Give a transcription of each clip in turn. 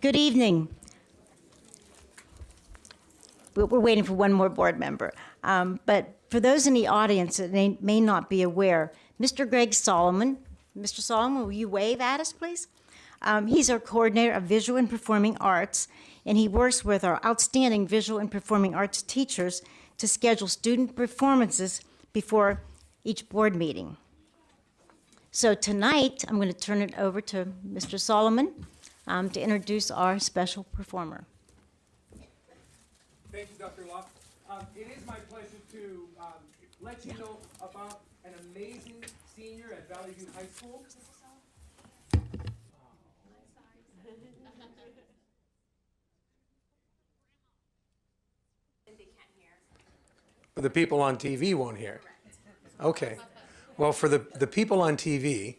Good evening. We're waiting for one more board member. But for those in the audience that may not be aware, Mr. Greg Solomon, Mr. Solomon, will you wave at us, please? He's our coordinator of visual and performing arts, and he works with our outstanding visual and performing arts teachers to schedule student performances before each board meeting. So tonight, I'm going to turn it over to Mr. Solomon to introduce our special performer. Thank you, Dr. Locke. It is my pleasure to let you know about an amazing senior at Valley View High School. The people on TV won't hear. Okay. Well, for the people on TV,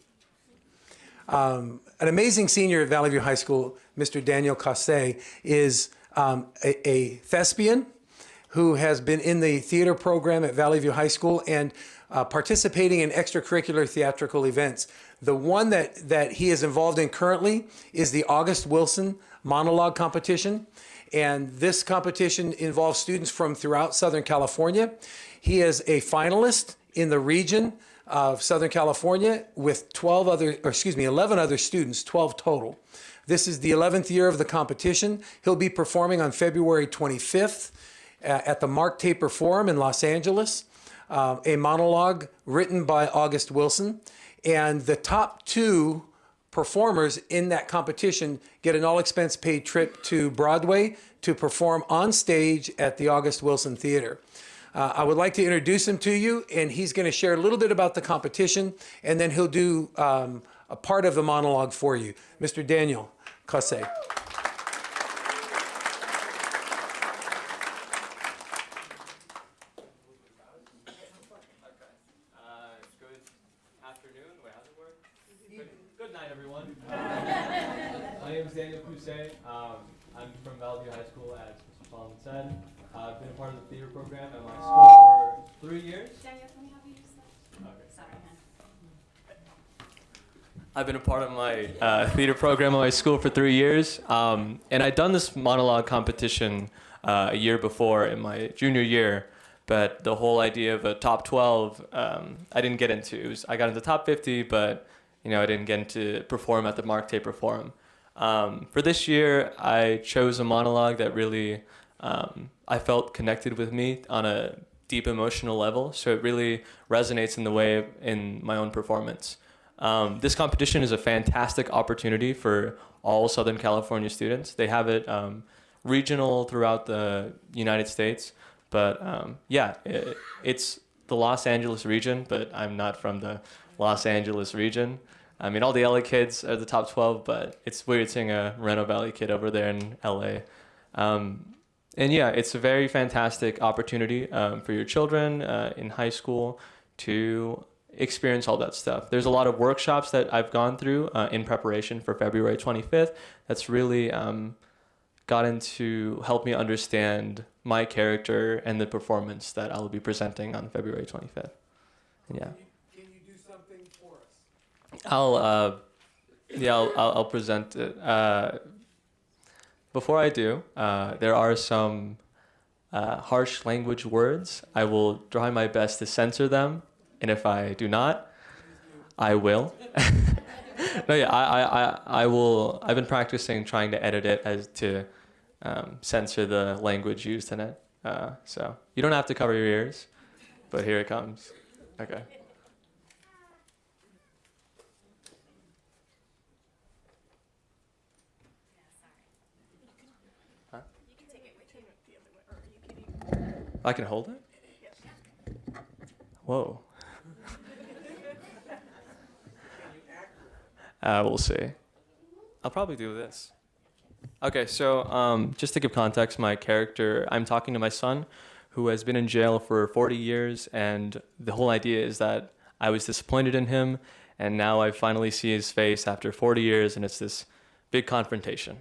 an amazing senior at Valley View High School, Mr. Daniel Casse, is a thespian who has been in the theater program at Valley View High School and participating in extracurricular theatrical events. The one that he is involved in currently is the August Wilson monologue competition. And this competition involves students from throughout Southern California. He is a finalist in the region of Southern California with 11 other students, 12 total. This is the 11th year of the competition. He'll be performing on February 25th at the Mark Taper Forum in Los Angeles, a monologue written by August Wilson. And the top two performers in that competition get an all-expense paid trip to Broadway to perform on stage at the August Wilson Theater. I would like to introduce him to you, and he's going to share a little bit about the competition, and then he'll do a part of the monologue for you. Mr. Daniel Casse. It's good afternoon. Wait, how's it work? Good night, everyone. My name is Daniel Casse. I'm from Valley View High School, as Mr. Solomon said. I've been a part of the theater program at my school for 3 years. Daniel, can we have you use that? Okay. Sorry, man. I've been a part of my theater program at my school for 3 years, and I'd done this monologue competition a year before in my junior year, but the whole idea of a top 12, I didn't get into. I got into top 50, but I didn't get into perform at the Mark Taper Forum. For this year, I chose a monologue that really I felt connected with me on a deep emotional level, so it really resonates in the way in my own performance. This competition is a fantastic opportunity for all Southern California students. They have it regional throughout the United States, but it's the Los Angeles region, but I'm not from the Los Angeles region. I mean, all the LA kids are the top 12, but it's weird seeing a Reno Valley kid over there in LA. And yeah, it's a very fantastic opportunity for your children in high school to experience all that stuff. There's a lot of workshops that I've gone through in preparation for February 25th that's really gotten to help me understand my character and the performance that I'll be presenting on February 25th. Yeah. Can you do something for us? I'll present it. Before I do, there are some harsh language words. I will try my best to censor them, and if I do not, I will. No, yeah, I will. I've been practicing trying to edit it as to censor the language used in it. So you don't have to cover your ears, but here it comes. Okay. I can hold it? Whoa. We'll see. I'll probably do this. Okay, so just to give context, my character, I'm talking to my son, who has been in jail for 40 years, and the whole idea is that I was disappointed in him, and now I finally see his face after 40 years, and it's this big confrontation.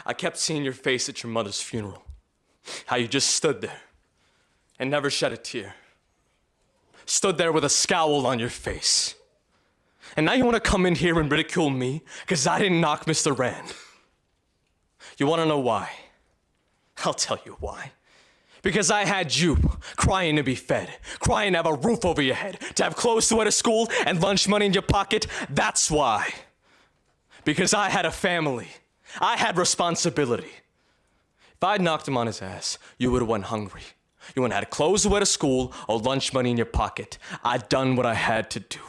I kept seeing your face at your mother's funeral, how you just stood there and never shed a tear. stood there with a scowl on your face. And now you want to come in here and ridicule me because I didn't knock Mr. Rand. You want to know why? I'll tell you why. Because I had you crying to be fed, crying to have a roof over your head, to have clothes to wear to school and lunch money in your pocket. That's why. Because I had a family. I had responsibility. If I'd knocked him on his ass, you would have went hungry. You wouldn't have had clothes to wear to school or lunch money in your pocket. I'd done what I had to do.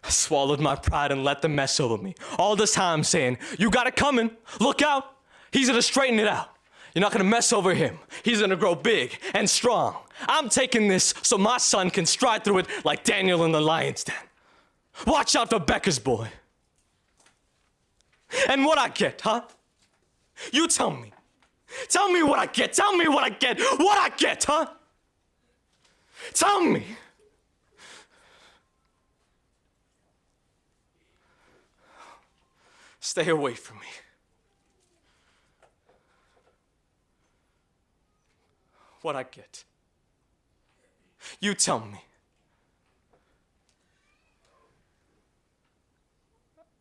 I swallowed my pride and let them mess over me. All this time saying, you got it coming, look out. He's gonna straighten it out. You're not gonna mess over him. He's gonna grow big and strong. I'm taking this so my son can stride through it like Daniel in the lion's den. Watch out for Becca's boy. And what I get, huh? You tell me. Tell me what I get. Tell me what I get. What I get, huh? Tell me. Stay away from me. What I get. You tell me.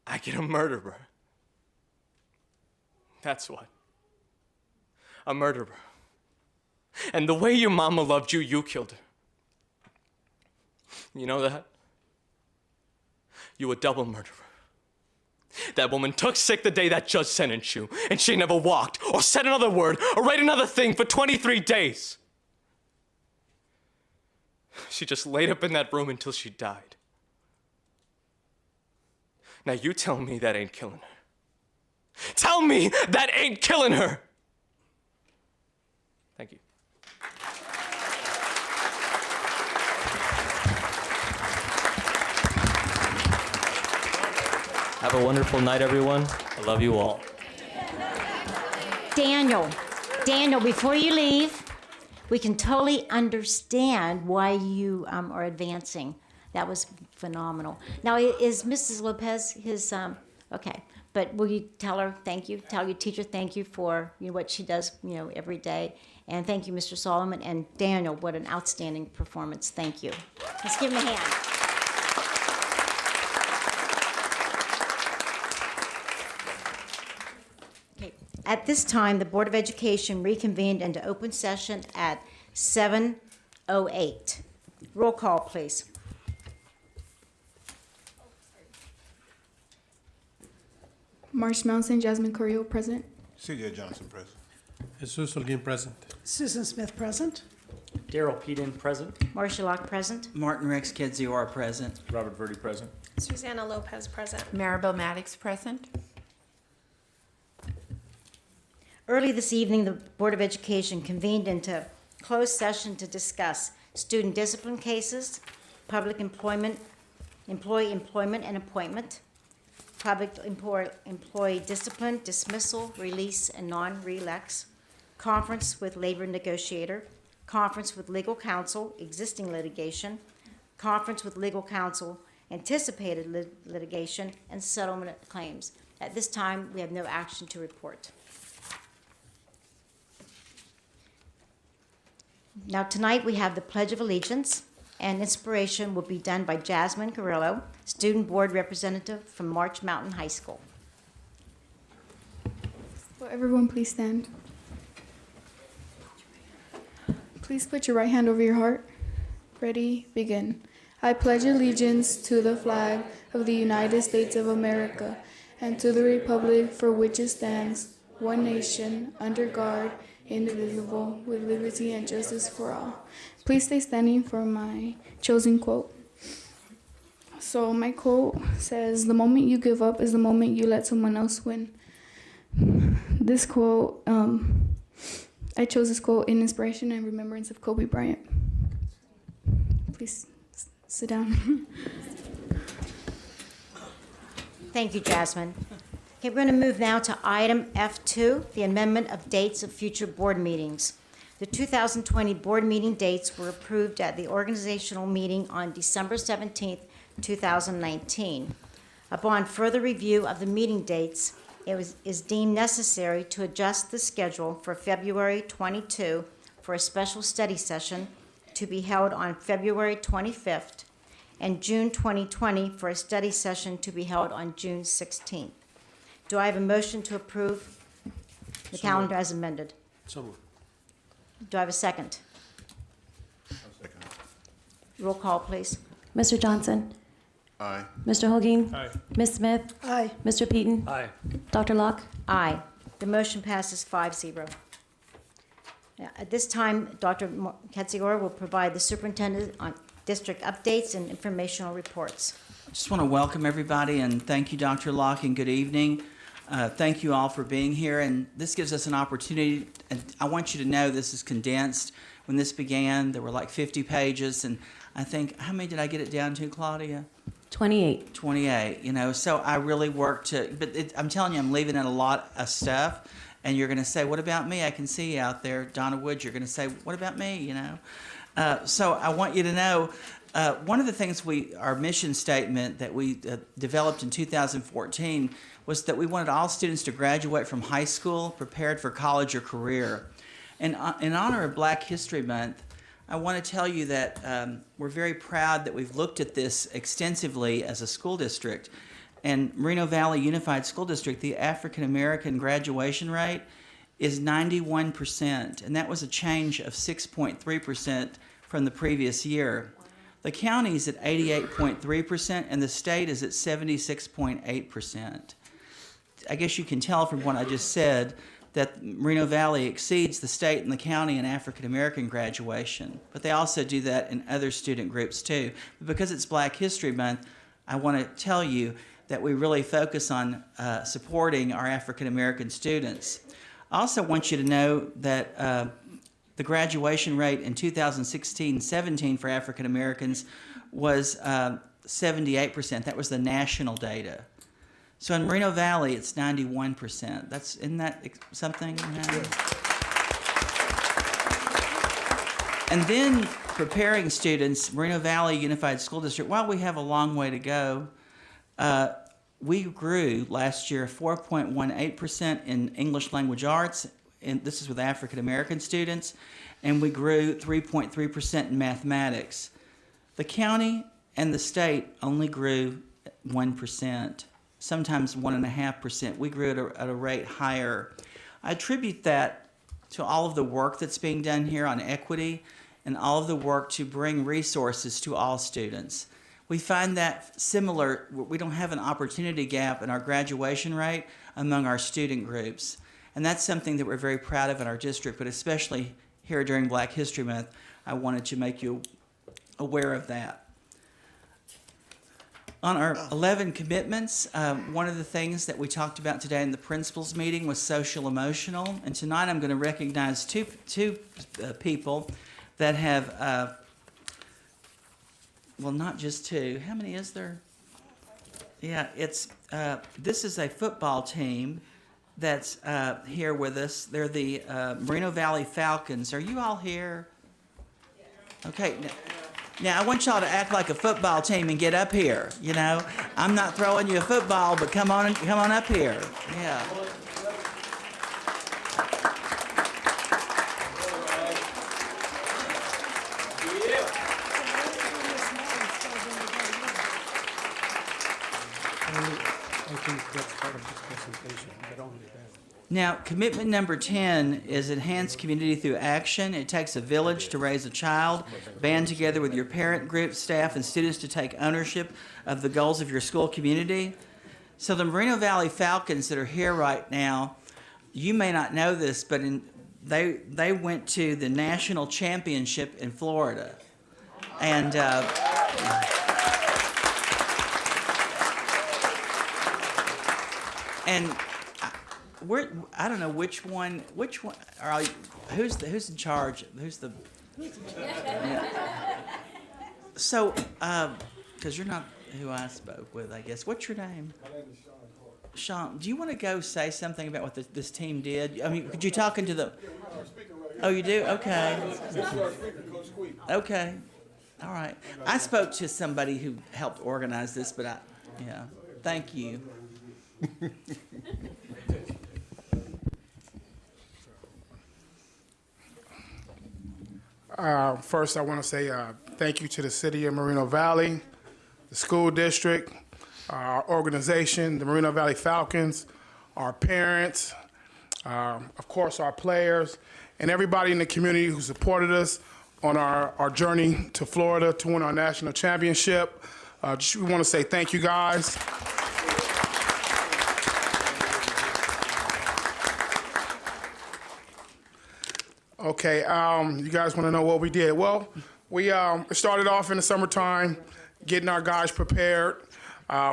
I get a murderer. That's what. A murderer. And the way your mama loved you, you killed her. You know that? You a double murderer. That woman took sick the day that judge sentenced you, and she never walked, or said another word, or read another thing for 23 days. She just laid up in that room until she died. Now you tell me that ain't killing her. Tell me that ain't killing her! Thank you. Have a wonderful night, everyone. I love you all. Daniel, before you leave, we can totally understand why you are advancing. That was phenomenal. Now, is Mrs. Lopez his, okay, but will you tell her thank you? Tell your teacher thank you for what she does every day. And thank you, Mr. Solomon. And Daniel, what an outstanding performance. Thank you. Let's give him a hand. At this time, the Board of Education reconvened into open session at 7:08. Roll call, please. Marsh Mountain, Jasmine Correa, present. CJ Johnson, present. Jesus Holguin, present. Susan Smith, present. Daryl Peden, present. Marcia Locke, present. Martin Rex Kedzior, present. Robert Verdi, present. Susanna Lopez, present. Maribel Maddox, present. Early this evening, the Board of Education convened into closed session to discuss student discipline cases, public employment, employee employment and appointment, public employee discipline, dismissal, release, and non-reelex, conference with labor negotiator, conference with legal counsel, existing litigation, conference with legal counsel, anticipated litigation, and settlement claims. At this time, we have no action to report. Now, tonight we have the Pledge of Allegiance, and inspiration will be done by Jasmine Carrillo, Student Board Representative from March Mountain High School. Will everyone please stand? Please put your right hand over your heart. Ready, begin. I pledge allegiance to the flag of the United States of America and to the republic for which it stands, one nation, under God, indivisible, with liberty and justice for all. Please stay standing for my chosen quote. So my quote says, "The moment you give up is the moment you let someone else win." This quote, I chose this quote in inspiration and remembrance of Kobe Bryant. Please sit down. Thank you, Jasmine. Okay, we're going to move now to item F2, the amendment of dates of future board meetings. The 2020 board meeting dates were approved at the organizational meeting on December 17th, 2019. Upon further review of the meeting dates, it is deemed necessary to adjust the schedule for February 22 for a special study session to be held on February 25th, and June 2020 for a study session to be held on June 16th. Do I have a motion to approve the calendar as amended? So moved. Do I have a second? Roll call, please. Mr. Johnson? Aye. Mr. Holguin? Aye. Ms. Smith? Aye. Mr. Peeten? Aye. Dr. Locke? Aye. The motion passes 5-0. Now, at this time, Dr. Katsegor will provide the superintendent on district updates and informational reports. Just want to welcome everybody and thank you, Dr. Locke, and good evening. Thank you all for being here, and this gives us an opportunity, and I want you to know this is condensed. When this began, there were like 50 pages, and I think, how many did I get it down to, Claudia? 28. 28, you know, so I really worked to, but I'm telling you, I'm leaving out a lot of stuff, and you're going to say, what about me? I can see you out there, Donna Woods, you're going to say, what about me, you know? So I want you to know, one of the things our mission statement that we developed in 2014 was that we wanted all students to graduate from high school prepared for college or career. And in honor of Black History Month, I want to tell you that we're very proud that we've looked at this extensively as a school district. And Moreno Valley Unified School District, the African American graduation rate is 91%, and that was a change of 6.3% from the previous year. The county is at 88.3%, and the state is at 76.8%. I guess you can tell from what I just said that Moreno Valley exceeds the state and the county in African American graduation, but they also do that in other student groups too. But because it's Black History Month, I want to tell you that we really focus on supporting our African American students. I also want you to know that the graduation rate in 2016-17 for African Americans was 78%. That was the national data. So in Moreno Valley, it's 91%. Isn't that something? And then preparing students, Moreno Valley Unified School District, while we have a long way to go, we grew last year 4.18% in English language arts, and this is with African American students, and we grew 3.3% in mathematics. The county and the state only grew 1%. Sometimes 1.5%. We grew at a rate higher. I attribute that to all of the work that's being done here on equity and all of the work to bring resources to all students. We find that similar, we don't have an opportunity gap in our graduation rate among our student groups. And that's something that we're very proud of in our district, but especially here during Black History Month, I wanted to make you aware of that. On our 11 commitments, one of the things that we talked about today in the principals meeting was social emotional, and tonight I'm going to recognize two people that have, well, not just two. How many is there? Yeah, this is a football team that's here with us. They're the Moreno Valley Falcons. Are you all here? Okay. Now, I want y'all to act like a football team and get up here, you know. I'm not throwing you a football, but come on up here. Yeah. I think that's part of this presentation, but only that. Now, commitment number 10 is enhance community through action. It takes a village to raise a child. Band together with your parent group, staff, and students to take ownership of the goals of your school community. So the Moreno Valley Falcons that are here right now, you may not know this, but they went to the national championship in Florida. And I don't know which one are you, who's in charge? Yeah. So, because you're not who I spoke with, I guess. What's your name? My name is Sean Clark. Sean, do you want to go say something about what this team did? I mean, could you talk into the... Yeah, we got our speaker right here. Oh, you do? Okay. This is our speaker, Coach Squeak. Okay. All right. I spoke to somebody who helped organize this, but yeah. Thank you. First, I want to say thank you to the city of Moreno Valley, the school district, our organization, the Moreno Valley Falcons, our parents, of course, our players, and everybody in the community who supported us on our journey to Florida to win our national championship. We want to say thank you, guys. Okay, you guys want to know what we did? Well, we started off in the summertime, getting our guys prepared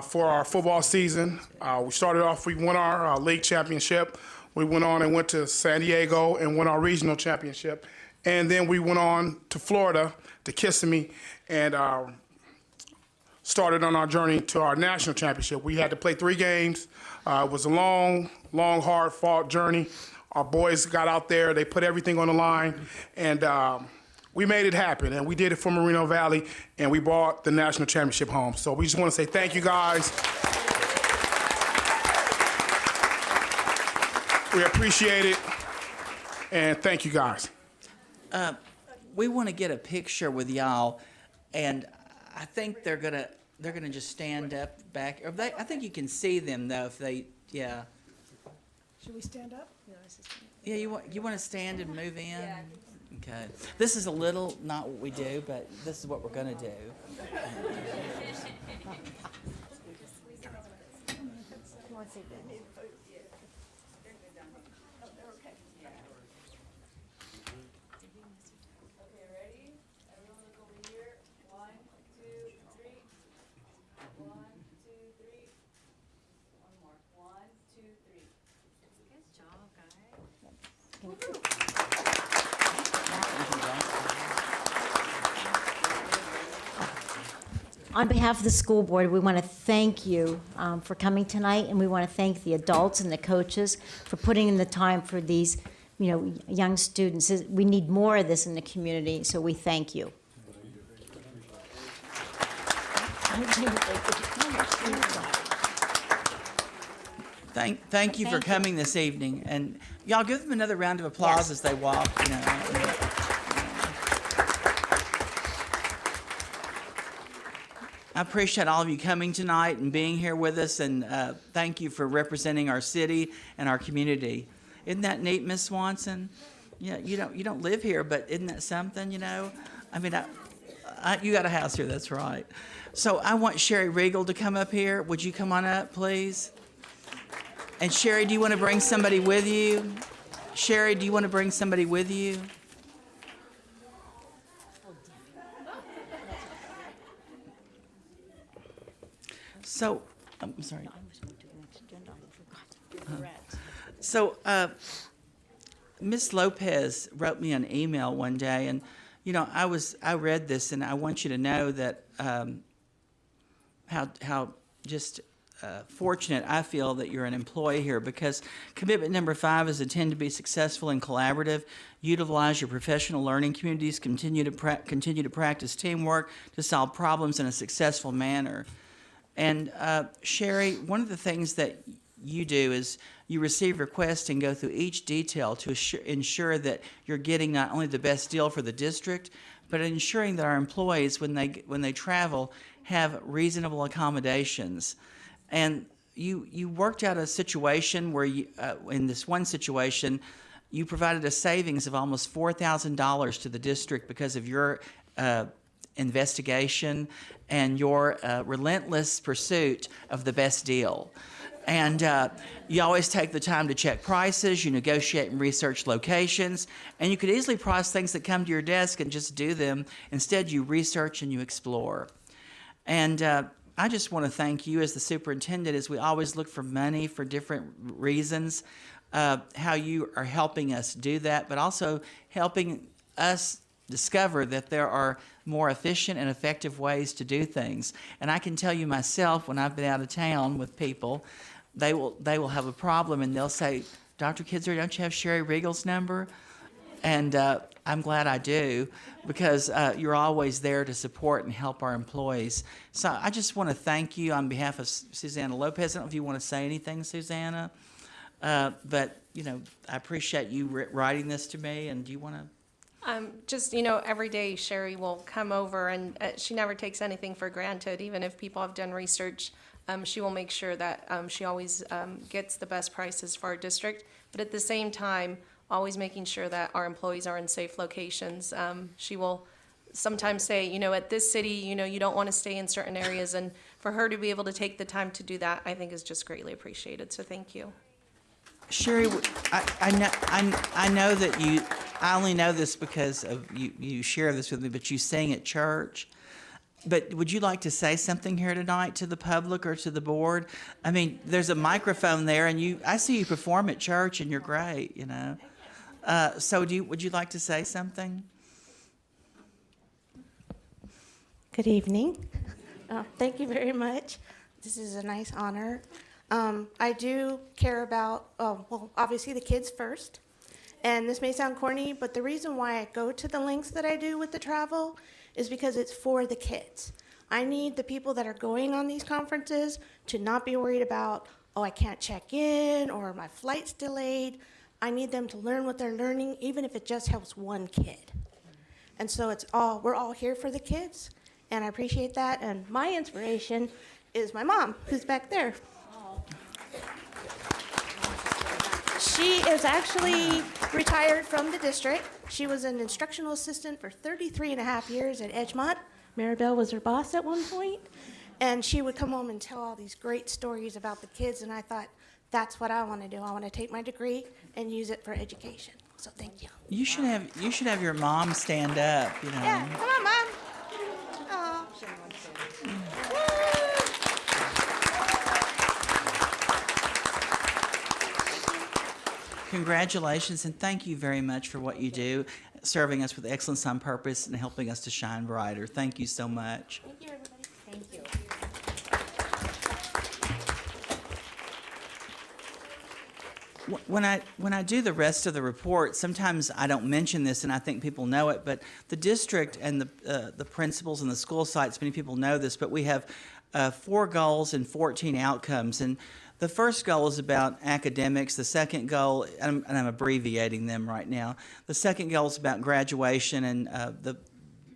for our football season. We started off, we won our league championship. We went on and went to San Diego and won our regional championship. And then we went on to Florida, to Kissimmee, and started on our journey to our national championship. We had to play 3 games. It was a long, hard-fought journey. Our boys got out there, they put everything on the line, and we made it happen. And we did it for Moreno Valley, and we brought the national championship home. So we just want to say thank you, guys. We appreciate it, and thank you, guys. We want to get a picture with y'all, and I think they're gonna just stand up back. Or I think you can see them though if they, yeah. Should we stand up? Yeah, you want to stand and move in? Yeah. Okay. This is a little not what we do, but this is what we're gonna do. On behalf of the school board, we want to thank you for coming tonight, and we want to thank the adults and the coaches for putting in the time for these, young students. We need more of this in the community, so we thank you. Thank you for coming this evening, and y'all give them another round of applause as they walk. I appreciate all of you coming tonight and being here with us, and thank you for representing our city and our community. Isn't that neat, Miss Swanson? Yeah, you don't live here, but isn't that something? I mean, you got a house here. That's right. So I want Sherry Regal to come up here. Would you come on up, please? And Sherry, do you want to bring somebody with you? Sherry, do you want to bring somebody with you? So, I'm sorry. So, Ms. Lopez wrote me an email one day, and I read this, and I want you to know that how just fortunate I feel that you're an employee here, because commitment number 5 is intend to be successful and collaborative. Utilize your professional learning communities. Continue to practice teamwork to solve problems in a successful manner. And Sherry, one of the things that you do is you receive requests and go through each detail to ensure that you're getting not only the best deal for the district, but ensuring that our employees, when they travel, have reasonable accommodations. And you worked out a situation where in this one situation, you provided a savings of almost $4,000 to the district because of your investigation and your relentless pursuit of the best deal. And you always take the time to check prices, you negotiate and research locations, and you could easily price things that come to your desk and just do them. Instead, you research and you explore. And I just want to thank you as the superintendent, as we always look for money for different reasons, how you are helping us do that, but also helping us discover that there are more efficient and effective ways to do things. And I can tell you myself, when I've been out of town with people, they will have a problem and they'll say, Dr. Kidzer, don't you have Sherry Regal's number? And I'm glad I do, because you're always there to support and help our employees. So I just want to thank you on behalf of Susanna Lopez. I don't know if you want to say anything, Susanna, but I appreciate you writing this to me. And do you want to? Just, every day Sherry will come over and she never takes anything for granted. Even if people have done research, she will make sure that she always gets the best prices for our district. But at the same time, always making sure that our employees are in safe locations. She will sometimes say, at this city, you don't want to stay in certain areas. And for her to be able to take the time to do that, I think is just greatly appreciated. So thank you. Sherry, I know that you, I only know this because of you share this with me, but you sang at church. But would you like to say something here tonight to the public or to the board? I mean, there's a microphone there, and I see you perform at church, and you're great, So would you like to say something? Good evening. Thank you very much. This is a nice honor. I do care about, obviously the kids first. And this may sound corny, but the reason why I go to the lengths that I do with the travel is because it's for the kids. I need the people that are going on these conferences to not be worried about, I can't check in or my flight's delayed. I need them to learn what they're learning, even if it just helps one kid. And so we're all here for the kids, and I appreciate that. And my inspiration is my mom, who's back there. She is actually retired from the district. She was an instructional assistant for 33 and a half years at Edgemont. Maribel was her boss at one point. And she would come home and tell all these great stories about the kids. And I thought, that's what I want to do. I want to take my degree and use it for education. So thank you. You should have your mom stand up, Yeah, come on, Mom. Oh. Congratulations, and thank you very much for what you do, serving us with excellence on purpose and helping us to shine brighter. Thank you so much. Thank you, everybody. Thank you. When I do the rest of the report, sometimes I don't mention this, and I think people know it, but the district and the principals and the school sites, many people know this, but we have 4 goals and 14 outcomes. And the first goal is about academics. The second goal, and I'm abbreviating them right now, the second goal is about graduation and the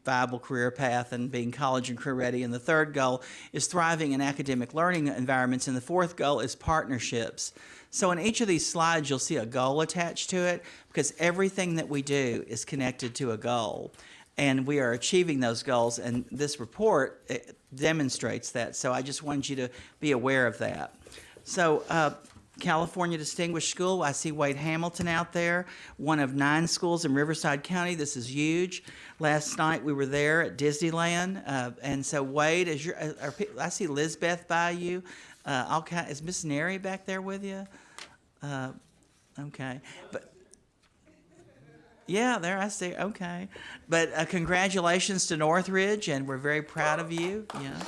viable career path and being college and career ready. And the third goal is thriving in academic learning environments. And the fourth goal is partnerships. So in each of these slides, you'll see a goal attached to it, because everything that we do is connected to a goal. And we are achieving those goals, and this report demonstrates that. So I just wanted you to be aware of that. So California Distinguished School, I see Wade Hamilton out there, one of 9 schools in Riverside County. This is huge. Last night we were there at Disneyland, and so Wade, I see Lizbeth by you. Is Miss Neri back there with you? Okay, but yeah, there I see. Okay, but congratulations to Northridge, and we're very proud of you. Yeah.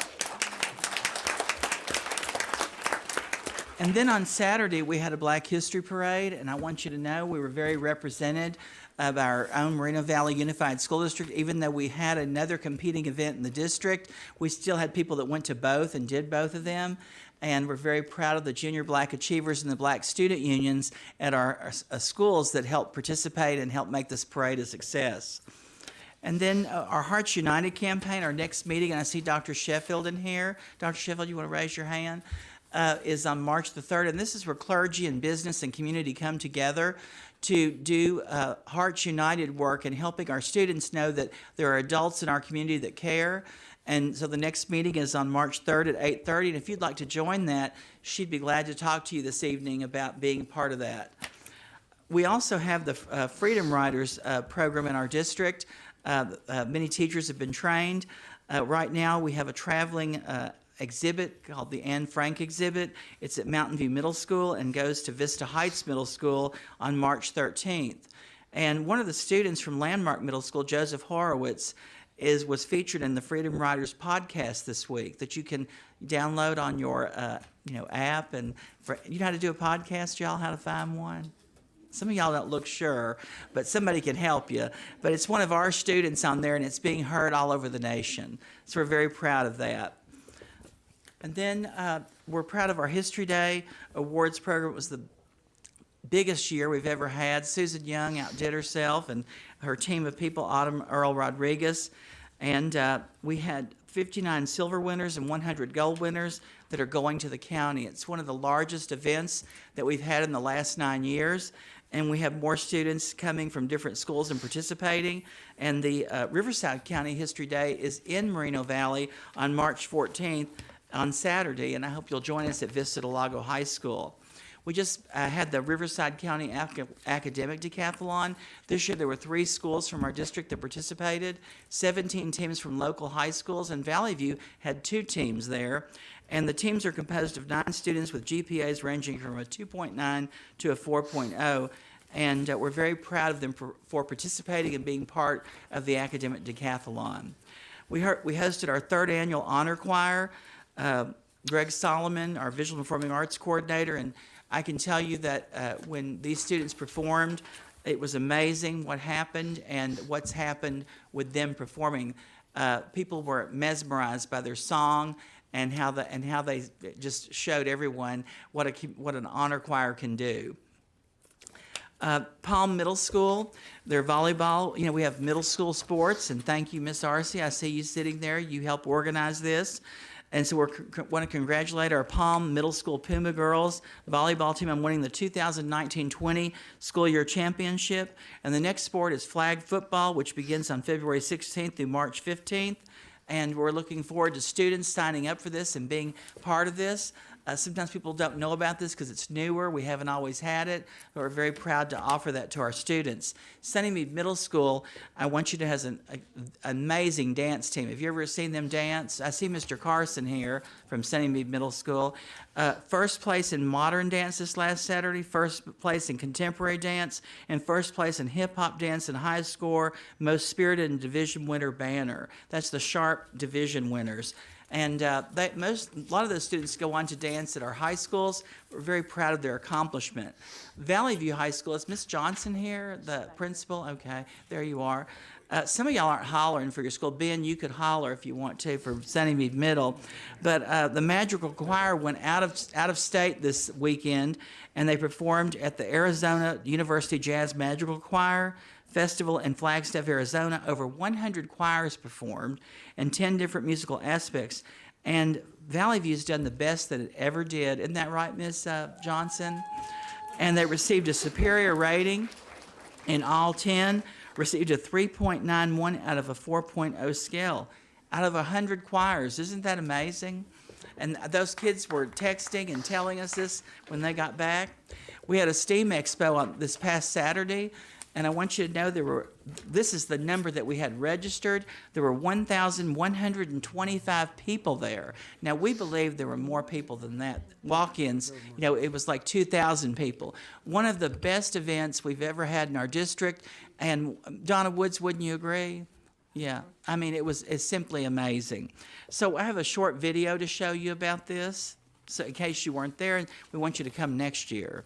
And then on Saturday, we had a Black History Parade, and I want you to know we were very represented of our own Moreno Valley Unified School District. Even though we had another competing event in the district, we still had people that went to both and did both of them. And we're very proud of the Junior Black Achievers and the Black Student Unions at our schools that helped participate and help make this parade a success. And then our Hearts United campaign, our next meeting, and I see Dr. Sheffield in here. Dr. Sheffield, you want to raise your hand? Is on March the 3rd, and this is where clergy and business and community come together to do Hearts United work and helping our students know that there are adults in our community that care. And so the next meeting is on March 3rd at 8:30, and if you'd like to join that, she'd be glad to talk to you this evening about being part of that. We also have the Freedom Riders program in our district. Many teachers have been trained. Right now we have a traveling exhibit called the Anne Frank exhibit. It's at Mountain View Middle School and goes to Vista Heights Middle School on March 13th. And one of the students from Landmark Middle School, Joseph Horowitz, was featured in the Freedom Riders podcast this week that you can download on your app. And you know how to do a podcast, y'all? How to find one? Some of y'all don't look sure, but somebody can help you. But it's one of our students on there, and it's being heard all over the nation. So we're very proud of that. And then we're proud of our History Day awards program. It was the biggest year we've ever had. Susan Young outdid herself and her team of people, Autumn Earl Rodriguez. And we had 59 silver winners and 100 gold winners that are going to the county. It's one of the largest events that we've had in the last 9 years. And we have more students coming from different schools and participating. And the Riverside County History Day is in Moreno Valley on March 14th on Saturday, and I hope you'll join us at Vista del Lago High School. We just had the Riverside County Academic Decathlon. This year there were 3 schools from our district that participated, 17 teams from local high schools, and Valley View had 2 teams there. And the teams are composed of 9 students with GPAs ranging from a 2.9 to a 4.0. And we're very proud of them for participating and being part of the Academic Decathlon. We hosted our 3rd annual honor choir. Greg Solomon, our visual performing arts coordinator, and I can tell you that when these students performed, it was amazing what happened and what's happened with them performing. People were mesmerized by their song and how they just showed everyone what an honor choir can do. Palm Middle School, their volleyball, we have middle school sports, and thank you, Miss Arcee. I see you sitting there. You help organize this. And so we want to congratulate our Palm Middle School Puma Girls volleyball team on winning the 2019-20 school year championship. And the next sport is flag football, which begins on February 16th through March 15th. And we're looking forward to students signing up for this and being part of this. Sometimes people don't know about this because it's newer. We haven't always had it, but we're very proud to offer that to our students. Sunnymead Middle School, I want you to have an amazing dance team. Have you ever seen them dance? I see Mr. Carson here from Sunnymead Middle School. First place in modern dance this last Saturday, first place in contemporary dance, and first place in hip-hop dance and high score, most spirited and division winner banner. That's the Sharp division winners. And a lot of those students go on to dance at our high schools. We're very proud of their accomplishment. Valley View High School, is Miss Johnson here, the principal? Okay, there you are. Some of y'all aren't hollering for your school. Ben, you could holler if you want to for Sunnymead Middle. But the Madrigal Choir went out of state this weekend, and they performed at the Arizona University Jazz Madrigal Choir Festival in Flagstaff, Arizona. Over 100 choirs performed and 10 different musical aspects. And Valley View's done the best that it ever did. Isn't that right, Miss Johnson? And they received a superior rating in all 10, received a 3.91 out of a 4.0 scale out of 100 choirs. Isn't that amazing? And those kids were texting and telling us this when they got back. We had a STEAM Expo on this past Saturday. And I want you to know this is the number that we had registered. There were 1,125 people there. Now, we believe there were more people than that. Walk-ins, it was like 2,000 people. One of the best events we've ever had in our district. And Donna Woods, wouldn't you agree? Yeah, I mean, it's simply amazing. So I have a short video to show you about this. So in case you weren't there, and we want you to come next year.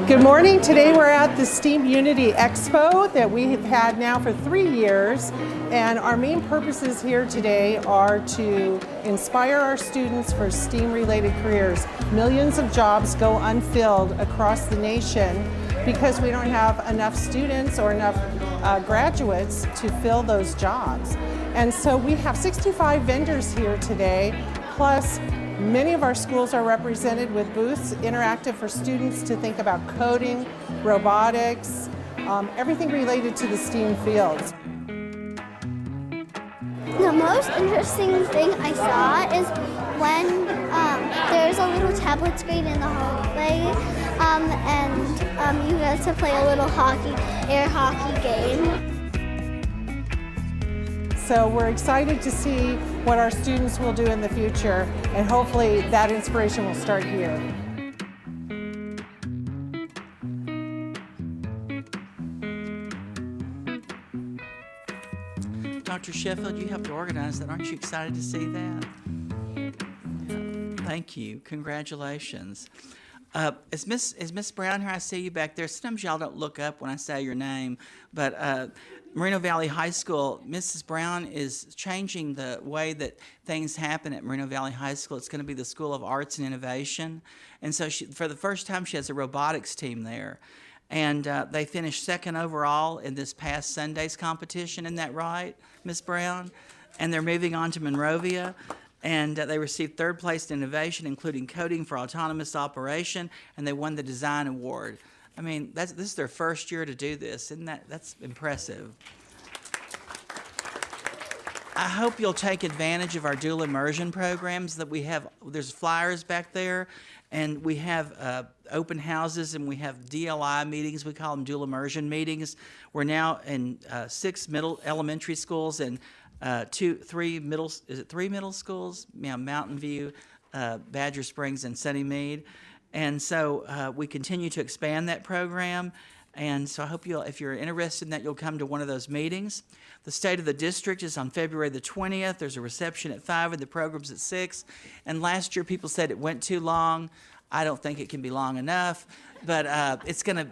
Good morning. Today we're at the STEAM Unity Expo that we have had now for 3 years. And our main purposes here today are to inspire our students for STEAM-related careers. Millions of jobs go unfilled across the nation because we don't have enough students or enough graduates to fill those jobs. And so we have 65 vendors here today, plus many of our schools are represented with booths, interactive for students to think about coding, robotics, everything related to the STEAM fields. The most interesting thing I saw is when there's a little tablet screen in the hallway and you get to play a little air hockey game. So we're excited to see what our students will do in the future, and hopefully that inspiration will start here. Dr. Sheffield, you helped organize that. Aren't you excited to see that? Thank you. Congratulations. Is Miss Brown here? I see you back there. Sometimes y'all don't look up when I say your name, but Moreno Valley High School, Mrs. Brown is changing the way that things happen at Moreno Valley High School. It's going to be the School of Arts and Innovation. And so for the first time, she has a robotics team there. And they finished second overall in this past Sunday's competition. Isn't that right, Ms. Brown? And they're moving on to Monrovia. And they received third place in innovation, including coding for autonomous operation, and they won the design award. I mean, this is their first year to do this. That's impressive. I hope you'll take advantage of our dual immersion programs that we have. There's flyers back there, and we have open houses, and we have DLI meetings. We call them dual immersion meetings. We're now in 6 elementary schools and three middle schools? Yeah, Mountain View, Badger Springs, and Sunny Mead. And so we continue to expand that program. And so I hope if you're interested in that, you'll come to one of those meetings. The State of the District is on February the 20th. There's a reception at 5 and the program's at 6. And last year people said it went too long. I don't think it can be long enough. But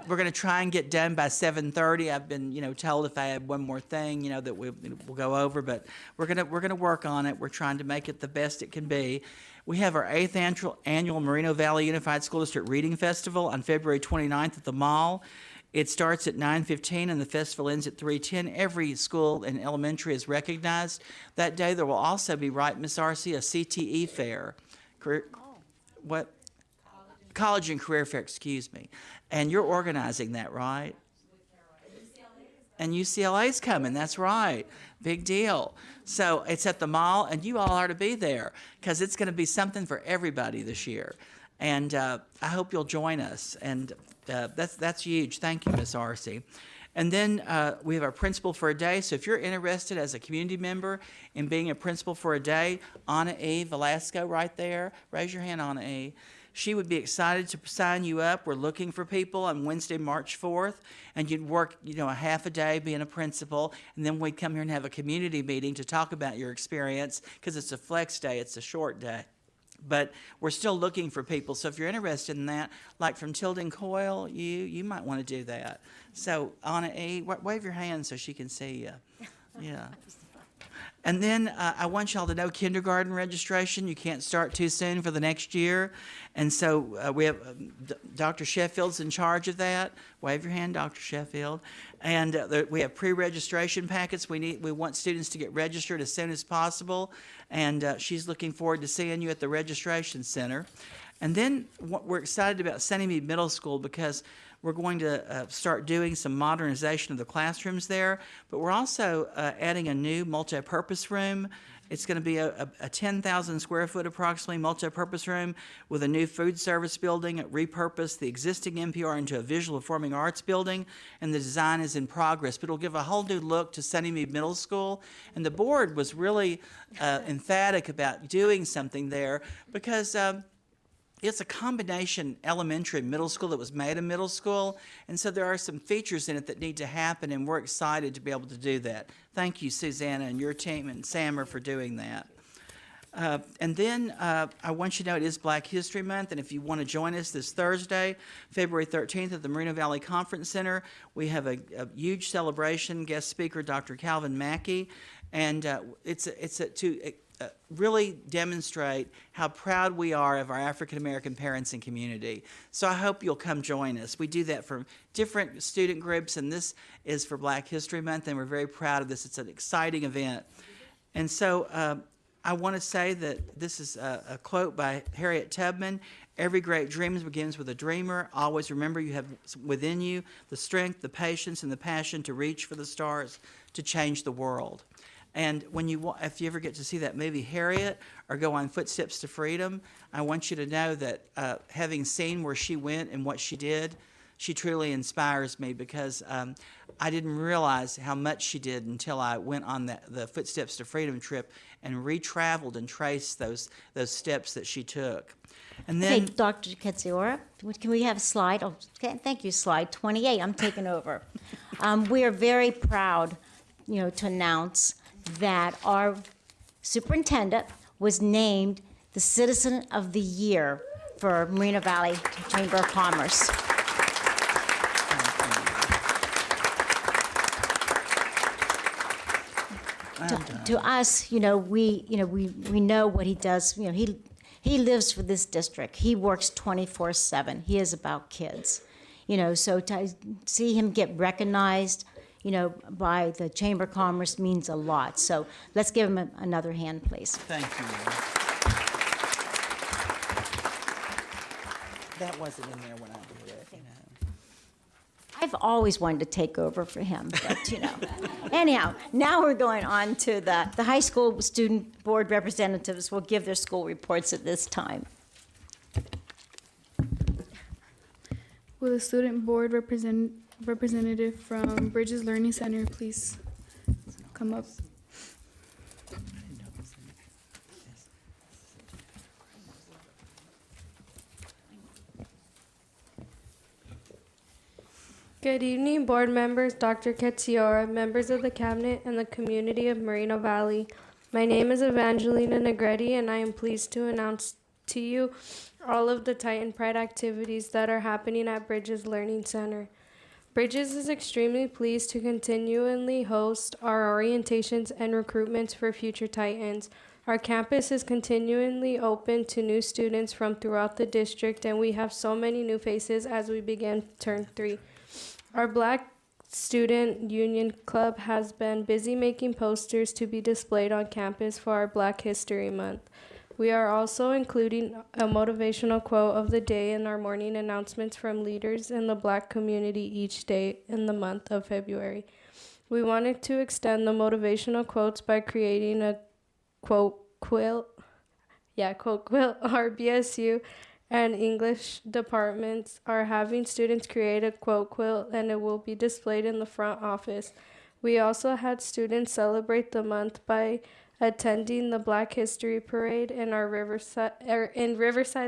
we're gonna try and get done by 7:30. I've been told if I had one more thing that we'll go over. But we're gonna work on it. We're trying to make it the best it can be. We have our 8th annual Moreno Valley Unified School District Reading Festival on February 29th at the mall. It starts at 9:15 and the festival ends at 3:10. Every school and elementary is recognized. That day there will also be, right, Miss Arcee, a CTE fair. What? College and Career Fair, excuse me. And you're organizing that, right? And UCLA's coming, that's right. Big deal. So it's at the mall, and you all are to be there because it's going to be something for everybody this year. And I hope you'll join us. And that's huge. Thank you, Ms. Arcee. And then we have our principal for a day. So if you're interested as a community member in being a principal for a day, Anna E. Velasco right there. Raise your hand, Anna E. She would be excited to sign you up. We're looking for people on Wednesday, March 4th, and you'd work, a half a day being a principal, and then we'd come here and have a community meeting to talk about your experience because it's a flex day, it's a short day. But we're still looking for people, so if you're interested in that, like from Tilden Coyle, you might want to do that. So Anna E., wave your hand so she can see you. Yeah. And then I want y'all to know kindergarten registration. You can't start too soon for the next year. And so we have Dr. Sheffield's in charge of that. Wave your hand, Dr. Sheffield. And we have pre-registration packets. We want students to get registered as soon as possible. And she's looking forward to seeing you at the registration center. And then we're excited about Sunny Mead Middle School because we're going to start doing some modernization of the classrooms there, but we're also adding a new multi-purpose room. It's going to be a 10,000 square foot approximately multi-purpose room with a new food service building. It repurposed the existing NPR into a visual performing arts building, and the design is in progress. But it'll give a whole new look to Sunny Mead Middle School, and the board was really emphatic about doing something there because it's a combination elementary and middle school that was made a middle school, and so there are some features in it that need to happen, and we're excited to be able to do that. Thank you, Susanna, and your team, and Sammer for doing that. And then I want you to know it is Black History Month, and if you want to join us this Thursday, February 13th at the Moreno Valley Conference Center, we have a huge celebration, guest speaker Dr. Calvin Mackey, and it's to really demonstrate how proud we are of our African American parents and community. So I hope you'll come join us. We do that for different student groups, and this is for Black History Month, and we're very proud of this. It's an exciting event. And so I want to say that this is a quote by Harriet Tubman. Every great dream begins with a dreamer. Always remember you have within you the strength, the patience, and the passion to reach for the stars, to change the world. And if you ever get to see that movie Harriet or go on Footsteps to Freedom, I want you to know that having seen where she went and what she did, she truly inspires me because I didn't realize how much she did until I went on the Footsteps to Freedom trip and re-traveled and traced those steps that she took. And then, okay, Dr. Katsiora, can we have a slide? Oh, okay, thank you, slide 28. I'm taking over. We are very proud, to announce that our superintendent was named the Citizen of the Year for Moreno Valley Chamber of Commerce. to us, we know what he does. He lives for this district. He works 24/7. He is about kids. So to see him get recognized, by the Chamber of Commerce means a lot. So let's give him another hand, please. Thank you. That wasn't in there when I did it. I've always wanted to take over for him, but Anyhow, now we're going on to the high school student board representatives will give their school reports at this time. Will the student board representative from Bridges Learning Center please come up? Good evening, board members, Dr. Ketziora, members of the cabinet, and the community of Moreno Valley. My name is Evangelina Negretti, and I am pleased to announce to you all of the Titan Pride activities that are happening at Bridges Learning Center. Bridges is extremely pleased to continually host our orientations and recruitments for future Titans. Our campus is continually open to new students from throughout the district, and we have so many new faces as we begin term 3. Our Black Student Union Club has been busy making posters to be displayed on campus for our Black History Month. We are also including a motivational quote of the day in our morning announcements from leaders in the Black community each day in the month of February. We wanted to extend the motivational quotes by creating a quote quilt. Our BSU and English departments are having students create a quote quilt, and it will be displayed in the front office. We also had students celebrate the month by attending the Black History Parade in Riverside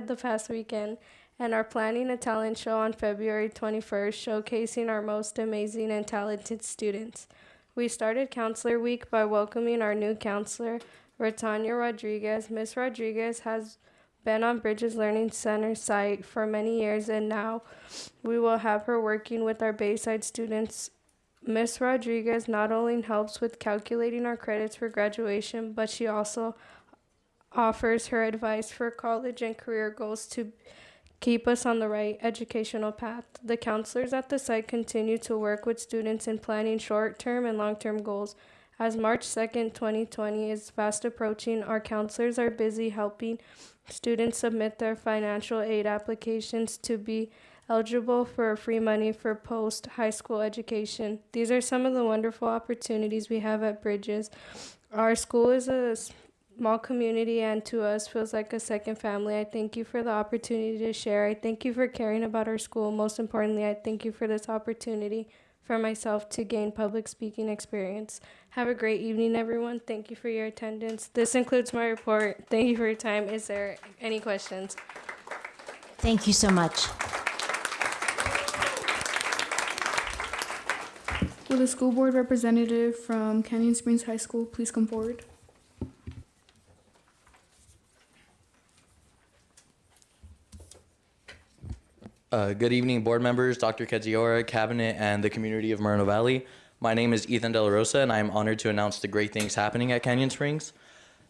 the past weekend, and are planning a talent show on February 21st, showcasing our most amazing and talented students. We started Counselor Week by welcoming our new counselor, Retanya Rodriguez. Ms. Rodriguez has been on Bridges Learning Center site for many years, and now we will have her working with our Bayside students. Ms. Rodriguez not only helps with calculating our credits for graduation, but she also offers her advice for college and career goals to keep us on the right educational path. The counselors at the site continue to work with students in planning short-term and long-term goals. As March 2nd, 2020 is fast approaching, our counselors are busy helping students submit their financial aid applications to be eligible for free money for post-high school education. These are some of the wonderful opportunities we have at Bridges. Our school is a small community, and to us feels like a second family. I thank you for the opportunity to share. I thank you for caring about our school. Most importantly, I thank you for this opportunity for myself to gain public speaking experience. Have a great evening, everyone. Thank you for your attendance. This includes my report. Thank you for your time. Is there any questions? Thank you so much. Will the school board representative from Canyon Springs High School please come forward? Good evening, board members, Dr. Ketziora, cabinet, and the community of Moreno Valley. My name is Ethan De La Rosa, and I am honored to announce the great things happening at Canyon Springs.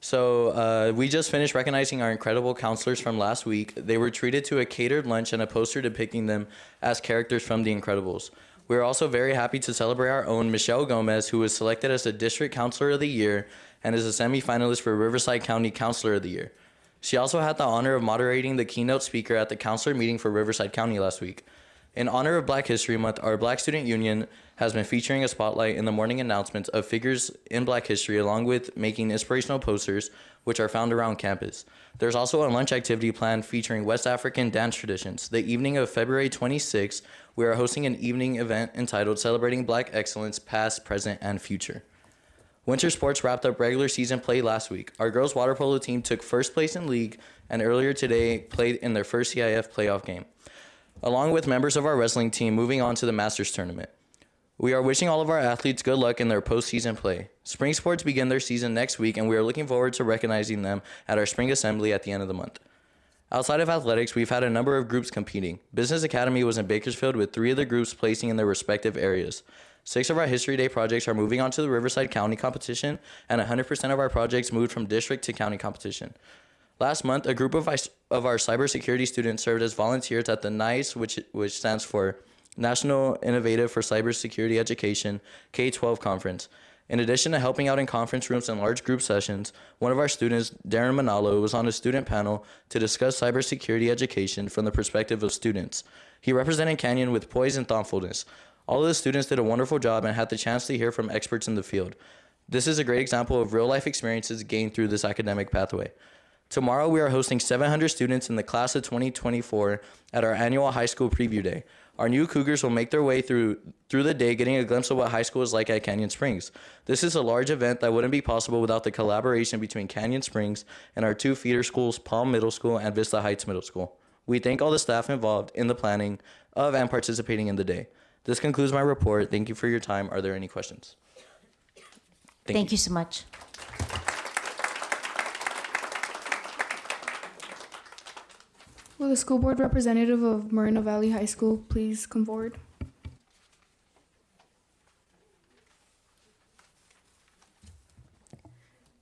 So we just finished recognizing our incredible counselors from last week. They were treated to a catered lunch and a poster depicting them as characters from The Incredibles. We are also very happy to celebrate our own Michelle Gomez, who was selected as the District Counselor of the Year and is a semifinalist for Riverside County Counselor of the Year. She also had the honor of moderating the keynote speaker at the counselor meeting for Riverside County last week. In honor of Black History Month, our Black Student Union has been featuring a spotlight in the morning announcements of figures in Black history, along with making inspirational posters, which are found around campus. There's also a lunch activity planned featuring West African dance traditions. The evening of February 26th, we are hosting an evening event entitled Celebrating Black Excellence, Past, Present, and Future. Winter sports wrapped up regular season play last week. Our girls water polo team took first place in league and earlier today played in their first CIF playoff game, along with members of our wrestling team moving on to the Masters tournament. We are wishing all of our athletes good luck in their postseason play. Spring sports begin their season next week, and we are looking forward to recognizing them at our spring assembly at the end of the month. Outside of athletics, we've had a number of groups competing. Business Academy was in Bakersfield with 3 of the groups placing in their respective areas. 6 of our History Day projects are moving on to the Riverside County competition, and 100% of our projects moved from district to county competition. Last month, a group of our cybersecurity students served as volunteers at the NICE, which stands for National Innovative for Cybersecurity Education K-12 conference. In addition to helping out in conference rooms and large group sessions, one of our students, Darren Manalo, was on a student panel to discuss cybersecurity education from the perspective of students. He represented Canyon with poise and thoughtfulness. All of the students did a wonderful job and had the chance to hear from experts in the field. This is a great example of real-life experiences gained through this academic pathway. Tomorrow, we are hosting 700 students in the class of 2024 at our annual high school preview day. Our new Cougars will make their way through the day, getting a glimpse of what high school is like at Canyon Springs. This is a large event that wouldn't be possible without the collaboration between Canyon Springs and our 2 feeder schools, Palm Middle School and Vista Heights Middle School. We thank all the staff involved in the planning of and participating in the day. This concludes my report. Thank you for your time. Are there any questions? Thank you so much. Will the school board representative of Moreno Valley High School please come forward?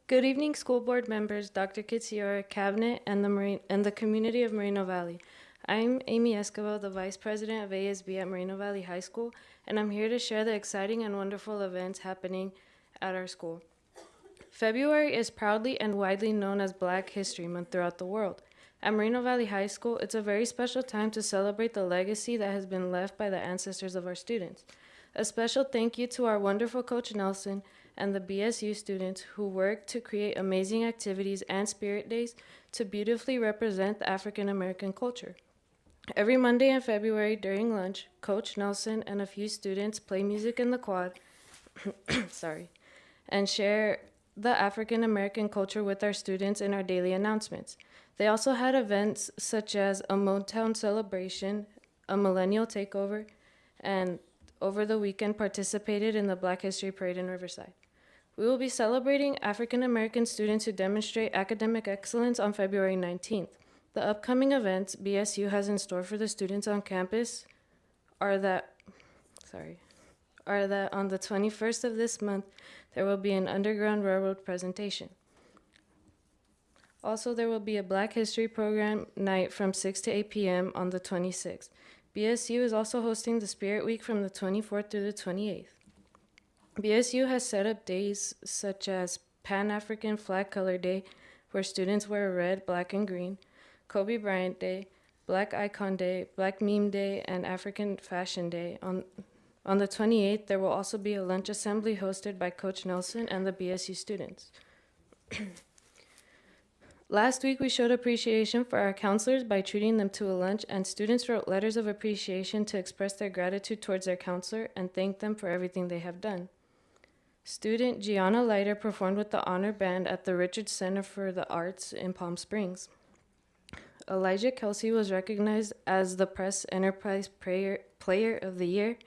Good evening, school board members, Dr. Kitsiora, cabinet, and the community of Moreno Valley. I'm Amy Escobar, the Vice President of ASB at Moreno Valley High School, and I'm here to share the exciting and wonderful events happening at our school. February is proudly and widely known as Black History Month throughout the world. At Moreno Valley High School, it's a very special time to celebrate the legacy that has been left by the ancestors of our students. A special thank you to our wonderful Coach Nelson and the BSU students who work to create amazing activities and spirit days to beautifully represent the African American culture. Every Monday in February during lunch, Coach Nelson and a few students play music in the quad and share the African American culture with our students in our daily announcements. They also had events such as a Motown celebration, a millennial takeover, and over the weekend participated in the Black History Parade in Riverside. We will be celebrating African American students who demonstrate academic excellence on February 19th. The upcoming events BSU has in store for the students on campus are that on the 21st of this month, there will be an Underground Railroad presentation. Also, there will be a Black History Program night from 6 to 8 p.m. on the 26th. BSU is also hosting the Spirit Week from the 24th through the 28th. BSU has set up days such as Pan-African Flag Color Day, where students wear red, black, and green, Kobe Bryant Day, Black Icon Day, Black Meme Day, and African Fashion Day. On the 28th, there will also be a lunch assembly hosted by Coach Nelson and the BSU students. Last week, we showed appreciation for our counselors by treating them to a lunch, and students wrote letters of appreciation to express their gratitude towards their counselor and thank them for everything they have done. Student Gianna Leiter performed with the honor band at the Richards Center for the Arts in Palm Springs. Elijah Kelsey was recognized as the Press Enterprise Player of the Year.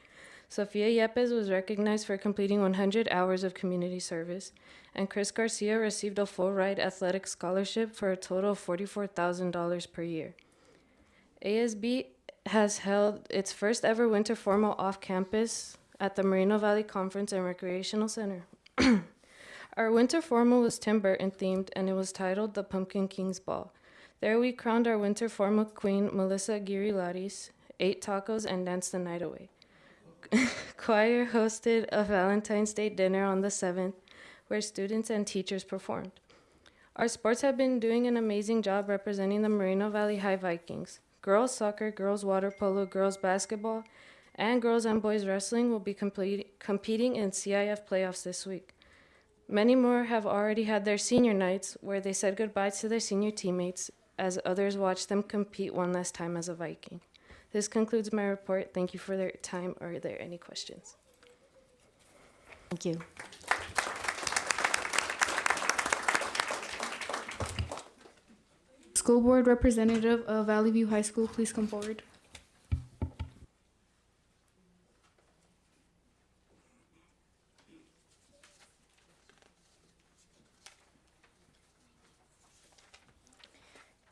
Sofia Yepes was recognized for completing 100 hours of community service, and Chris Garcia received a full-ride athletic scholarship for a total of $44,000 per year. ASB has held its first ever winter formal off-campus at the Moreno Valley Conference and Recreational Center. Our winter formal was Tim Burton themed, and it was titled The Pumpkin King's Ball. There we crowned our winter formal queen, Melissa Aguirre Laris, ate tacos, and danced the night away. Choir hosted a Valentine's Day dinner on the 7th, where students and teachers performed. Our sports have been doing an amazing job representing the Moreno Valley High Vikings. Girls soccer, girls water polo, girls basketball, and girls and boys wrestling will be competing in CIF playoffs this week. Many more have already had their senior nights, where they said goodbye to their senior teammates as others watched them compete one last time as a Viking. This concludes my report. Thank you for their time. Are there any questions? Thank you. School board representative of Valley View High School, please come forward.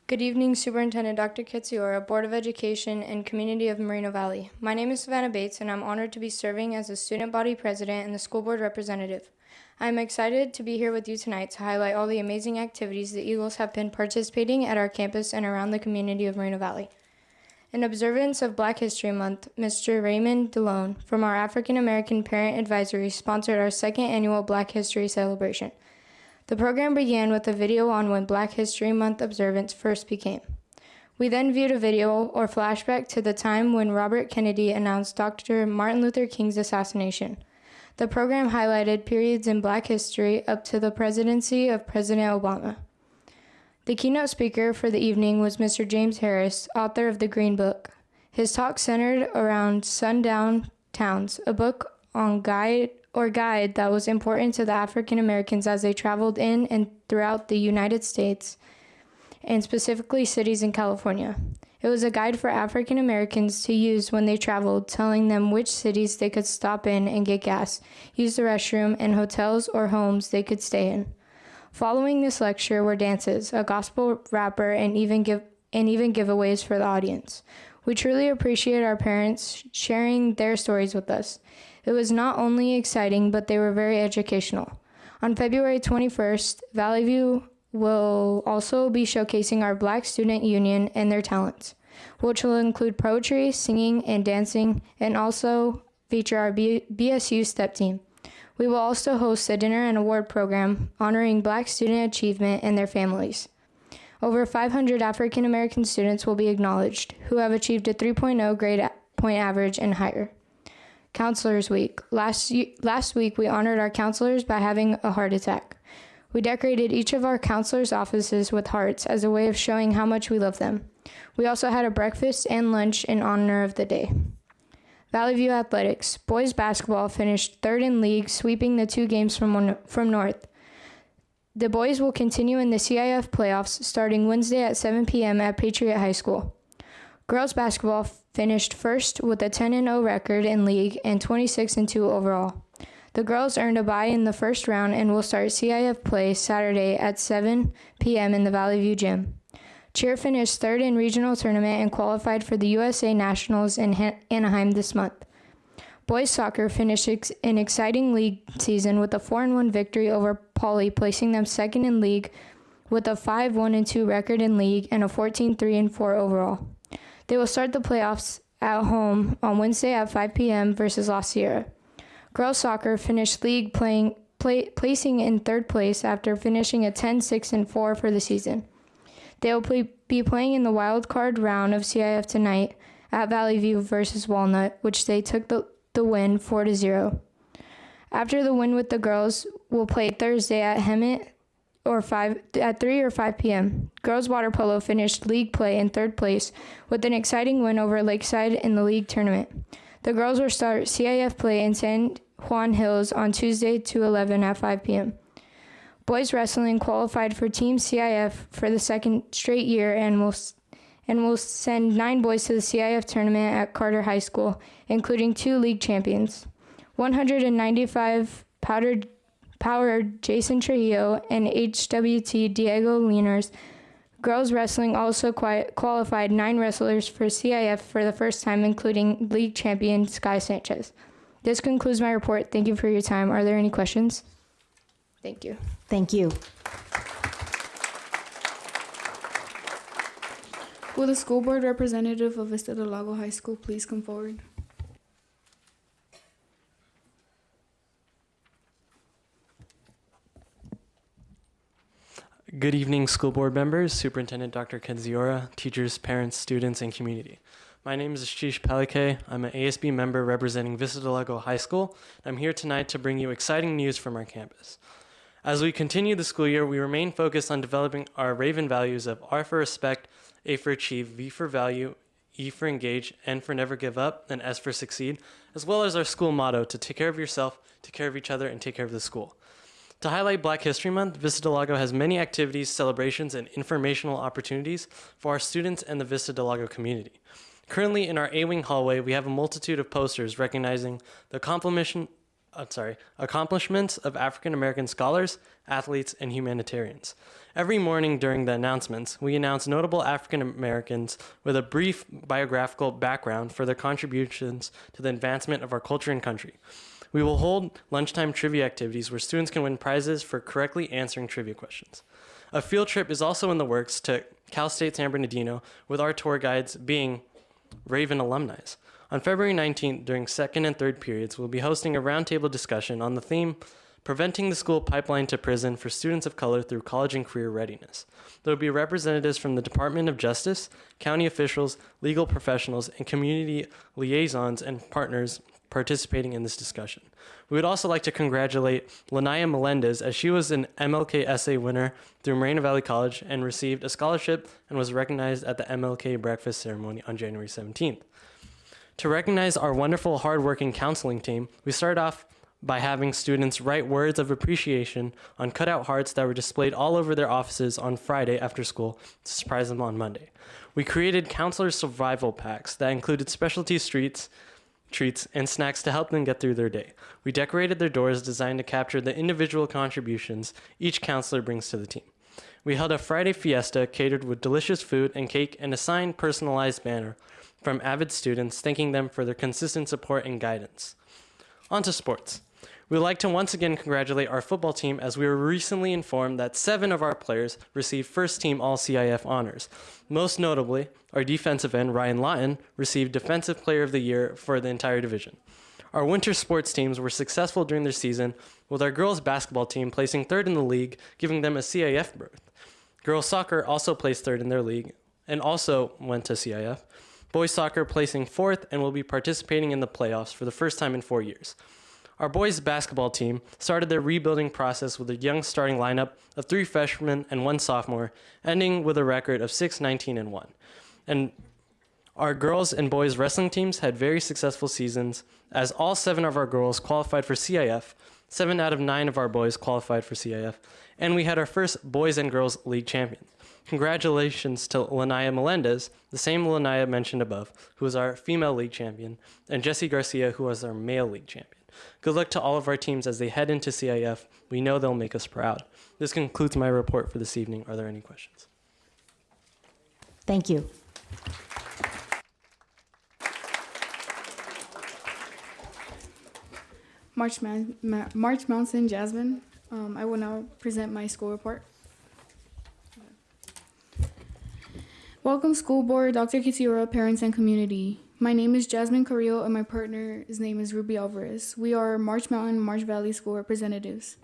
Good evening, Superintendent Dr. Kitziora, Board of Education, and community of Moreno Valley. My name is Savannah Bates, and I'm honored to be serving as a student body president and the school board representative. I am excited to be here with you tonight to highlight all the amazing activities the Eagles have been participating at our campus and around the community of Moreno Valley. In observance of Black History Month, Mr. Raymond DeLone from our African American Parent Advisory sponsored our second annual Black History celebration. The program began with a video on when Black History Month observance first began. We then viewed a video or flashback to the time when Robert Kennedy announced Dr. Martin Luther King's assassination. The program highlighted periods in Black history up to the presidency of President Obama. The keynote speaker for the evening was Mr. James Harris, author of the Green Book. His talk centered around Sundown Towns, a book on guide that was important to the African Americans as they traveled in and throughout the United States, and specifically cities in California. It was a guide for African Americans to use when they traveled, telling them which cities they could stop in and get gas, use the restroom, and hotels or homes they could stay in. Following this lecture were dances, a gospel rapper, and even giveaways for the audience. We truly appreciate our parents sharing their stories with us. It was not only exciting, but they were very educational. On February 21st, Valley View will also be showcasing our Black Student Union and their talents, which will include poetry, singing, and dancing, and also feature our BSU step team. We will also host a dinner and award program honoring Black student achievement and their families. Over 500 African American students will be acknowledged who have achieved a 3.0 grade point average and higher. Counselors Week. Last week, we honored our counselors by having a heart attack. We decorated each of our counselors' offices with hearts as a way of showing how much we love them. We also had a breakfast and lunch in honor of the day. Valley View Athletics. Boys basketball finished third in league, sweeping the 2 games from North. The boys will continue in the CIF playoffs starting Wednesday at 7 p.m. at Patriot High School. Girls basketball finished first with a 10-0 record in league and 26-2 overall. The girls earned a bye in the first round and will start CIF play Saturday at 7 p.m. in the Valley View gym. Cheer finished third in regional tournament and qualified for the USA Nationals in Anaheim this month. Boys soccer finished an exciting league season with a 4-1 victory over Pauley, placing them second in league with a 5-1-2 record in league and a 14-3-4 overall. They will start the playoffs at home on Wednesday at 5 p.m. versus La Sierra. Girls soccer finished league placing in third place after finishing a 10-6-4 for the season. They will be playing in the wild card round of CIF tonight at Valley View versus Walnut, which they took the win 4-0. After the win with the girls, will play Thursday at Hemet at 3 or 5 p.m. Girls water polo finished league play in third place with an exciting win over Lakeside in the league tournament. The girls will start CIF play in San Juan Hills on Tuesday, 2/11 at 5 p.m. Boys wrestling qualified for Team CIF for the second straight year and will send 9 boys to the CIF tournament at Carter High School, including 2 league champions. 195 powered Jason Trujillo and HWT Diego Liners. Girls wrestling also qualified 9 wrestlers for CIF for the first time, including league champion Sky Sanchez. This concludes my report. Thank you for your time. Are there any questions? Thank you. Thank you. Will the school board representative of Vista del Lago High School please come forward? Good evening, school board members, Superintendent Dr. Kenziora, teachers, parents, students, and community. My name is Ashish Palike. I'm an ASB member representing Vista del Lago High School. I'm here tonight to bring you exciting news from our campus. As we continue the school year, we remain focused on developing our Raven values of R for respect, A for achieve, V for value, E for engage, N for never give up, and S for succeed, as well as our school motto to take care of yourself, take care of each other, and take care of the school. To highlight Black History Month, Vista del Lago has many activities, celebrations, and informational opportunities for our students and the Vista del Lago community. Currently, in our A-Wing hallway, we have a multitude of posters recognizing the accomplishments of African American scholars, athletes, and humanitarians. Every morning during the announcements, we announce notable African Americans with a brief biographical background for their contributions to the advancement of our culture and country. We will hold lunchtime trivia activities where students can win prizes for correctly answering trivia questions. A field trip is also in the works to Cal State San Bernardino, with our tour guides being Raven alumni. On February 19th, during second and third periods, we'll be hosting a roundtable discussion on the theme Preventing the School Pipeline to Prison for Students of Color Through College and Career Readiness. There will be representatives from the Department of Justice, county officials, legal professionals, and community liaisons and partners participating in this discussion. We would also like to congratulate Lanaya Melendez, as she was an MLK essay winner through Moreno Valley College and received a scholarship and was recognized at the MLK breakfast ceremony on January 17th. To recognize our wonderful, hardworking counseling team, we started off by having students write words of appreciation on cutout hearts that were displayed all over their offices on Friday after school to surprise them on Monday. We created counselor survival packs that included specialty treats, and snacks to help them get through their day. We decorated their doors designed to capture the individual contributions each counselor brings to the team. We held a Friday fiesta catered with delicious food and cake and a signed personalized banner from avid students thanking them for their consistent support and guidance. On to sports. We would like to once again congratulate our football team, as we were recently informed that 7 of our players received first-team All-CIF honors. Most notably, our defensive end, Ryan Lawton, received Defensive Player of the Year for the entire division. Our winter sports teams were successful during their season, with our girls basketball team placing 3rd in the league, giving them a CIF berth. Girls soccer also placed 3rd in their league and also went to CIF. Boys soccer placing 4th and will be participating in the playoffs for the first time in 4 years. Our boys basketball team started their rebuilding process with a young starting lineup of 3 freshmen and 1 sophomore, ending with a record of 6-19-1. And our girls and boys wrestling teams had very successful seasons, as all 7 of our girls qualified for CIF, 7 out of 9 of our boys qualified for CIF, and we had our first boys and girls league champion. Congratulations to Lanaya Melendez, the same Lanaya mentioned above, who was our female league champion, and Jesse Garcia, who was our male league champion. Good luck to all of our teams as they head into CIF. We know they'll make us proud. This concludes my report for this evening. Are there any questions? Thank you. March Mountain Jasmine. I will now present my school report. Welcome, school board, Dr. Kitiora, parents, and community. My name is Jasmine Carrillo, and my partner's name is Ruby Alvarez. We are March Mountain, March Valley School representatives.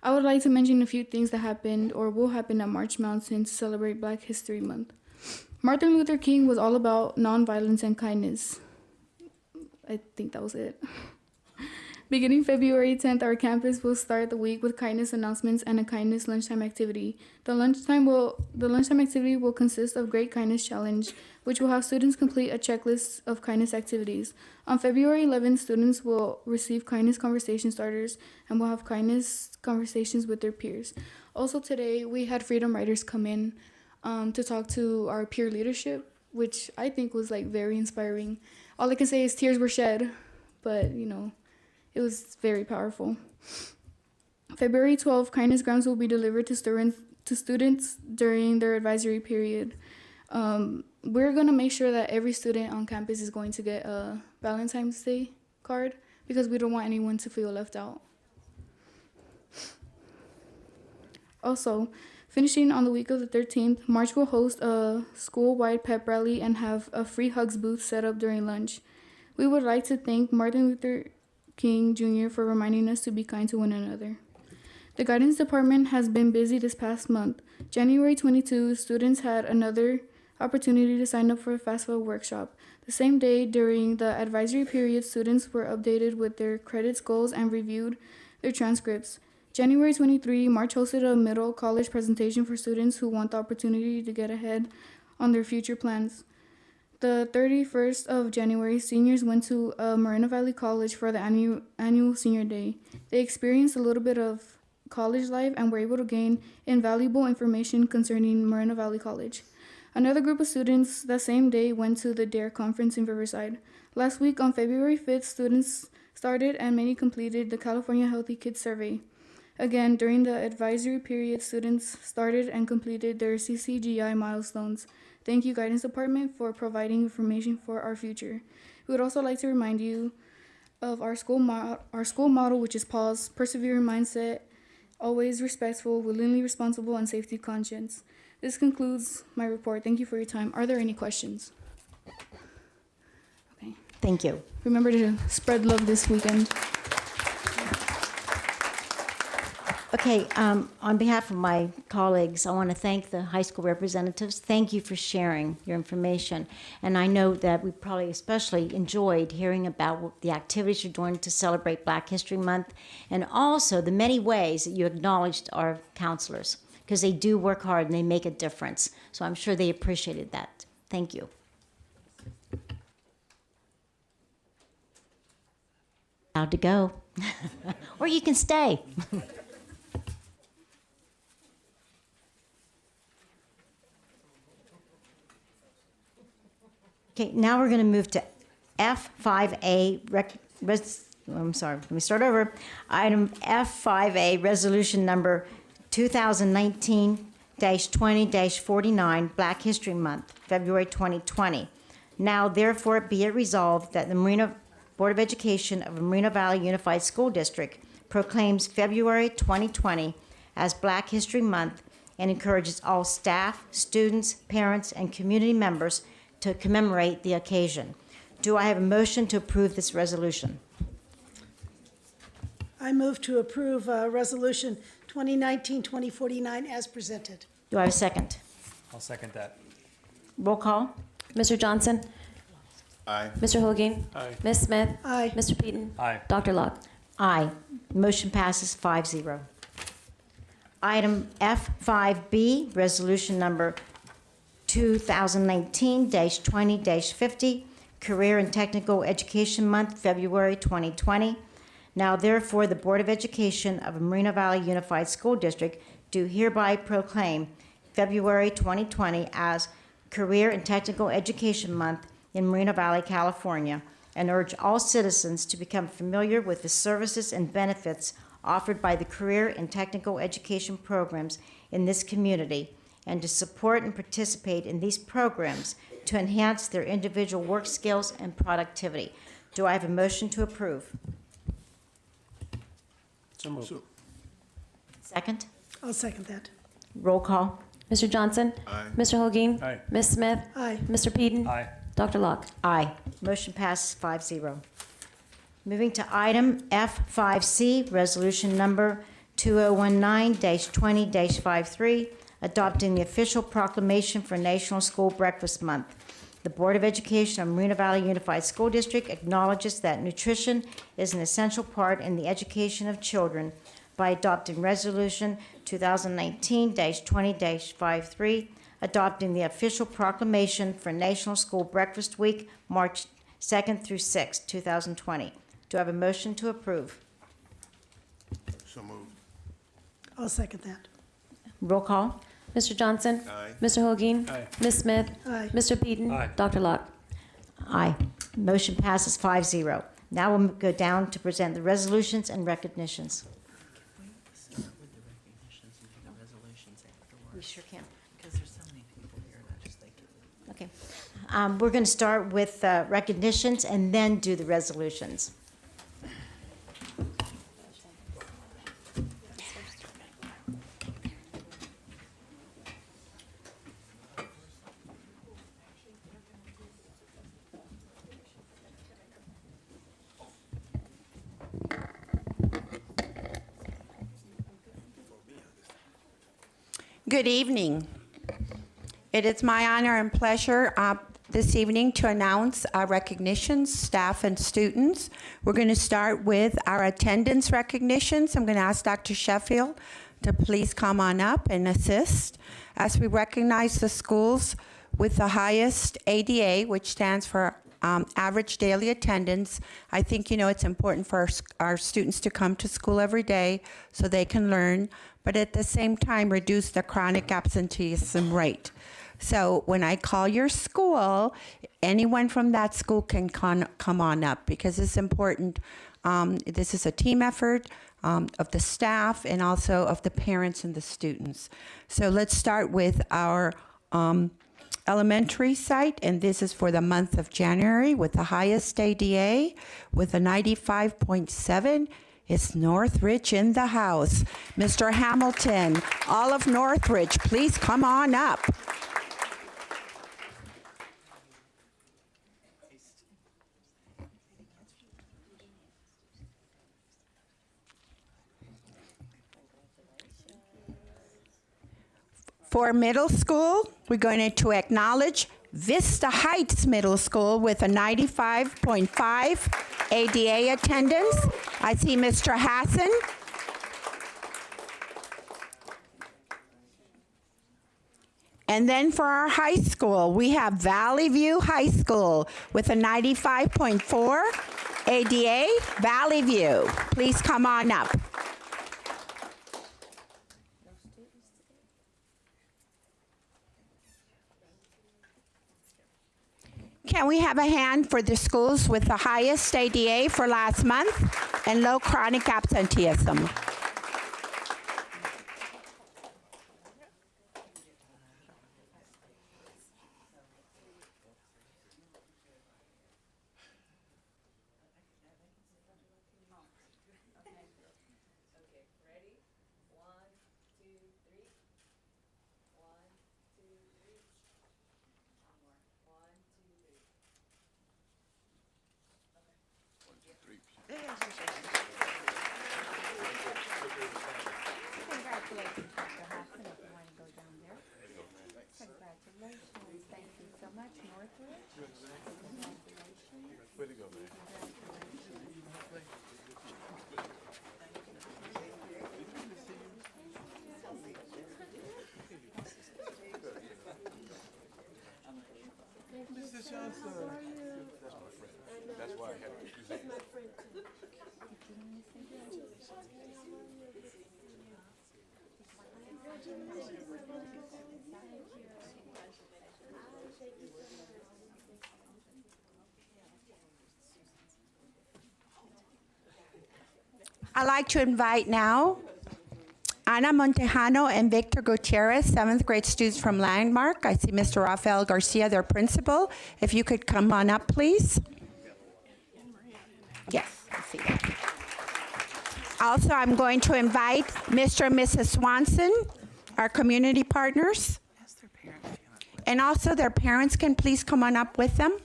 I would like to mention a few things that happened or will happen at March Mountain to celebrate Black History Month. Martin Luther King was all about nonviolence and kindness. I think that was it. Beginning February 10th, our campus will start the week with kindness announcements and a kindness lunchtime activity. The lunchtime activity will consist of Great Kindness Challenge, which will have students complete a checklist of kindness activities. On February 11th, students will receive kindness conversation starters and will have kindness conversations with their peers. Also today, we had freedom riders come in to talk to our peer leadership, which I think was very inspiring. All I can say is tears were shed, but it was very powerful. February 12th, kindness grants will be delivered to students during their advisory period. We're going to make sure that every student on campus is going to get a Valentine's Day card because we don't want anyone to feel left out. Also, finishing on the week of the 13th, March will host a school-wide pep rally and have a free hugs booth set up during lunch. We would like to thank Martin Luther King Jr. for reminding us to be kind to one another. The guidance department has been busy this past month. January 22, students had another opportunity to sign up for a FAFSA workshop. The same day, during the advisory period, students were updated with their credits goals and reviewed their transcripts. January 23, March hosted a middle college presentation for students who want the opportunity to get ahead on their future plans. The 31st of January, seniors went to Moreno Valley College for the annual senior day. They experienced a little bit of college life and were able to gain invaluable information concerning Moreno Valley College. Another group of students that same day went to the DARE conference in Riverside. Last week on February 5th, students started and many completed the California Healthy Kids Survey. Again, during the advisory period, students started and completed their CCGI milestones. Thank you, Guidance Department, for providing information for our future. We would also like to remind you of our school motto, which is pause, persevering mindset, always respectful, willingly responsible, and safety conscious. This concludes my report. Thank you for your time. Are there any questions? Okay. Thank you. Remember to spread love this weekend. Okay, on behalf of my colleagues, I want to thank the high school representatives. Thank you for sharing your information. And I know that we probably especially enjoyed hearing about the activities you're doing to celebrate Black History Month, and also the many ways that you acknowledged our counselors, because they do work hard and they make a difference. So I'm sure they appreciated that. Thank you. Allowed to go. Or you can stay. Okay, now we're going to move to F5A. I'm sorry, let me start over. Item F5A, resolution number 2019-20-49, Black History Month, February 2020. Now, therefore, be it resolved that the Moreno Board of Education of Moreno Valley Unified School District proclaims February 2020 as Black History Month and encourages all staff, students, parents, and community members to commemorate the occasion. Do I have a motion to approve this resolution? I move to approve Resolution 2019-2049 as presented. Do I have a second? I'll second that. Roll call. Mr. Johnson? Aye. Mr. Holguin? Aye. Ms. Smith? Aye. Mr. Peden? Aye. Dr. Locke? Aye. Motion passes 5-0. Item F5B, resolution number 2019-20-50, Career and Technical Education Month, February 2020. Now, therefore, the Board of Education of Moreno Valley Unified School District do hereby proclaim February 2020 as Career and Technical Education Month in Moreno Valley, California, and urge all citizens to become familiar with the services and benefits offered by the career and technical education programs in this community, and to support and participate in these programs to enhance their individual work skills and productivity. Do I have a motion to approve? So moved. Second? I'll second that. Roll call. Mr. Johnson? Aye. Mr. Holguin? Aye. Ms. Smith? Aye. Mr. Peden? Aye. Dr. Locke? Aye. Motion passes 5-0. Moving to item F5C, resolution number 2019-20-53, adopting the official proclamation for National School Breakfast Month. The Board of Education of Moreno Valley Unified School District acknowledges that nutrition is an essential part in the education of children by adopting Resolution 2019-20-53, adopting the official proclamation for National School Breakfast Week, March 2nd through 6th, 2020. Do I have a motion to approve? So moved. I'll second that. Roll call. Mr. Johnson? Aye. Mr. Holguin? Aye. Ms. Smith? Aye. Mr. Peden? Aye. Dr. Locke? Aye. Motion passes 5-0. Now we'll go down to present the resolutions and recognitions. We sure can. Because there's so many people here, and I just think it. Okay. We're going to start with recognitions and then do the resolutions. Good evening. It is my honor and pleasure this evening to announce our recognitions, staff and students. We're going to start with our attendance recognitions. I'm going to ask Dr. Sheffield to please come on up and assist as we recognize the schools with the highest ADA, which stands for average daily attendance. I think you know it's important for our students to come to school every day so they can learn, but at the same time reduce the chronic absenteeism rate. So when I call your school, anyone from that school can come on up because it's important This is a team effort of the staff and also of the parents and the students. So let's start with our elementary site, and this is for the month of January with the highest ADA with a 95.7. It's Northridge in the house. Mr. Hamilton, all of Northridge, please come on up. For middle school, we're going to acknowledge Vista Heights Middle School with a 95.5 ADA attendance. I see Mr. Hassan. And then for our high school, we have Valley View High School with a 95.4 ADA. Valley View, please come on up. Can we have a hand for the schools with the highest ADA for last month and low chronic absenteeism? That's why I had to use that. I'd like to invite now Ana Montejano and Victor Gutierrez, 7th grade students from Landmark. I see Mr. Rafael Garcia, their principal. If you could come on up, please. Yes, I see that. Also, I'm going to invite Mr. and Mrs. Swanson, our community partners. And also their parents can please come on up with them.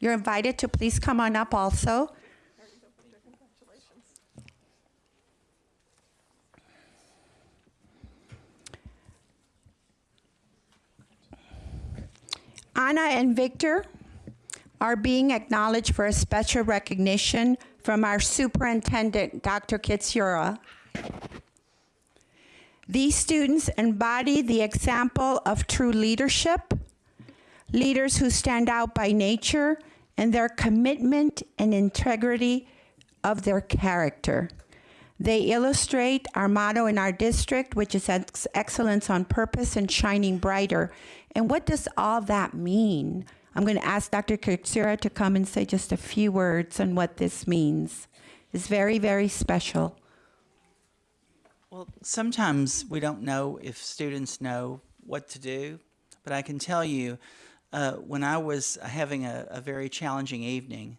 You're invited to please come on up also. Ana and Victor are being acknowledged for a special recognition from our superintendent, Dr. Kitsura. These students embody the example of true leadership, leaders who stand out by nature and their commitment and integrity of their character. They illustrate our motto in our district, which is excellence on purpose and shining brighter. And what does all that mean? I'm going to ask Dr. Kitsura to come and say just a few words on what this means. It's very, very special. Well, sometimes we don't know if students know what to do, but I can tell you, when I was having a very challenging evening,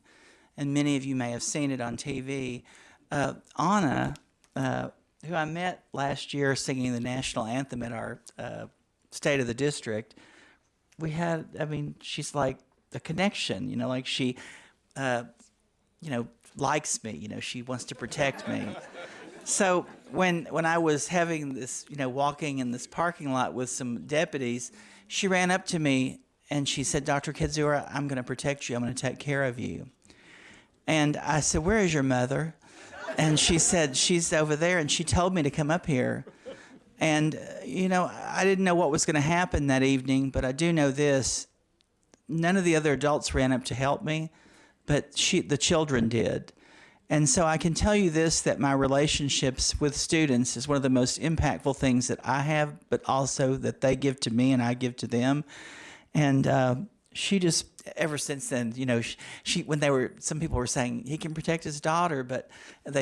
and many of you may have seen it on TV, Ana, who I met last year singing the national anthem at our State of the District, we had, I mean, she's like a connection, you know, like she, you know, likes me, you know, she wants to protect me. So when I was having this, you know, walking in this parking lot with some deputies, she ran up to me and she said, Dr. Kitsura, I'm going to protect you. I'm going to take care of you. And I said, where is your mother? And she said, she's over there, and she told me to come up here. And, you know, I didn't know what was going to happen that evening, but I do know this. None of the other adults ran up to help me, but the children did. And so I can tell you this, that my relationships with students is one of the most impactful things that I have, but also that they give to me and I give to them. And she just, ever since then, you know, she when some people were saying he can protect his daughter, but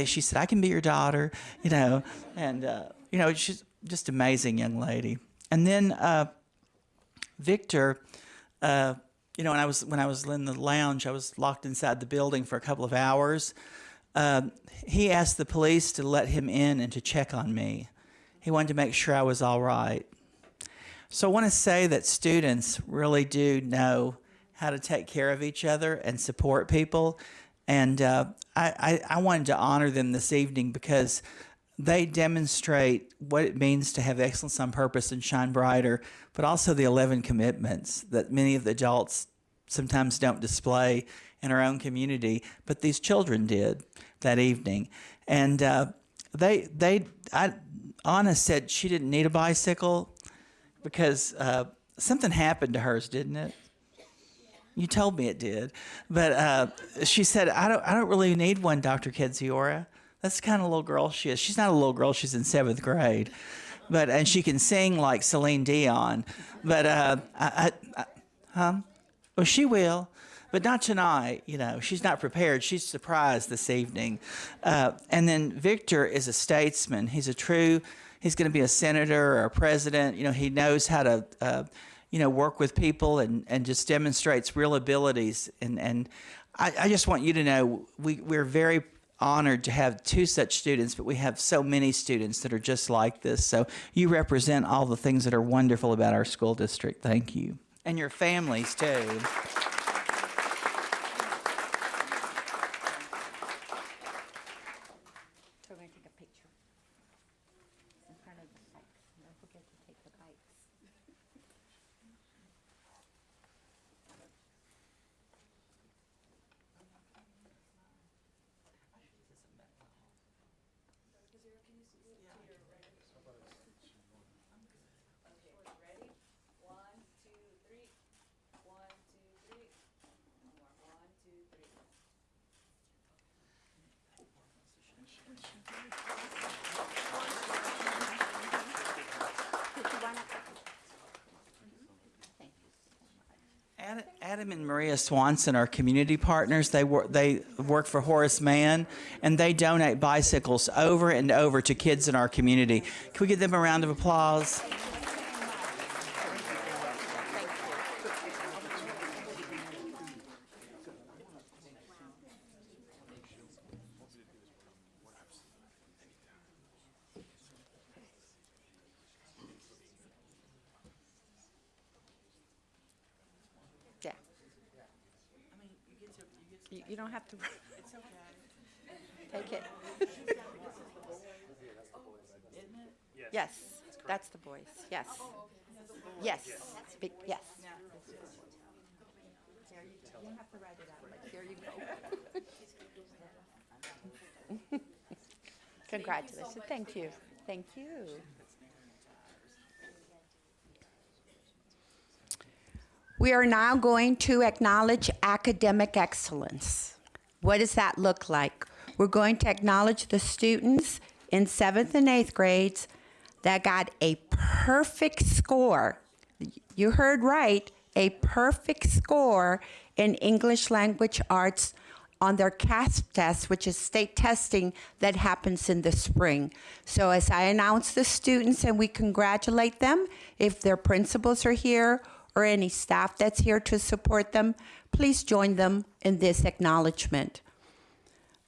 she said, I can be your daughter, you know, and you know, she's just amazing young lady. And then Victor, you know, when I was in the lounge, I was locked inside the building for a couple of hours. He asked the police to let him in and to check on me. He wanted to make sure I was all right. So I want to say that students really do know how to take care of each other and support people. And I wanted to honor them this evening because they demonstrate what it means to have excellence on purpose and shine brighter, but also the 11 commitments that many of the adults sometimes don't display in our own community, but these children did that evening. And Anna said she didn't need a bicycle because something happened to hers, didn't it? You told me it did. But she said, I don't really need one, Dr. Kedziora. That's the kind of little girl she is. She's not a little girl. She's in 7th grade. And she can sing like Celine Dion. But, well, she will. But not tonight, you know. She's not prepared. She's surprised this evening. And then Victor is a statesman. He's going to be a senator or a president. You know, he knows how to, you know, work with people and just demonstrates real abilities. And I just want you to know we're very honored to have 2 such students, but we have so many students that are just like this. So you represent all the things that are wonderful about our school district. Thank you. And your families, too. Adam and Maria Swanson are community partners. They work for Horace Mann, and they donate bicycles over and over to kids in our community. Can we give them a round of applause? You don't have to. It's okay. Take it. Yes, that's the boys. Yes. Yes. Yes. You don't have to write it out. Like, here you go. Congratulations. Thank you. Thank you. We are now going to acknowledge academic excellence. What does that look like? We're going to acknowledge the students in 7th and 8th grades that got a perfect score. You heard right, a perfect score in English language arts on their CASP test, which is state testing that happens in the spring. So as I announce the students and we congratulate them, if their principals are here or any staff that's here to support them, please join them in this acknowledgement.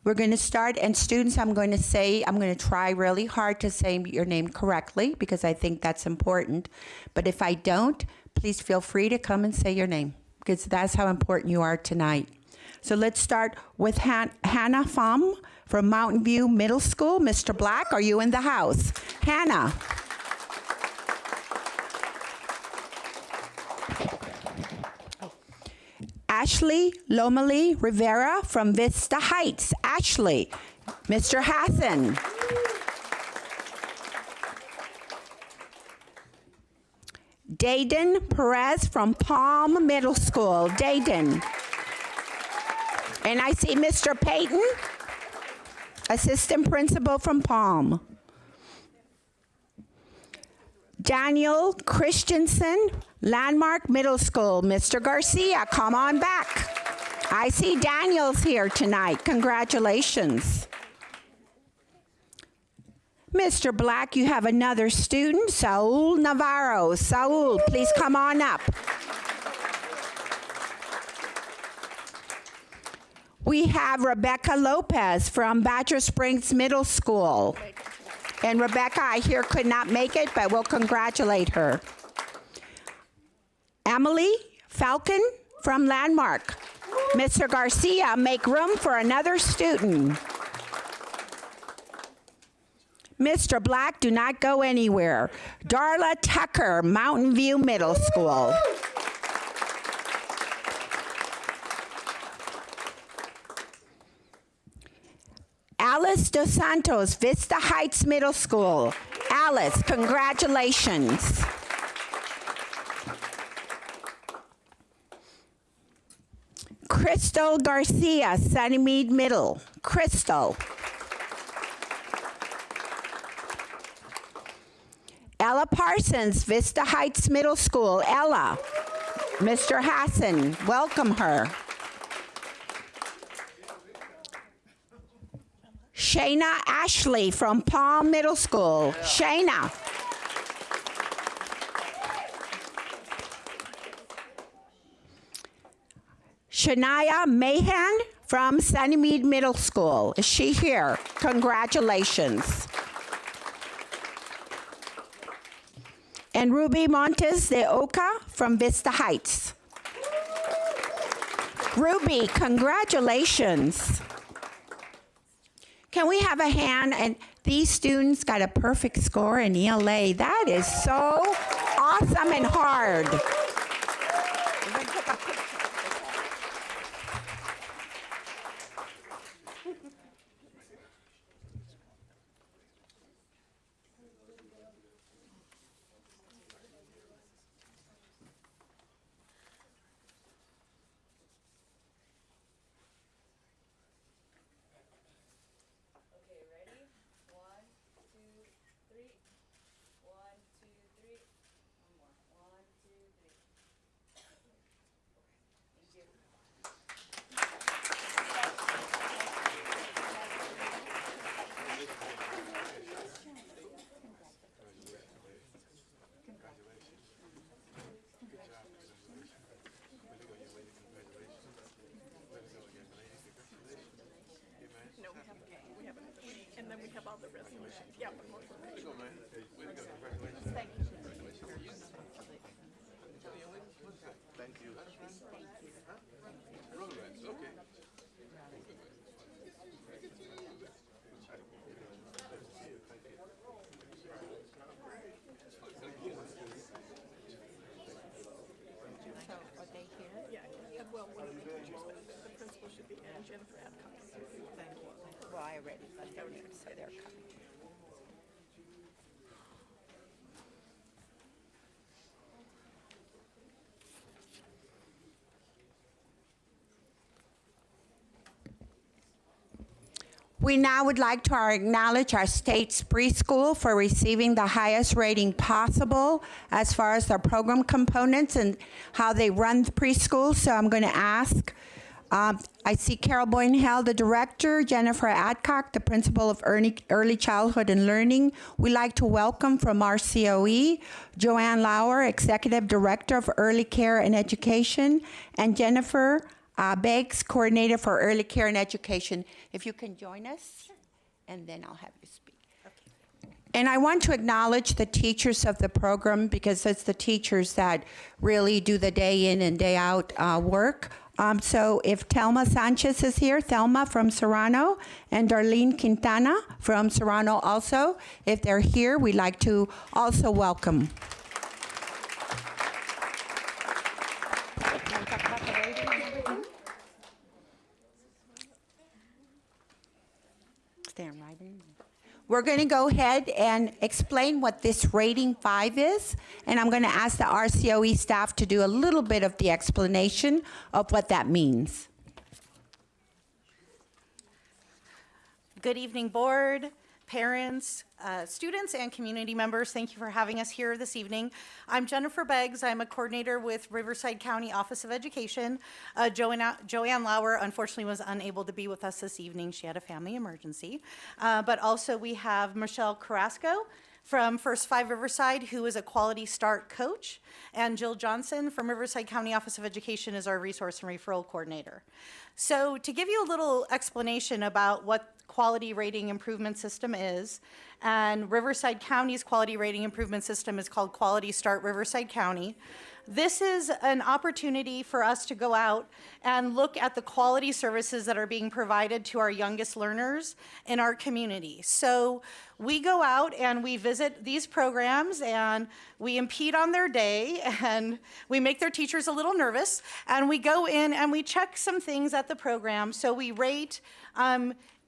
We're going to start, and students, I'm going to try really hard to say your name correctly because I think that's important. But if I don't, please feel free to come and say your name because that's how important you are tonight. So let's start with Hannah Pham from Mountain View Middle School. Mr. Black, are you in the house? Hannah. Ashley Lomeli Rivera from Vista Heights. Ashley. Mr. Hassan. Dayden Perez from Palm Middle School. Dayden. And I see Mr. Payton, assistant principal from Palm. Daniel Christensen, Landmark Middle School. Mr. Garcia, come on back. I see Daniel's here tonight. Congratulations. Mr. Black, you have another student, Saul Navarro. Saul, please come on up. We have Rebecca Lopez from Badger Springs Middle School. And Rebecca, I hear, could not make it, but we'll congratulate her. Emily Falcon from Landmark. Mr. Garcia, make room for another student. Mr. Black, do not go anywhere. Darla Tucker, Mountain View Middle School. Alice Dos Santos, Vista Heights Middle School. Alice, congratulations. Crystal Garcia, Sunnymead Middle. Crystal. Ella Parsons, Vista Heights Middle School. Ella. Mr. Hassan, welcome her. Shayna Ashley from Palm Middle School. Shayna. Shania Mahan from Sunnymead Middle School. Is she here? Congratulations. And Ruby Montes de Oca from Vista Heights. Ruby, congratulations. Can we have a hand? And these students got a perfect score in ELA. That is so awesome and hard. And then we have all the resolutions. Yeah, one more. Thank you. Romance, okay. Are they here? Yeah, well, one of the teachers, but the principal should be here, and Jennifer Adcock. Thank you. Well, I already let them in, so they're coming. We now would like to acknowledge our state's preschool for receiving the highest rating possible as far as their program components and how they run the preschool. So I'm going to ask, I see Carol Boynhell, the director, Jennifer Adcock, the principal of Early Childhood and Learning. We'd like to welcome from RCOE, Joanne Lauer, executive director of Early Care and Education, and Jennifer Beggs, coordinator for Early Care and Education. If you can join us, and then I'll have you speak. Okay. And I want to acknowledge the teachers of the program because it's the teachers that really do the day in and day out work. So if Thelma Sanchez is here, Thelma from Serrano, and Darlene Quintana from Serrano also, if they're here, we'd like to also welcome. Stand right in. We're going to go ahead and explain what this rating 5 is, and I'm going to ask the RCOE staff to do a little bit of the explanation of what that means. Good evening, board, parents, students, and community members, thank you for having us here this evening. I'm Jennifer Beggs. I'm a coordinator with Riverside County Office of Education. Joanne Lauer, unfortunately, was unable to be with us this evening. She had a family emergency. But also we have Michelle Carrasco from First Five Riverside, who is a Quality Start coach, and Jill Johnson from Riverside County Office of Education is our resource and referral coordinator. So to give you a little explanation about what Quality Rating Improvement System is, and Riverside County's Quality Rating Improvement System is called Quality Start Riverside County. This is an opportunity for us to go out and look at the quality services that are being provided to our youngest learners in our community. So we go out and we visit these programs and we impede on their day and we make their teachers a little nervous, and we go in and we check some things at the program. So we rate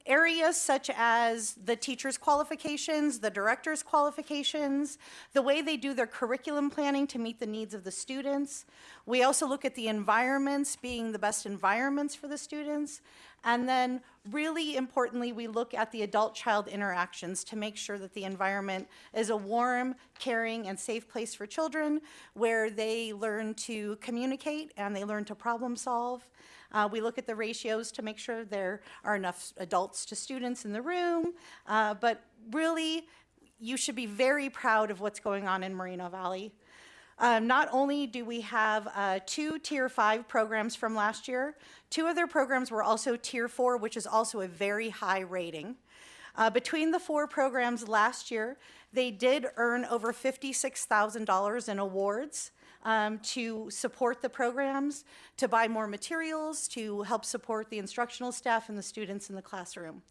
areas such as the teacher's qualifications, the director's qualifications, the way they do their curriculum planning to meet the needs of the students. We also look at the environments being the best environments for the students. And then really importantly, we look at the adult-child interactions to make sure that the environment is a warm, caring, and safe place for children where they learn to communicate and they learn to problem solve. We look at the ratios to make sure there are enough adults to students in the room, but really, you should be very proud of what's going on in Moreno Valley. Not only do we have 2 Tier 5 programs from last year, 2 of their programs were also Tier 4, which is also a very high rating. Between the 4 programs last year, they did earn over $56,000 in awards to support the programs, to buy more materials, to help support the instructional staff and the students in the classroom.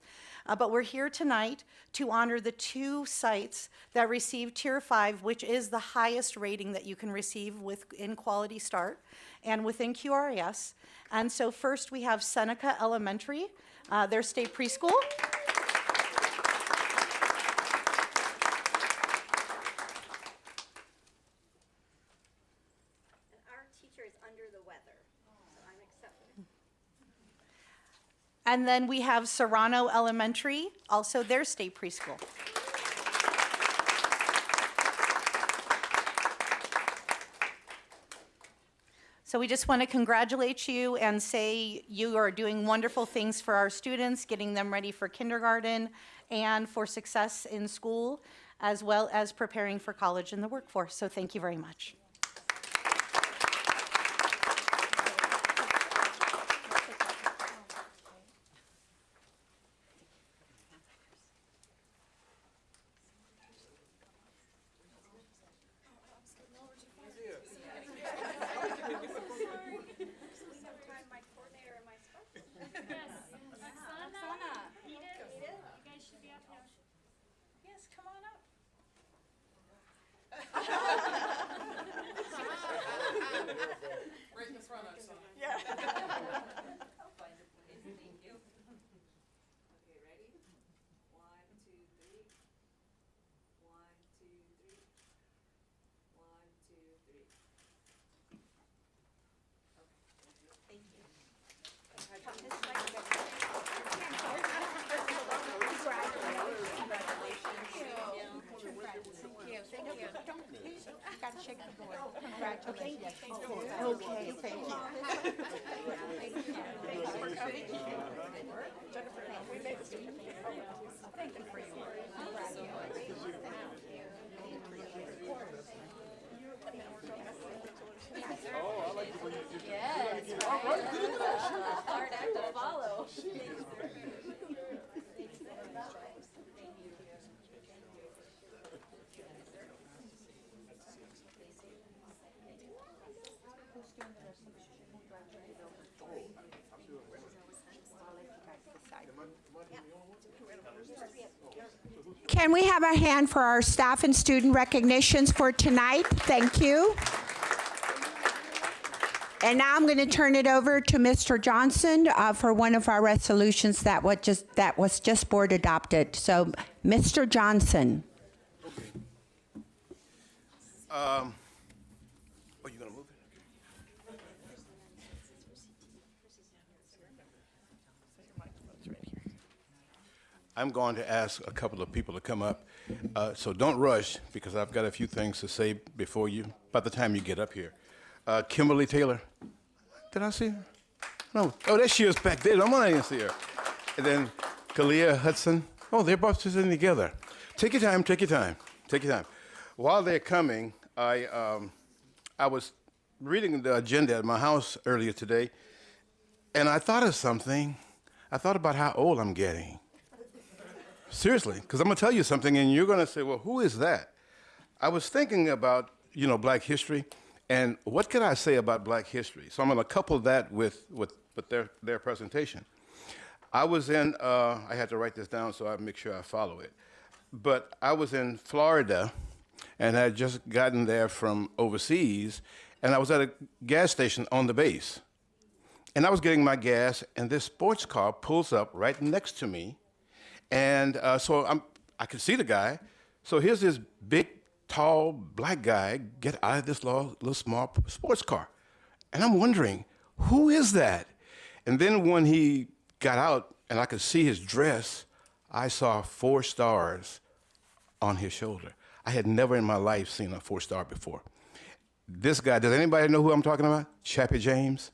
But we're here tonight to honor the 2 sites that received Tier 5, which is the highest rating that you can receive in Quality Start and within QRS. And so first we have Seneca Elementary, their state preschool. And then we have Serrano Elementary, also their state preschool. So we just want to congratulate you and say you are doing wonderful things for our students, getting them ready for kindergarten and for success in school, as well as preparing for college and the workforce. So thank you very much. Okay, thank you. Thank you for your work. Oh, I like the way you did that. Yes, All right. hard act to follow. Can we have a hand for our staff and student recognitions for tonight? Thank you. And now I'm going to turn it over to Mr. Johnson for one of our resolutions that was just board adopted. So, Mr. Johnson. Oh, you gonna move it? I'm going to ask a couple of people to come up. So don't rush, because I've got a few things to say before you, by the time you get up here. Kimberly Taylor. Did I see her? No. Oh, there she is back there. I didn't see her. And then Kalia Hudson. Oh, they're both sitting together. Take your time, take your time, take your time. While they're coming, I was reading the agenda at my house earlier today, and I thought of something. I thought about how old I'm getting. Seriously, because I'm going to tell you something, and you're going to say, well, who is that? I was thinking about, Black history, and what can I say about Black history? So I'm going to couple that with their presentation. I was in, I had to write this down so I make sure I follow it. But I was in Florida, and I had just gotten there from overseas, and I was at a gas station on the base. And I was getting my gas, and this sports car pulls up right next to me. And so I could see the guy. So here's this big, tall, black guy get out of this little small sports car. And I'm wondering, who is that? And then when he got out and I could see his dress, I saw 4 stars on his shoulder. I had never in my life seen a 4-star before. This guy, does anybody know who I'm talking about? Chappie James?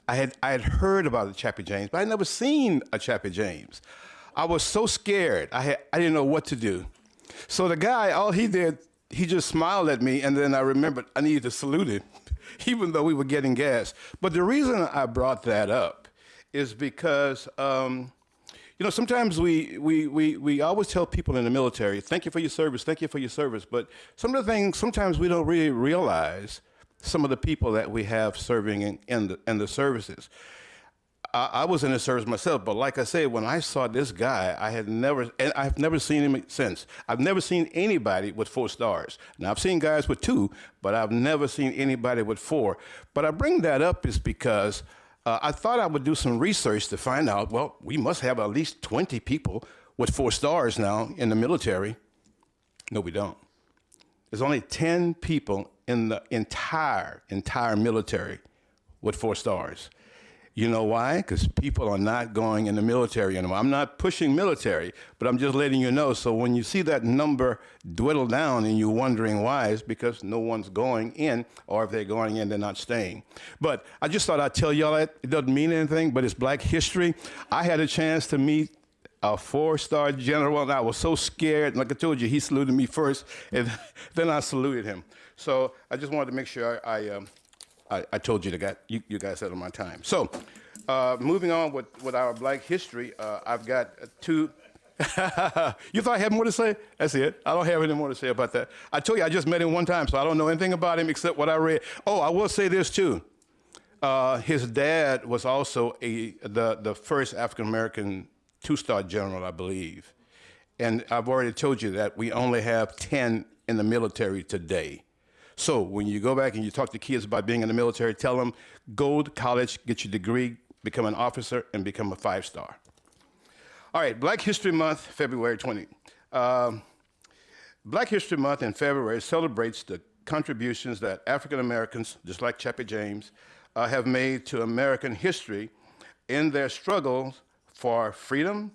I had heard about a Chappie James, but I had never seen a Chappie James. I was so scared. I didn't know what to do. So the guy, all he did, he just smiled at me, and then I remembered I needed to salute him, even though we were getting gas. But the reason I brought that up is because, sometimes we always tell people in the military, thank you for your service, thank you for your service. But some of the things, sometimes we don't really realize some of the people that we have serving in the services. I was in the service myself, but like I said, when I saw this guy, I've never seen him since. I've never seen anybody with 4 stars. Now, I've seen guys with 2, but I've never seen anybody with 4. But I bring that up is because I thought I would do some research to find out, well, we must have at least 20 people with 4 stars now in the military. No, we don't. There's only 10 people in the entire military with 4 stars. You know why? Because people are not going in the military anymore. I'm not pushing military, but I'm just letting you know. So when you see that number dwindle down and you're wondering why, it's because no one's going in, or if they're going in, they're not staying. But I just thought I'd tell y'all that. It doesn't mean anything, but it's Black history. I had a chance to meet a 4-star general, and I was so scared. Like I told you, he saluted me first, and then I saluted him. So I just wanted to make sure I told you you guys had on my time. So moving on with our Black history, I've got 2. You thought I had more to say? That's it. I don't have any more to say about that. I told you I just met him one time, so I don't know anything about him except what I read. Oh, I will say this too. His dad was also the first African-American 2-star general, I believe. And I've already told you that we only have 10 in the military today. So when you go back and you talk to kids about being in the military, tell them, go to college, get your degree, become an officer, and become a 5-star. All right, Black History Month, February 20. Black History Month in February celebrates the contributions that African Americans, just like Chappie James, have made to American history in their struggles for freedom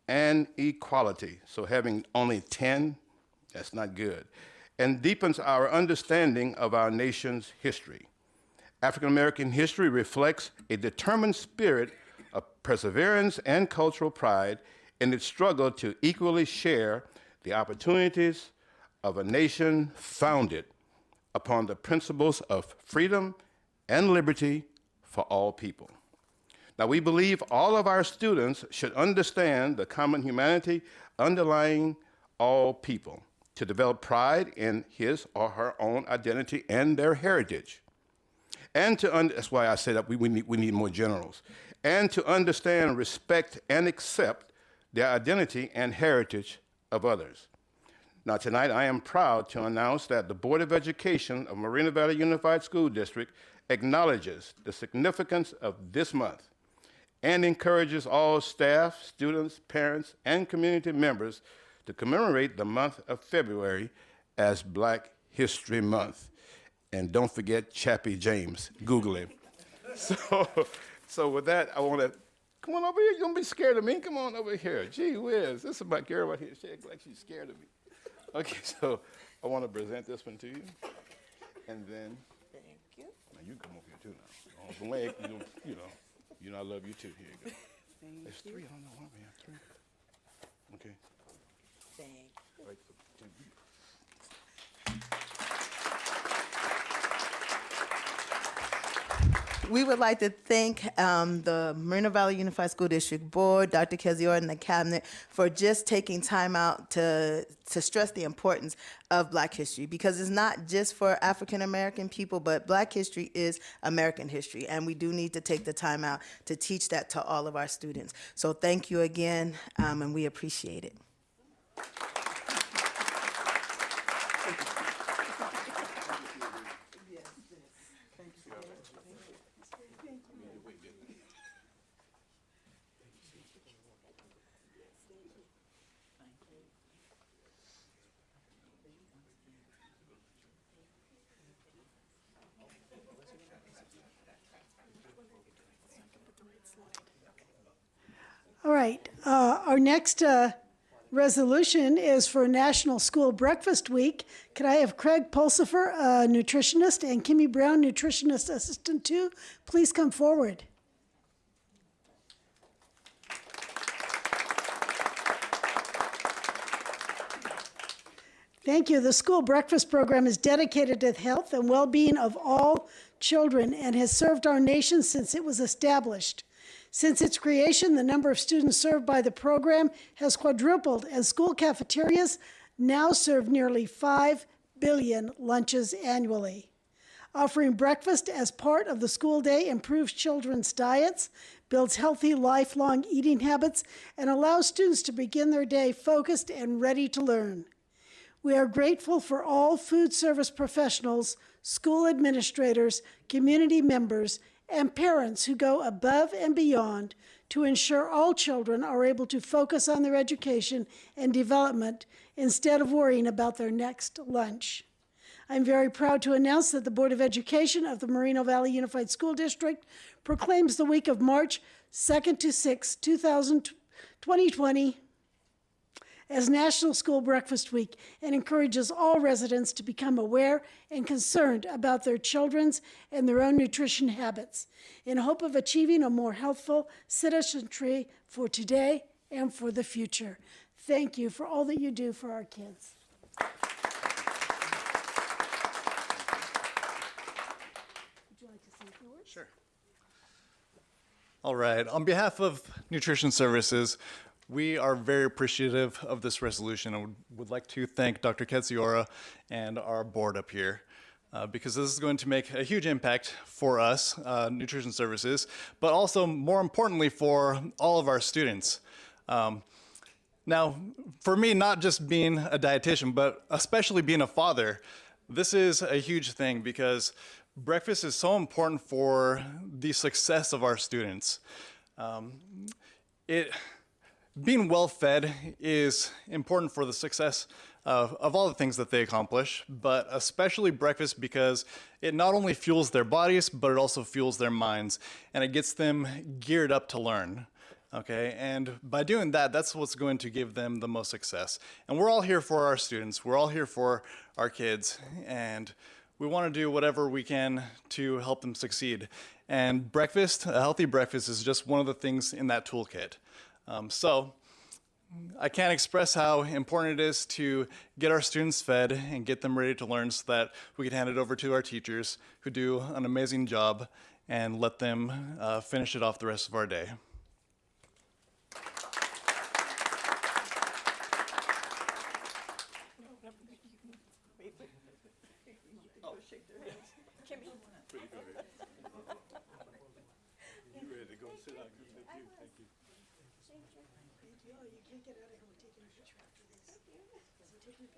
and equality. So having only 10, that's not good. And deepens our understanding of our nation's history. African American history reflects a determined spirit of perseverance and cultural pride in its struggle to equally share the opportunities of a nation founded upon the principles of freedom and liberty for all people. Now, we believe all of our students should understand the common humanity underlying all people, to develop pride in his or her own identity and their heritage. And that's why I said that we need more generals. And to understand, respect, and accept the identity and heritage of others. Now tonight I am proud to announce that the Board of Education of Moreno Valley Unified School District acknowledges the significance of this month and encourages all staff, students, parents, and community members to commemorate the month of February as Black History Month. And don't forget Chappie James. Google him. So with that, I want to Come on over here. You don't be scared of me. Come on over here. Gee whiz. This is my girl right here. She acts like she's scared of me. Okay, so I want to present this one to you. And then, thank you. Now you can come over here too now. Oh, Blake, you know I love you too. Here you go. There's three. I don't know why we have three. Okay. Thank you. Right, so, We would like to thank the Moreno Valley Unified School District Board, Dr. Keziora, and the cabinet for just taking time out to stress the importance of Black history, because it's not just for African American people, but Black history is American history, and we do need to take the time out to teach that to all of our students. So thank you again, and we appreciate it. All right, our next resolution is for National School Breakfast Week. Could I have Craig Pulsifer, a nutritionist, and Kimmy Brown, nutritionist assistant 2, please come forward. Thank you. The school breakfast program is dedicated to the health and well-being of all children and has served our nation since it was established. Since its creation, the number of students served by the program has quadrupled, and school cafeterias now serve nearly 5 billion lunches annually. Offering breakfast as part of the school day improves children's diets, builds healthy lifelong eating habits, and allows students to begin their day focused and ready to learn. We are grateful for all food service professionals, school administrators, community members, and parents who go above and beyond to ensure all children are able to focus on their education and development instead of worrying about their next lunch. I'm very proud to announce that the Board of Education of the Moreno Valley Unified School District proclaims the week of March 2nd to 6th, 2020 as National School Breakfast Week and encourages all residents to become aware and concerned about their children's and their own nutrition habits in hope of achieving a more healthful citizenry for today and for the future. Thank you for all that you do for our kids. Would you like to say a few words? Sure. All right. On behalf of Nutrition Services, we are very appreciative of this resolution and would like to thank Dr. Keziora and our board up here because this is going to make a huge impact for us, Nutrition Services, but also more importantly for all of our students. Now, for me, not just being a dietitian, but especially being a father, this is a huge thing because breakfast is so important for the success of our students. Being well-fed is important for the success of all the things that they accomplish, but especially breakfast because it not only fuels their bodies, but it also fuels their minds, and it gets them geared up to learn. Okay, and by doing that, that's what's going to give them the most success. And we're all here for our students. We're all here for our kids, and we want to do whatever we can to help them succeed. And breakfast, a healthy breakfast, is just one of the things in that toolkit. So I can't express how important it is to get our students fed and get them ready to learn so that we can hand it over to our teachers who do an amazing job and let them finish it off the rest of our day.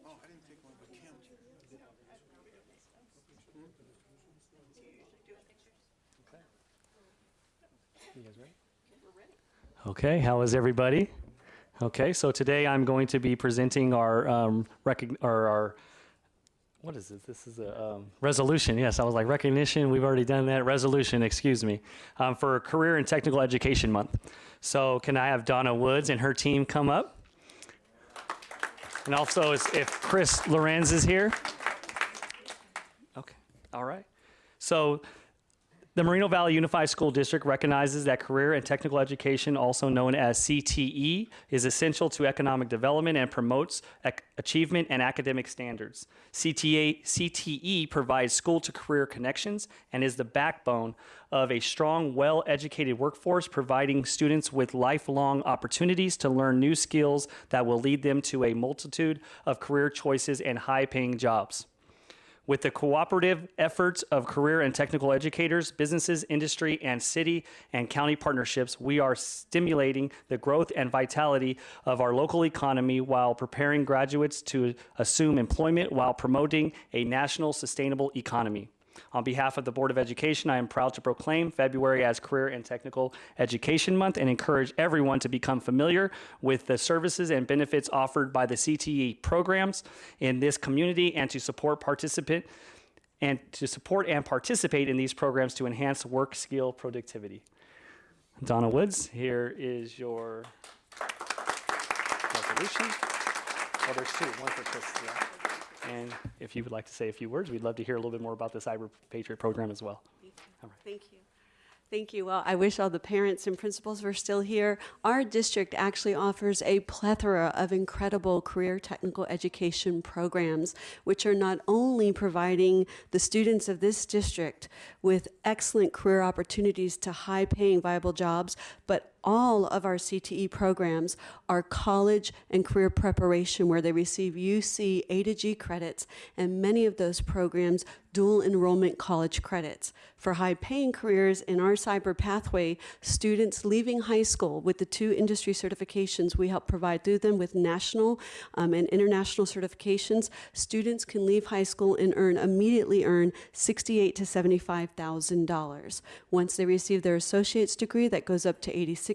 Oh, I didn't take one with Kim. You guys ready? Okay, how is everybody? Okay, so today I'm going to be presenting our what is it? This is a resolution. Yes, I was like recognition. We've already done that. Resolution, excuse me, for Career and Technical Education Month. So can I have Donna Woods and her team come up? And also if Chris Lorenz is here. Okay, all right. So the Moreno Valley Unified School District recognizes that career and technical education, also known as CTE, is essential to economic development and promotes achievement and academic standards. CTE provides school-to-career connections and is the backbone of a strong, well-educated workforce, providing students with lifelong opportunities to learn new skills that will lead them to a multitude of career choices and high-paying jobs. With the cooperative efforts of career and technical educators, businesses, industry, and city and county partnerships, we are stimulating the growth and vitality of our local economy while preparing graduates to assume employment while promoting a national sustainable economy. On behalf of the Board of Education, I am proud to proclaim February as Career and Technical Education Month and encourage everyone to become familiar with the services and benefits offered by the CTE programs in this community and to support and participate in these programs to enhance work skill productivity. Donna Woods, here is your resolution. Oh, there's two, one for Chris. Yeah. And if you would like to say a few words, we'd love to hear a little bit more about the Cyber Patriot program as well. All right. Thank you. Thank you. Well, I wish all the parents and principals were still here. Our district actually offers a plethora of incredible career technical education programs, which are not only providing the students of this district with excellent career opportunities to high-paying, viable jobs, but all of our CTE programs are college and career preparation where they receive UC A to G credits, and many of those programs dual enrollment college credits. For high-paying careers in our cyber pathway, students leaving high school with the 2 industry certifications we help provide through them with national and international certifications, students can leave high school and immediately earn $68,000 to $75,000. Once they receive their associate's degree, that goes up to $86,000,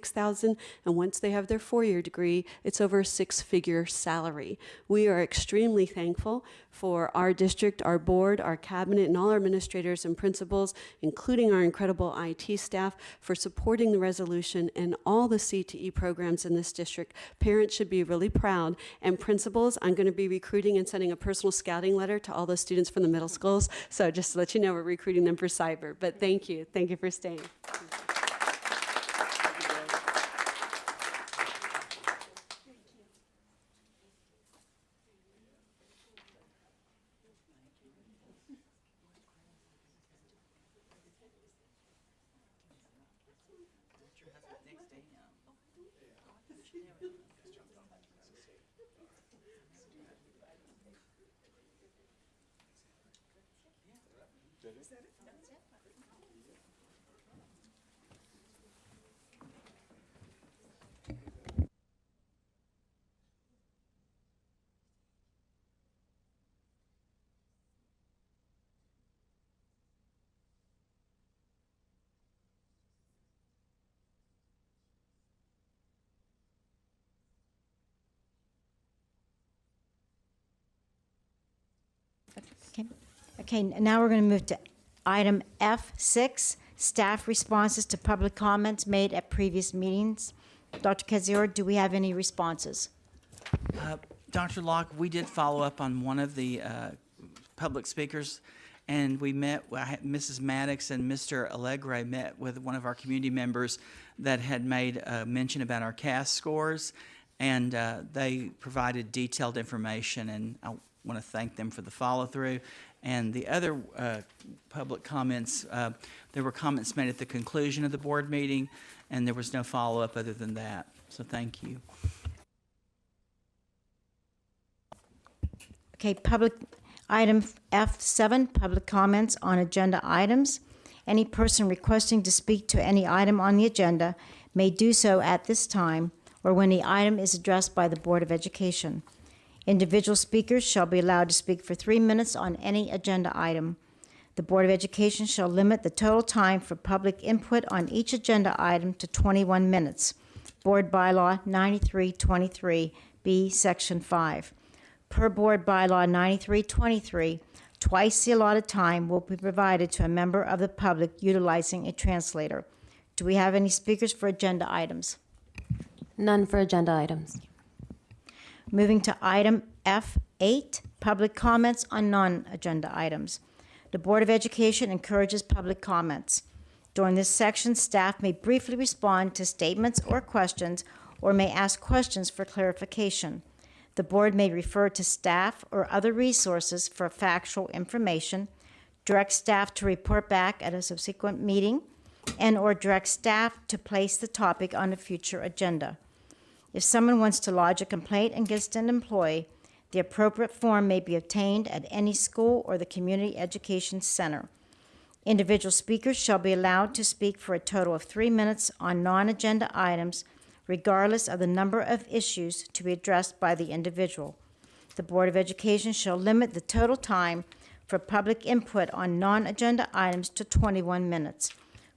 and once they have their 4-year degree, it's over a 6-figure salary. We are extremely thankful for our district, our board, our cabinet, and all our administrators and principals, including our incredible IT staff, for supporting the resolution and all the CTE programs in this district. Parents should be really proud, and principals, I'm going to be recruiting and sending a personal scouting letter to all those students from the middle schools, so just to let you know, we're recruiting them for cyber. But thank you for staying. Okay, now we're going to move to item F6, staff responses to public comments made at previous meetings. Dr. Kazior, do we have any responses? Dr. Locke, we did follow up on one of the public speakers, and we met, Mrs. Maddox and Mr. Allegre met with one of our community members that had made a mention about our CAS scores, and they provided detailed information, and I want to thank them for the follow-through. And the other public comments, there were comments made at the conclusion of the board meeting, and there was no follow-up other than that. So thank you. Okay, public item F7, public comments on agenda items. Any person requesting to speak to any item on the agenda may do so at this time or when the item is addressed by the Board of Education. Individual speakers shall be allowed to speak for 3 minutes on any agenda item. The Board of Education shall limit the total time for public input on each agenda item to 21 minutes. Board Bylaw 9323B, Section 5. Per Board Bylaw 9323, twice the allotted time will be provided to a member of the public utilizing a translator. Do we have any speakers for agenda items? None for agenda items. Moving to item F8, public comments on non-agenda items. The Board of Education encourages public comments. During this section, staff may briefly respond to statements or questions, or may ask questions for clarification. The board may refer to staff or other resources for factual information, direct staff to report back at a subsequent meeting, and/or direct staff to place the topic on a future agenda. If someone wants to lodge a complaint against an employee, the appropriate form may be obtained at any school or the community education center. Individual speakers shall be allowed to speak for a total of 3 minutes on non-agenda items, regardless of the number of issues to be addressed by the individual. The Board of Education shall limit the total time for public input on non-agenda items to 21 minutes.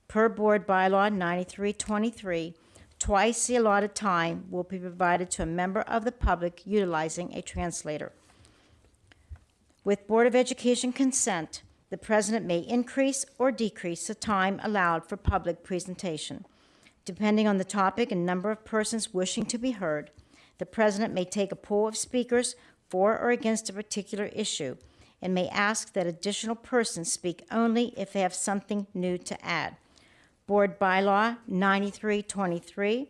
Per Board Bylaw 9323, twice the allotted time will be provided to a member of the public utilizing a translator. With Board of Education consent, the president may increase or decrease the time allowed for public presentation. Depending on the topic and number of persons wishing to be heard, the president may take a poll of speakers for or against a particular issue and may ask that additional persons speak only if they have something new to add. Board Bylaw 9323,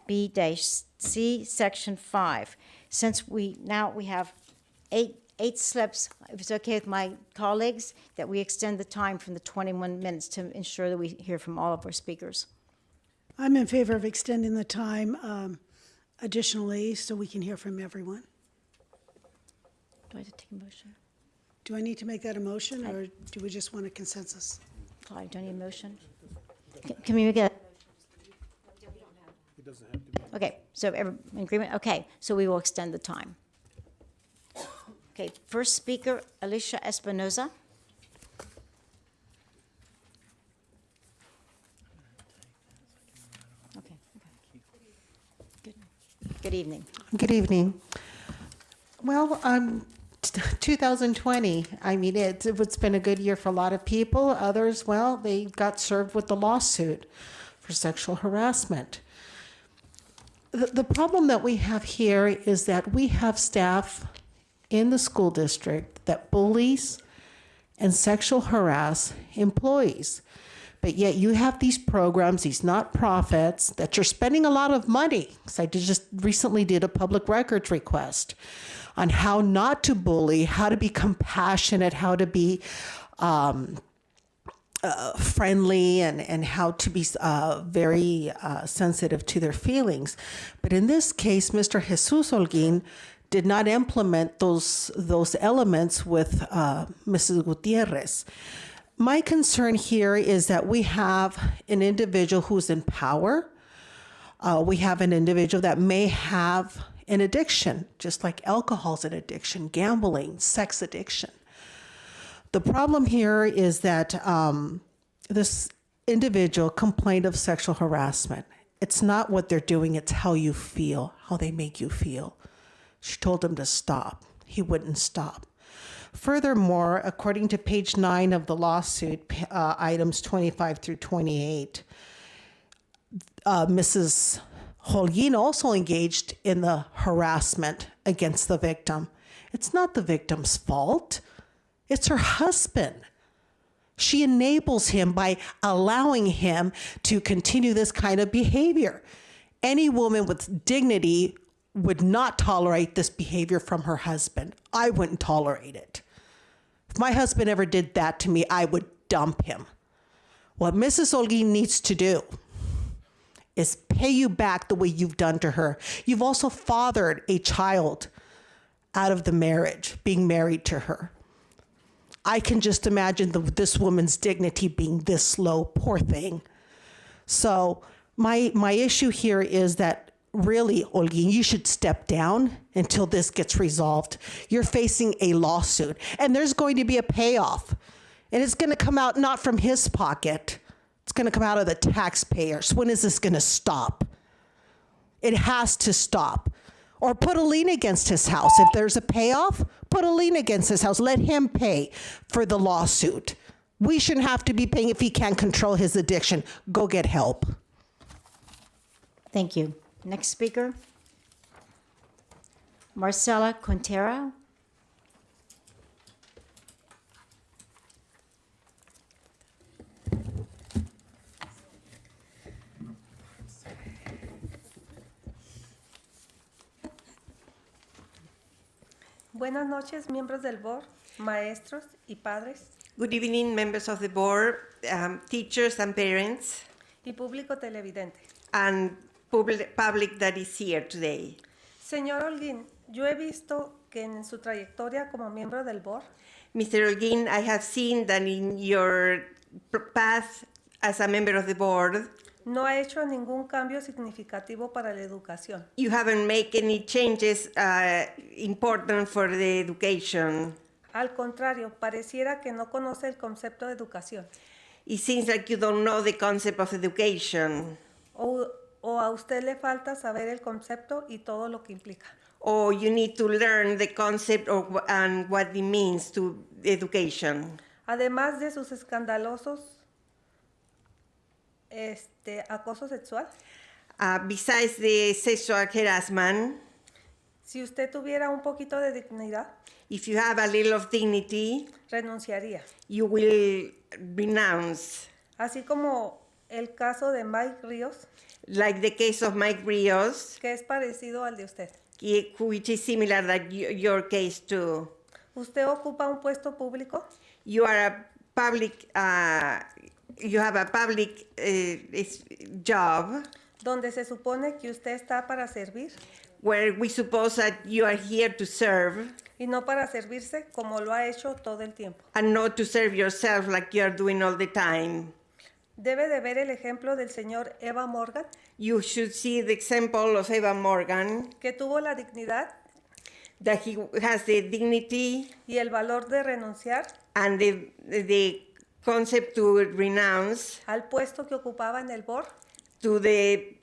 B-C, Section 5. Since we have eight slips, if it's okay with my colleagues, that we extend the time from the 21 minutes to ensure that we hear from all of our speakers. I'm in favor of extending the time additionally so we can hear from everyone. Do I have to take a motion? Do I need to make that a motion, or do we just want a consensus? Clive, do I need a motion? Can we make it? It doesn't have to be. Okay, so in agreement? Okay, so we will extend the time. Okay, first speaker, Alicia Espinoza. Okay. Good evening. Good evening. Well, 2020, I mean, it's been a good year for a lot of people. Others, well, they got served with the lawsuit for sexual harassment. The problem that we have here is that we have staff in the school district that bullies and sexual harass employees. But yet you have these programs, these not-profits, that you're spending a lot of money. So I just recently did a public records request on how not to bully, how to be compassionate, how to be friendly, and how to be very sensitive to their feelings. But in this case, Mr. Jesus Holguin did not implement those elements with Mrs. Gutierrez. My concern here is that we have an individual who's in power. We have an individual that may have an addiction, just like alcohol's an addiction, gambling, sex addiction. The problem here is that this individual complained of sexual harassment. It's not what they're doing, it's how you feel, how they make you feel. She told him to stop. He wouldn't stop. Furthermore, according to page 9 of the lawsuit, items 25 through 28, Mrs. Holguin also engaged in the harassment against the victim. It's not the victim's fault. It's her husband. She enables him by allowing him to continue this kind of behavior. Any woman with dignity would not tolerate this behavior from her husband. I wouldn't tolerate it. If my husband ever did that to me, I would dump him. What Mrs. Holguin needs to do is pay you back the way you've done to her. You've also fathered a child out of the marriage, being married to her. I can just imagine this woman's dignity being this low, poor thing. So my issue here is that really, Holguin, you should step down until this gets resolved. You're facing a lawsuit, and there's going to be a payoff. And it's going to come out not from his pocket. It's going to come out of the taxpayers. When is this going to stop? It has to stop. Or put a lien against his house. If there's a payoff, put a lien against his house. Let him pay for the lawsuit. We shouldn't have to be paying if he can't control his addiction. Go get help. Thank you. Next speaker, Marcela Quintero. Buenas noches, miembros del board, maestros y padres. Good evening, members of the board, teachers and parents, Y público televidente. and public that is here today. Señor Holguín, yo he visto que en su trayectoria como miembro del board, Mr. Holguín, I have seen that in your path as a member of the board, no ha hecho ningún cambio significativo para la educación. you haven't made any changes important for the education. Al contrario, pareciera que no conoce el concepto de educación. It seems like you don't know the concept of education, O a usted le falta saber el concepto y todo lo que implica. or you need to learn the concept and what it means to education. Además de sus escandalosos acoso sexual, Besides the sexual harassment, si usted tuviera un poquito de dignidad, if you have a little of dignity, renunciaría. you will renounce. Así como el caso de Mike Ríos, Like the case of Mike Rios, que es parecido al de usted. which is similar to your case too. Usted ocupa un puesto público You are a public, you have a public job donde se supone que usted está para servir where we suppose that you are here to serve y no para servirse como lo ha hecho todo el tiempo. and not to serve yourself like you are doing all the time. Debe de ver el ejemplo del señor Eva Morgan, You should see the example of Eva Morgan, que tuvo la dignidad that he has the dignity y el valor de renunciar and the concept to renounce al puesto que ocupaba en el board to the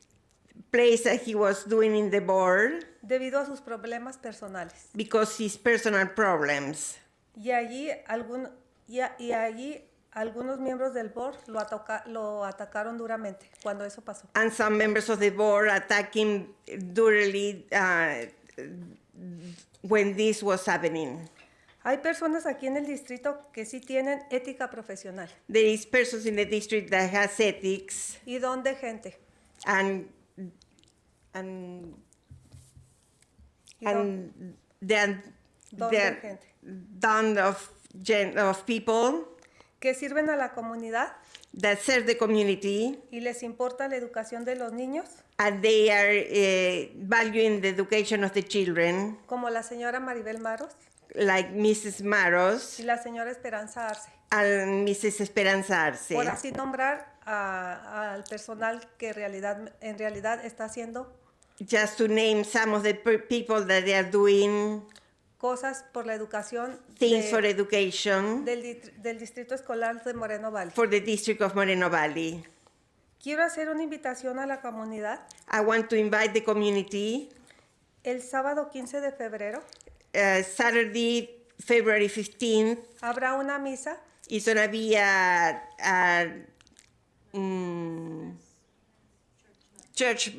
place that he was doing in the board debido a sus problemas personales. because his personal problems. Y allí algunos miembros del board lo atacaron duramente cuando eso pasó. And some members of the board attacked him durely when this was happening. Hay personas aquí en el distrito que sí tienen ética profesional There is persons in the district that has ethics y don de gente. and then Don de they're gente. done of people Que sirven a la comunidad that serve the community y les importa la educación de los niños, and they are valuing the education of the children, como la señora Maribel Maros like Mrs. Maros y la señora Esperanza Arce, and Mrs. Esperanza Arce. por así nombrar al personal que en realidad está haciendo Just to name some of the people that they are doing cosas por la educación things for education del distrito escolar de Moreno Valley. for the district of Moreno Valley. Quiero hacer una invitación a la comunidad. I want to invite the community El sábado 15 de febrero Saturday, February 15th, habrá una misa is going to be a church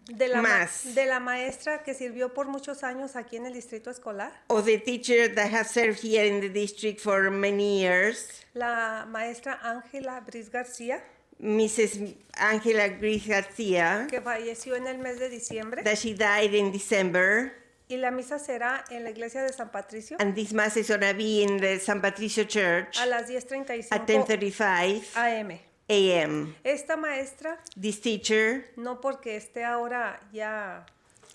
de mass de la maestra que sirvió por muchos años aquí en el distrito escolar, of the teacher that has served here in the district for many years, la maestra Ángela Briz García, Mrs. Angela Gris Garcia, que falleció en el mes de diciembre, that she died in December. y la misa será en la iglesia de San Patricio And this mass is going to be in the San Patricio Church a las 10:35 at 10:35 a.m. a.m. Esta maestra, This teacher, no porque esté ahora ya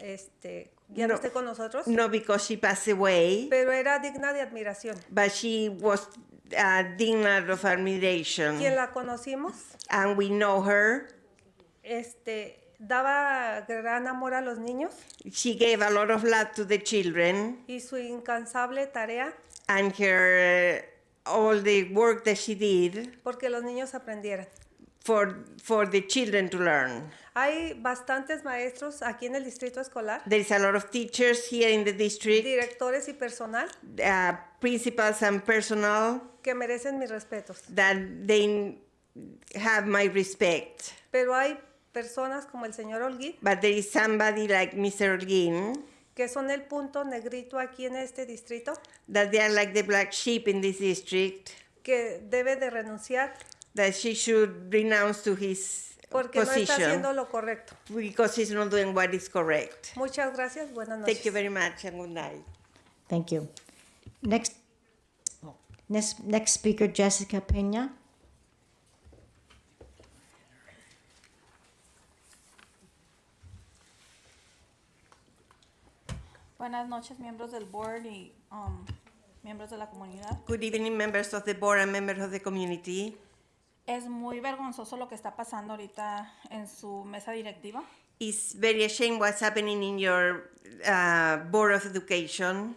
no esté con nosotros, not because she passed away, pero era digna de admiración. but she was digna of admiration. Quien la conocimos, And we know her. daba gran amor a los niños She gave a lot of love to the children, y su incansable tarea and her all the work that she did porque los niños aprendieran. for the children to learn. Hay bastantes maestros aquí en el distrito escolar, There is a lot of teachers here in the district, directores y personal principals and personnel, que merecen mis respetos. that they have my respect. Pero hay personas como el señor Holguín But there is somebody like Mr. Holguín, que son el punto negrito aquí en este distrito, that they are like the black sheep in this district, que debe de renunciar that she should renounce to his porque no está position haciendo lo correcto. because he's not doing what is correct. Muchas gracias, buenas noches. Thank you very much and good night. Thank you. Next speaker, Jessica Peña. Buenas noches, miembros del board y miembros de la comunidad. Good evening, members of the board and members of the community. Es muy vergonzoso lo que está pasando ahorita en su mesa directiva. It's very ashamed what's happening in your Board of Education.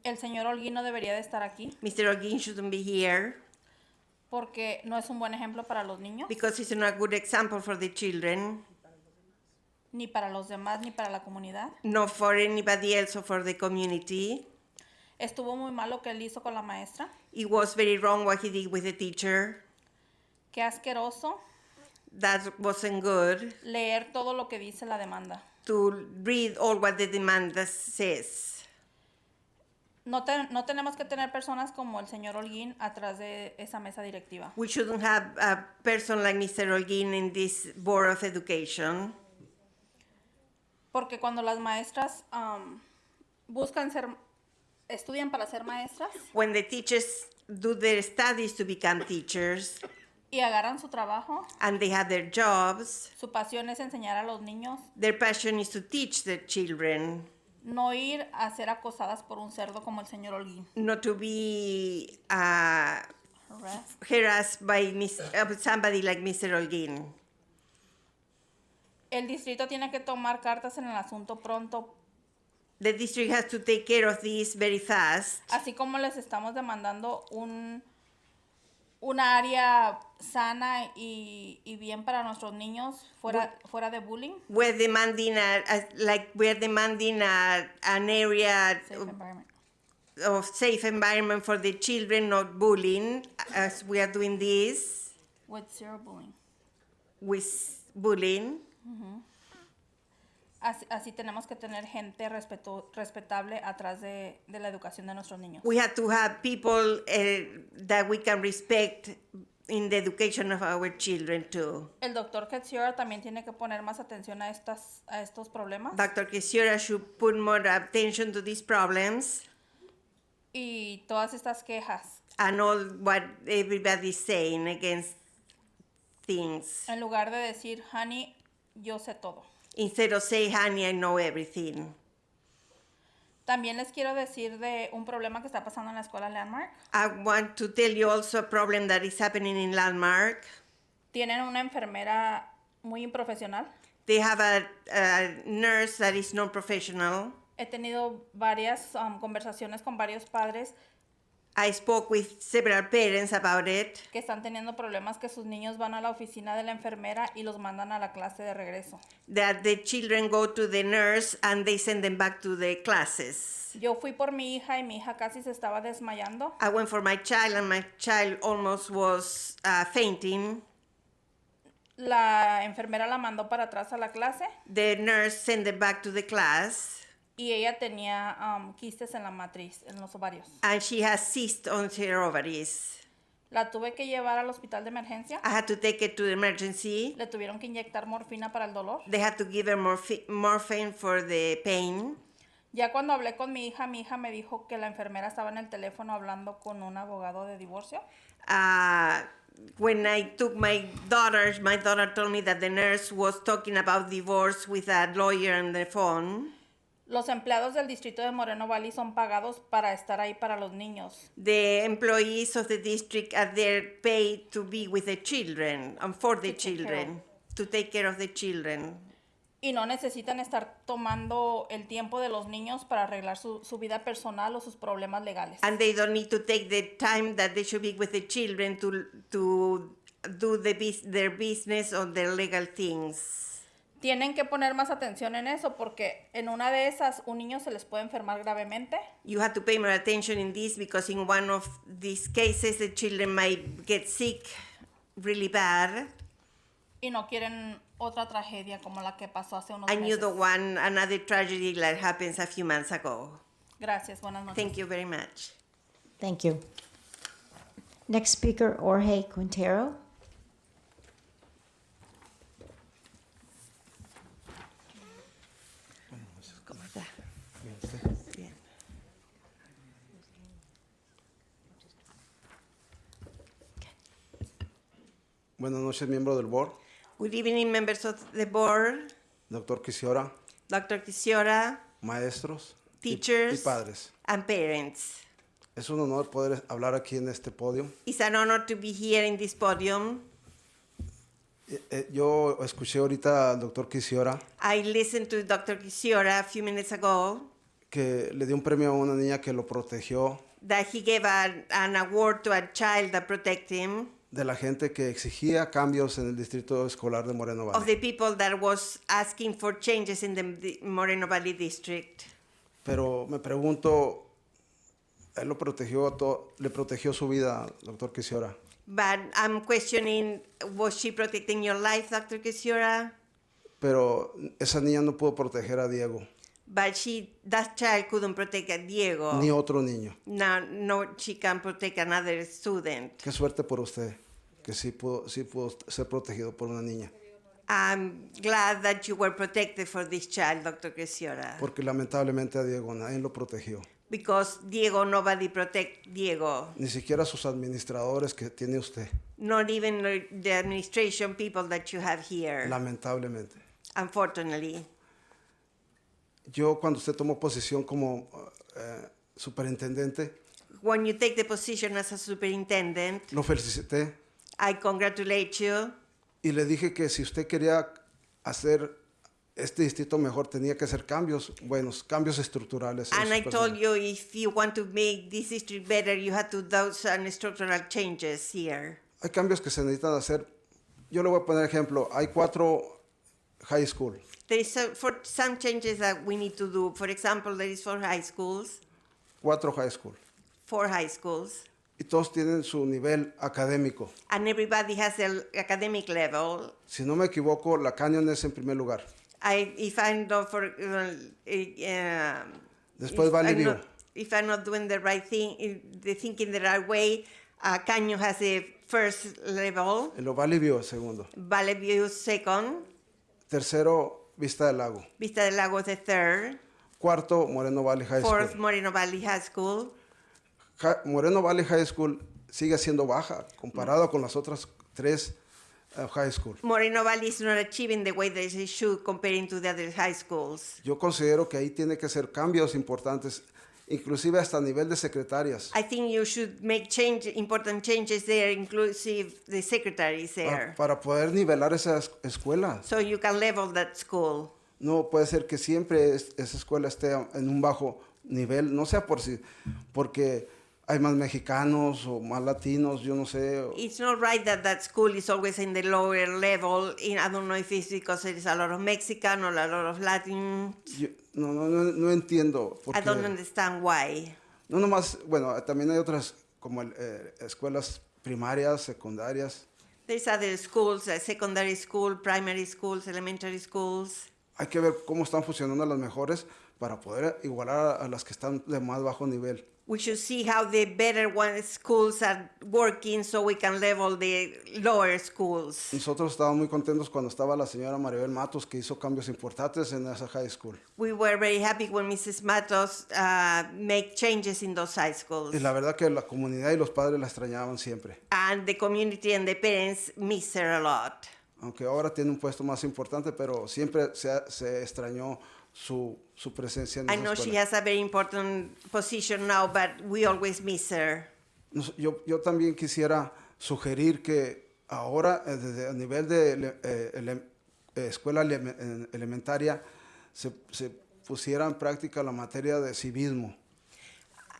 El señor Holguín no debería de estar aquí Mr. Holguín shouldn't be here porque no es un buen ejemplo para los niños, because he's not a good example for the children, ni para los demás, ni para la comunidad. not for anybody else or for the community. Estuvo muy mal lo que él hizo con la maestra. It was very wrong what he did with the teacher. Qué asqueroso That wasn't good. leer todo lo que dice la demanda. To read all what the demand says. No tenemos que tener personas como el señor Holguín atrás de esa mesa directiva. We shouldn't have a person like Mr. Holguín in this Board of Education. Porque cuando las maestras estudian para ser maestras When the teachers do their studies to become teachers y agarran su trabajo, and they have their jobs, su pasión es enseñar a los niños, their passion is to teach their children, no ir a ser acosadas por un cerdo como el señor Holguín. not to be Harassed. harassed by somebody like Mr. Holguín. El distrito tiene que tomar cartas en el asunto pronto, The district has to take care of this very fast. así como les estamos demandando una área sana y bien para nuestros niños fuera de bullying. We're demanding an area Safe environment. of safe environment for the children, not bullying, as we are doing this With zero bullying. with bullying. Así tenemos que tener gente respetable atrás de la educación de nuestros niños. We have to have people that we can respect in the education of our children too. El doctor Ketsiora también tiene que poner más atención a estos problemas. Dr. Kisiora should put more attention to these problems Y todas estas quejas. and all what everybody's saying against things. En lugar de decir, honey, yo sé todo. Instead of say, honey, I know everything. También les quiero decir de un problema que está pasando en la escuela Landmark. I want to tell you also a problem that is happening in Landmark. Tienen una enfermera muy improfesional. They have a nurse that is non-professional. He tenido varias conversaciones con varios padres I spoke with several parents about it. que están teniendo problemas que sus niños van a la oficina de la enfermera y los mandan a la clase de regreso. That the children go to the nurse and they send them back to the classes. Yo fui por mi hija y mi hija casi se estaba desmayando. I went for my child and my child almost was fainting. La enfermera la mandó para atrás a la clase The nurse sent them back to the class y ella tenía quistes en la matriz, en los ovarios. and she has cysts on her ovaries. La tuve que llevar al hospital de emergencia. I had to take her to the emergency. Le tuvieron que inyectar morfina para el dolor. They had to give her morphine for the pain. Ya cuando hablé con mi hija me dijo que la enfermera estaba en el teléfono hablando con un abogado de divorcio. When I took my daughter told me that the nurse was talking about divorce with a lawyer on the phone. Los empleados del distrito de Moreno Valley son pagados para estar ahí para los niños. The employees of the district are there paid to be with the children and for the children, to take care of the children. Y no necesitan estar tomando el tiempo de los niños para arreglar su vida personal o sus problemas legales. And they don't need to take the time that they should be with the children to do their business or their legal things. Tienen que poner más atención en eso porque en una de esas un niño se les puede enfermar gravemente. You have to pay more attention in this because in one of these cases the children might get sick really bad. Y no quieren otra tragedia como la que pasó hace unos And you meses. don't want another tragedy like happens a few months ago. Gracias, buenas noches. Thank you very much. Thank you. Next speaker, Jorge Quintero. ¿Cómo está? Bien. Buenas noches, miembro del board. Good evening, members of the board, Doctor Quisiora, Dr. Quisiora, maestros teachers, y padres. and parents. Es un honor poder hablar aquí en este podio. It's an honor to be here in this podium. Yo escuché ahorita al doctor Quisiora I listened to Dr. Quisiora a few minutes ago que le dio un premio a una niña que lo protegió that he gave an award to a child that protected him de la gente que exigía cambios en el distrito escolar de Moreno of Valley. the people that was asking for changes in the Moreno Valley district. Pero me pregunto, él lo protegió, le protegió su vida, doctor Quisiora. But I'm questioning, was she protecting your life, Dr. Quisiora? Pero esa niña no pudo proteger a Diego, But that child couldn't protect a Diego. ni otro niño. No, she can protect another student. Qué suerte por usted, que sí pudo ser protegido por una niña. I'm glad that you were protected for this child, Dr. Quisiora. Porque lamentablemente a Diego nadie lo protegió. Because Diego, nobody protect Diego. Ni siquiera sus administradores que tiene usted. Not even the administration people that you have here. Lamentablemente. Unfortunately. Yo cuando usted tomó posición como superintendente, When you take the position as a superintendent, lo felicité I congratulate you. y le dije que si usted quería hacer este distrito mejor, tenía que hacer cambios buenos, cambios estructurales. en And sus I told personas. you if you want to make this district better, you have to do some structural changes here. Hay cambios que se necesitan hacer. Yo le voy a poner ejemplo. Hay 4 high school. There is for some changes that we need to do. For example, there is 4 high schools. 4 high school. 4 high schools. Y todos tienen su nivel académico. And everybody has their academic level. Si no me equivoco, la Canyon es en primer lugar. If I'm not Después Valley View. If I'm not doing the right thing, the thinking the right way, Canyon has the first level. El Valley View es segundo. Valley View second. Tercero, Vista del Lago. Vista del Lago is the third. Cuarto, Moreno Valley High Fourth, School. Moreno Valley High School. Moreno Valley High School sigue siendo baja comparado con las otras 3 high school. Moreno Valley is not achieving the way that it should comparing to the other high schools. Yo considero que ahí tiene que hacer cambios importantes, inclusive hasta a nivel de secretarias. I think you should make important changes there, inclusive the secretaries there. Para poder nivelar esa escuela. So you can level that school. No puede ser que siempre esa escuela esté en un bajo nivel, no sea porque hay más mexicanos o más latinos, yo no sé. It's not right that that school is always in the lower level. I don't know if it's because there is a lot of Mexican or a lot of Latin. No entiendo. I don't understand why. No nomás, bueno, también hay otras como escuelas primarias, secundarias. There's other schools, secondary school, primary schools, elementary schools. Hay que ver cómo están funcionando las mejores para poder igualar a las que están de más bajo nivel. We should see how the better schools are working so we can level the lower schools. Nosotros estábamos muy contentos cuando estaba la señora Maribel Matos, que hizo cambios importantes en esa high school. We were very happy when Mrs. Matos made changes in those high schools. Y la verdad que la comunidad y los padres la extrañaban siempre. And the community and the parents miss her a lot. Aunque ahora tiene un puesto más importante, pero siempre se extrañó su presencia en I esa know escuela. she has a very important position now, but we always miss her. Yo también quisiera sugerir que ahora, desde a nivel de escuela elementaria, se pusiera en práctica la materia de civismo.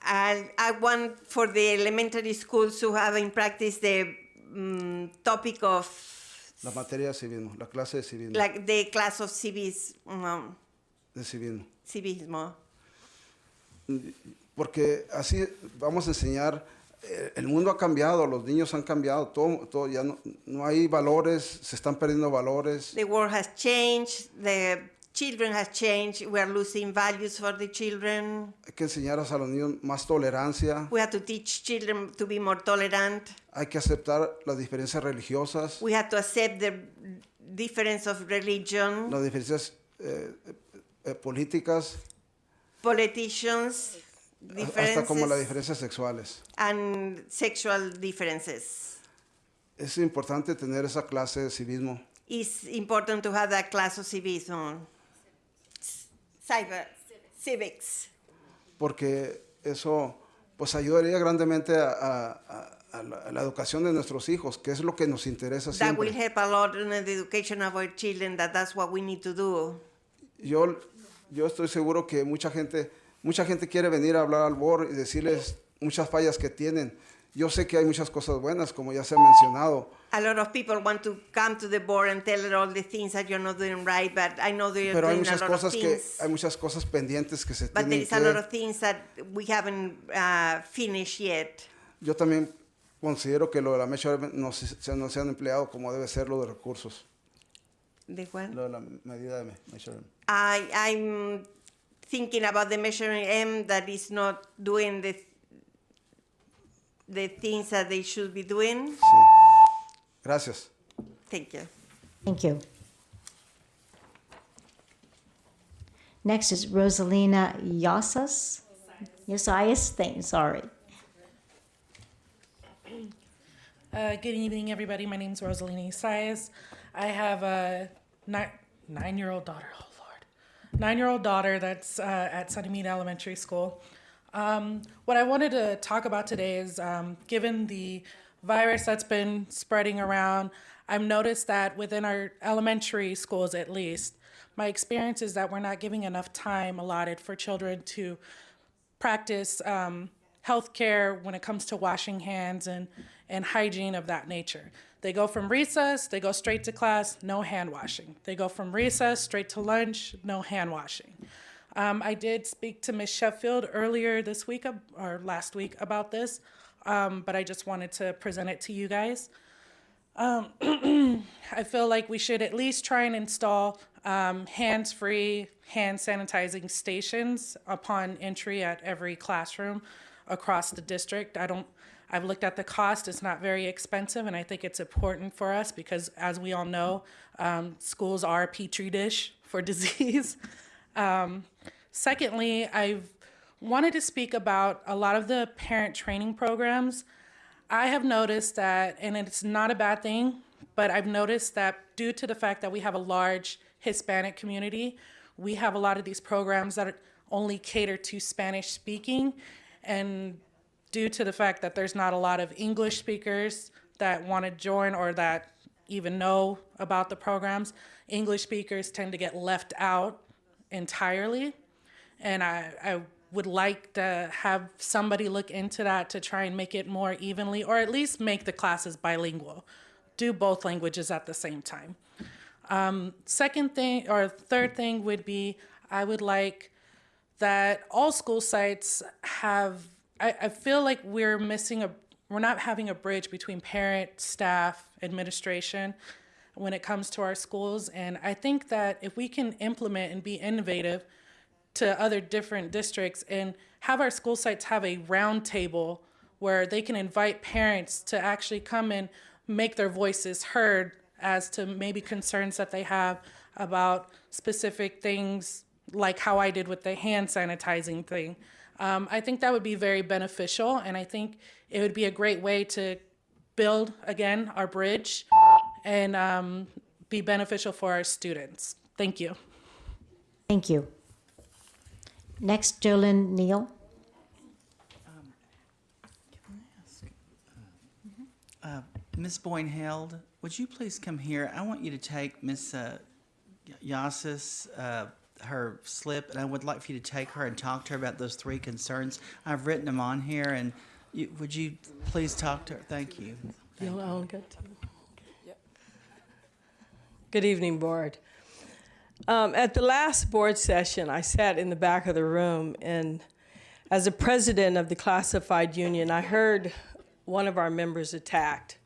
I want for the elementary schools to have in practice the topic of La materia de civismo, la clase de civismo. like the class of civismo. De civismo. Civismo. Porque así vamos a enseñar, el mundo ha cambiado, los niños han cambiado, todo ya no hay valores, se están perdiendo valores. The world has changed, the children has changed, we are losing values for the children. Hay que enseñar a los niños más tolerancia. We have to teach children to be more tolerant. Hay que aceptar las diferencias religiosas. We have to accept the difference of religion. Las diferencias políticas. Politicians, hasta como las diferencias sexuales. And sexual differences. Es importante tener esa clase de civismo. It's important to have that class of civismo. Civics. Porque eso pues ayudaría grandemente a la educación de nuestros hijos, que es lo que nos interesa siempre. That will help a lot in the education of our children, that's what we need to do. Yo estoy seguro que mucha gente quiere venir a hablar al board y decirles muchas fallas que tienen. Yo sé que hay muchas cosas buenas, como ya se ha mencionado. A lot of people want to come to the board and tell all the things that you're not doing right, but I know they're Pero hay doing a muchas lot of cosas things. hay muchas cosas pendientes que se But there tienen is a lot of things that we haven't finished yet. Yo también considero que lo de la measurement no se han empleado como debe ser lo de recursos. ¿De cuál? Lo de la medida de measurement. I'm thinking about the measuring M that is not doing the things that they should be doing. Sí. Gracias. Thank you. Thank you. Next is Rosalina Yasas. Sorry. Good evening, everybody. My name is Rosalina Isaias. I have a nine-year-old daughter. Oh, Lord. 9-year-old daughter that's at Sunny Mead Elementary School. What I wanted to talk about today is, given the virus that's been spreading around, I've noticed that within our elementary schools, at least, my experience is that we're not giving enough time allotted for children to practice healthcare when it comes to washing hands and hygiene of that nature. They go from recess, they go straight to class, no hand washing. They go from recess straight to lunch, no hand washing. I did speak to Ms. Sheffield earlier this week or last week about this, but I just wanted to present it to you guys. I feel like we should at least try and install hands-free hand sanitizing stations upon entry at every classroom across the district. I've looked at the cost, it's not very expensive, and I think it's important for us because, as we all know, schools are a petri dish for disease. Secondly, I've wanted to speak about a lot of the parent training programs. I have noticed that, and it's not a bad thing, but I've noticed that due to the fact that we have a large Hispanic community, we have a lot of these programs that only cater to Spanish speaking, and due to the fact that there's not a lot of English speakers that want to join or that even know about the programs, English speakers tend to get left out entirely. And I would like to have somebody look into that to try and make it more evenly, or at least make the classes bilingual. Do both languages at the same time. Third thing would be, I would like that all school sites have, I feel like we're not having a bridge between parent, staff, administration when it comes to our schools. And I think that if we can implement and be innovative to other different districts and have our school sites have a round table where they can invite parents to actually come and make their voices heard as to maybe concerns that they have about specific things, like how I did with the hand sanitizing thing. I think that would be very beneficial, and I think it would be a great way to build, again, our bridge and be beneficial for our students. Thank you. Thank you. Next, Jolyn Neal. Ms. Boyne-Held, would you please come here? I want you to take Ms. Yasas, her slip, and I would like for you to take her and talk to her about those 3 concerns. I've written them on here, and would you please talk to her? Thank you. Good evening, board. At the last board session, I sat in the back of the room, and as a president of the classified union, I heard one of our members attacked.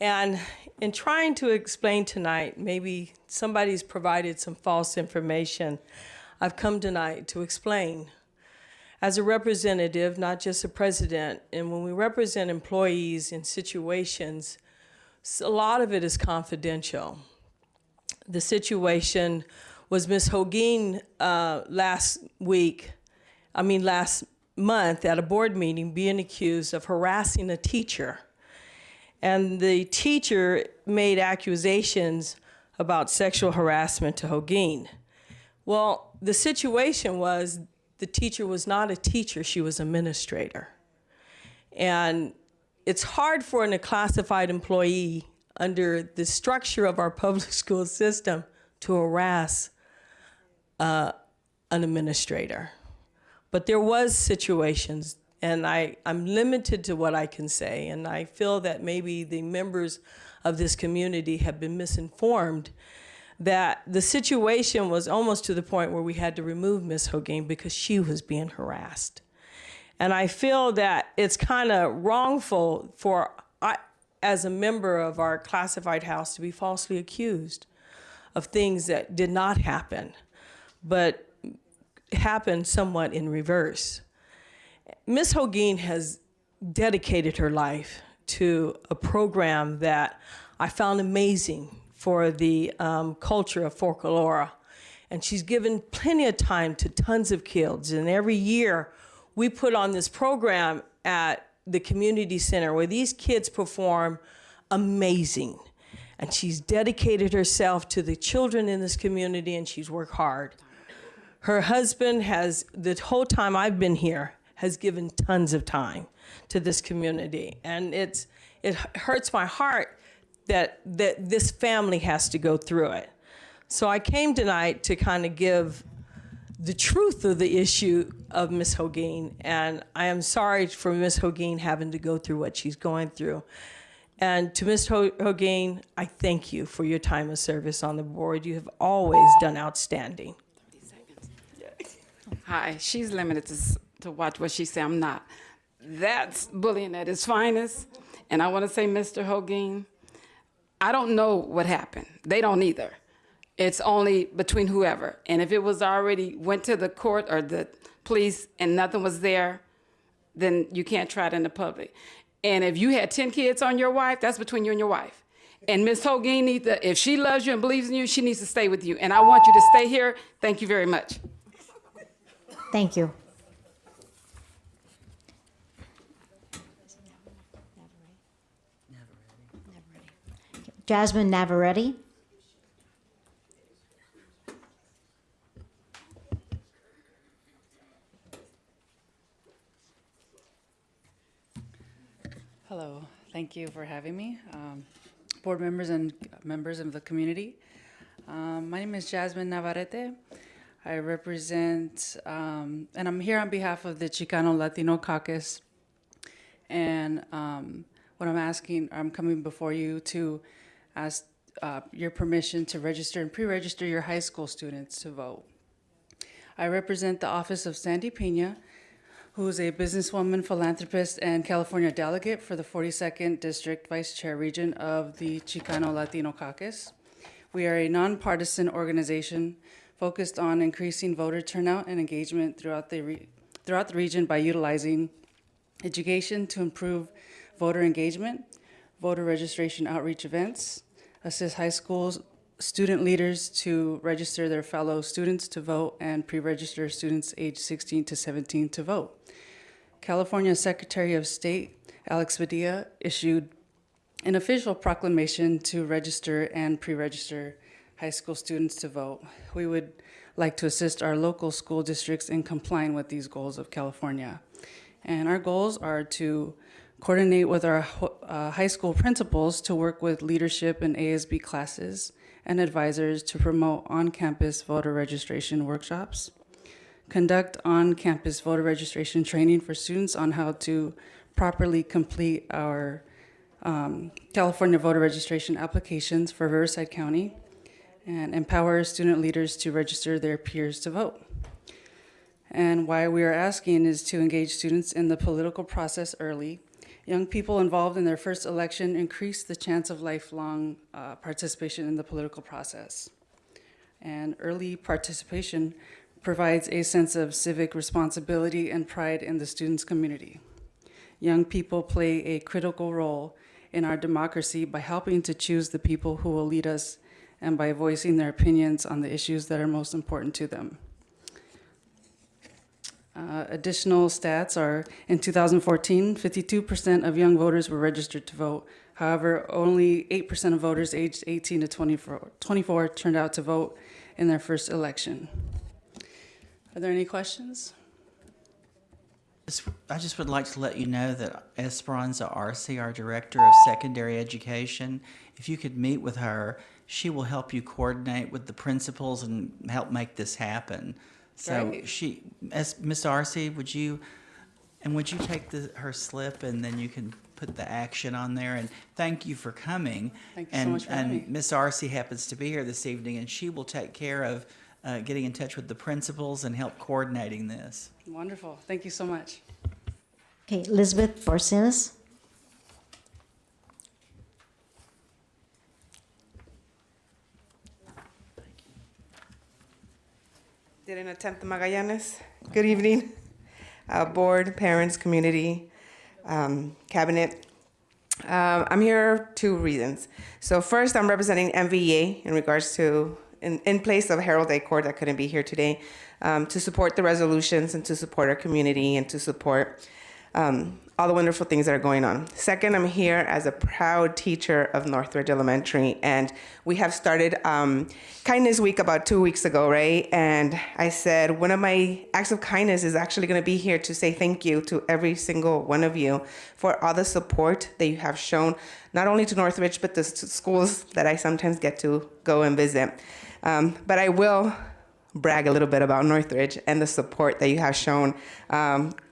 And in trying to explain tonight, maybe somebody's provided some false information. I've come tonight to explain. As a representative, not just a president, and when we represent employees in situations, a lot of it is confidential. The situation was Ms. Hogin last month at a board meeting being accused of harassing a teacher. And the teacher made accusations about sexual harassment to Hogin. Well, the situation was the teacher was not a teacher, she was an administrator. And it's hard for a classified employee under the structure of our public school system to harass an administrator. But there was situations, and I'm limited to what I can say, and I feel that maybe the members of this community have been misinformed, that the situation was almost to the point where we had to remove Ms. Hogin because she was being harassed. And I feel that it's kind of wrongful for, as a member of our classified house, to be falsely accused of things that did not happen, but happened somewhat in reverse. Ms. Hogin has dedicated her life to a program that I found amazing for the culture of folklore. And she's given plenty of time to tons of kids. And every year we put on this program at the community center where these kids perform amazing. And she's dedicated herself to the children in this community, and she's worked hard. Her husband has, the whole time I've been here, has given tons of time to this community. And it hurts my heart that this family has to go through it. So I came tonight to kind of give the truth of the issue of Ms. Hogin, and I am sorry for Ms. Hogin having to go through what she's going through. And to Ms. Hogin, I thank you for your time of service on the board. You have always done outstanding. 30 seconds. Hi, she's limited to watch what she said. I'm not. That's bullying at its finest. And I want to say, Mr. Hogin, I don't know what happened. They don't either. It's only between whoever. And if it was already went to the court or the police and nothing was there, then you can't try it in the public. And if you had 10 kids on your wife, that's between you and your wife. And Ms. Hogin needs to, if she loves you and believes in you, she needs to stay with you. And I want you to stay here. Thank you very much. Thank you. Jasmine Navarrete. Hello, thank you for having me. Board members and members of the community. My name is Jasmine Navarrete. I represent, and I'm here on behalf of the Chicano Latino Caucus. And what I'm coming before you to ask your permission to register and pre-register your high school students to vote. I represent the office of Sandy Pena, who is a businesswoman, philanthropist, and California delegate for the 42nd District Vice Chair region of the Chicano Latino Caucus. We are a nonpartisan organization focused on increasing voter turnout and engagement throughout the region by utilizing education to improve voter engagement, voter registration outreach events, assist high school student leaders to register their fellow students to vote, and pre-register students aged 16 to 17 to vote. California Secretary of State Alex Padilla issued an official proclamation to register and pre-register high school students to vote. We would like to assist our local school districts in complying with these goals of California. And our goals are to coordinate with our high school principals to work with leadership in ASB classes and advisors to promote on-campus voter registration workshops, conduct on-campus voter registration training for students on how to properly complete our California voter registration applications for Riverside County, and empower student leaders to register their peers to vote. And why we are asking is to engage students in the political process early. Young people involved in their first election increase the chance of lifelong participation in the political process. And early participation provides a sense of civic responsibility and pride in the students' community. Young people play a critical role in our democracy by helping to choose the people who will lead us and by voicing their opinions on the issues that are most important to them. Additional stats are, in 2014, 52% of young voters were registered to vote. However, only 8% of voters aged 18 to 24 turned out to vote in their first election. Are there any questions? I just would like to let you know that Esperanza Arce, our Director of Secondary Education, if you could meet with her, she will help you coordinate with the principals and help make this happen. So Great. Ms. Arce, would you take her slip and then you can put the action on there? And thank you for coming. Thank you so much for having me. And Ms. Arce happens to be here this evening, and she will take care of getting in touch with the principals and help coordinating this. Wonderful. Thank you so much. Okay, Elizabeth Barcenas. Didn't attempt the Magallanes. Good evening, board, parents, community, cabinet. I'm here 2 reasons. So first, I'm representing MVEA in regards to, in place of Harold A. Court that couldn't be here today, to support the resolutions and to support our community and to support all the wonderful things that are going on. Second, I'm here as a proud teacher of Northridge Elementary, and we have started Kindness Week about 2 weeks ago, right? And I said one of my acts of kindness is actually going to be here to say thank you to every single one of you for all the support that you have shown, not only to Northridge, but the schools that I sometimes get to go and visit. But I will brag a little bit about Northridge and the support that you have shown.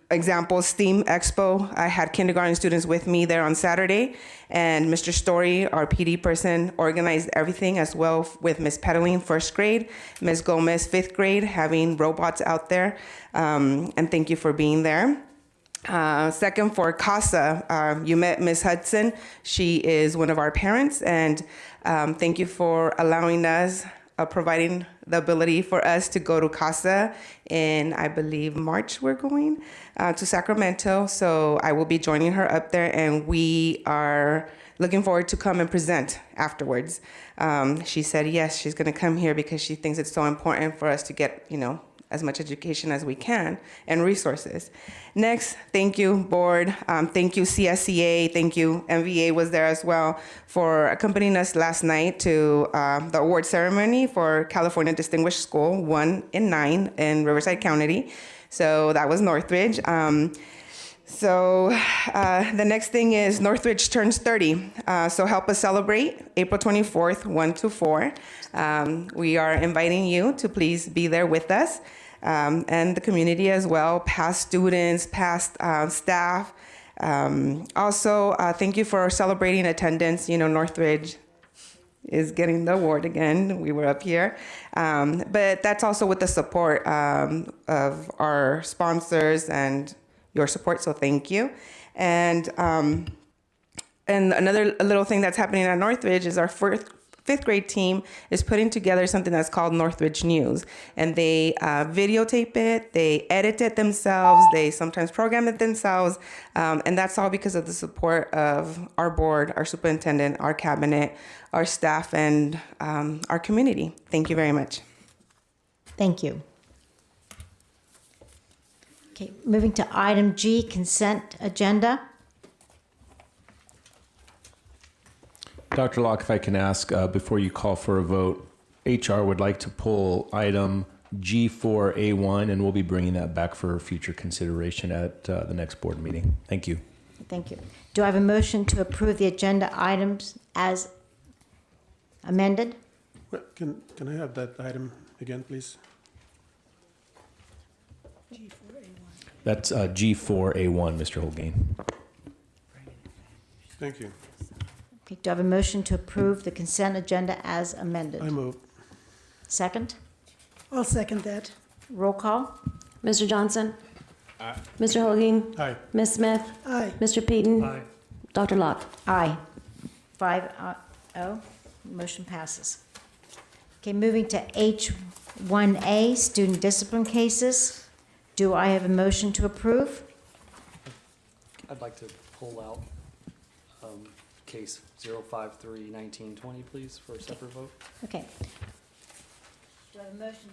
Example, STEAM Expo. I had kindergarten students with me there on Saturday, and Mr. Story, our PD person, organized everything as well with Ms. Pedaling, 1st grade, Ms. Gomez, 5th grade, having robots out there, and thank you for being there. Second, for CASA, you met Ms. Hudson. She is one of our parents, and thank you for allowing us, providing the ability for us to go to CASA in, I believe, March we're going to Sacramento. So I will be joining her up there, and we are looking forward to come and present afterwards. She said yes, she's going to come here because she thinks it's so important for us to get, as much education as we can and resources. Next, thank you, board. Thank you, CSCA. Thank you, MVA was there as well for accompanying us last night to the award ceremony for California Distinguished School 1 in 9 in Riverside County. So that was Northridge. So the next thing is Northridge turns 30. So help us celebrate April 24th, 1 to 4. We are inviting you to please be there with us and the community as well, past students, past staff. Also, thank you for celebrating attendance. Northridge is getting the award again. We were up here. But that's also with the support of our sponsors and your support, so thank you. And another little thing that's happening at Northridge is our 5th grade team is putting together something that's called Northridge News. And they videotape it, they edit it themselves, they sometimes program it themselves. And that's all because of the support of our board, our superintendent, our cabinet, our staff, and our community. Thank you very much. Thank you. Okay, moving to item G, consent agenda. Dr. Locke, if I can ask, before you call for a vote, HR would like to pull item G4A1, and we'll be bringing that back for future consideration at the next board meeting. Thank you. Thank you. Do I have a motion to approve the agenda items as amended? Can I have that item again, please? That's G4A1, Mr. Holgain. Thank you. Okay, do I have a motion to approve the consent agenda as amended? I move. Second? I'll second that. Roll call? Mr. Johnson? Aye. Mr. Holguin? Aye. Ms. Smith? Aye. Mr. Peden? Aye. Dr. Locke? Aye. 5-0. Motion passes. Okay, moving to H1A, student discipline cases. Do I have a motion to approve? I'd like to pull out case 053-1920, please, for a separate vote. Okay. Do I have a motion?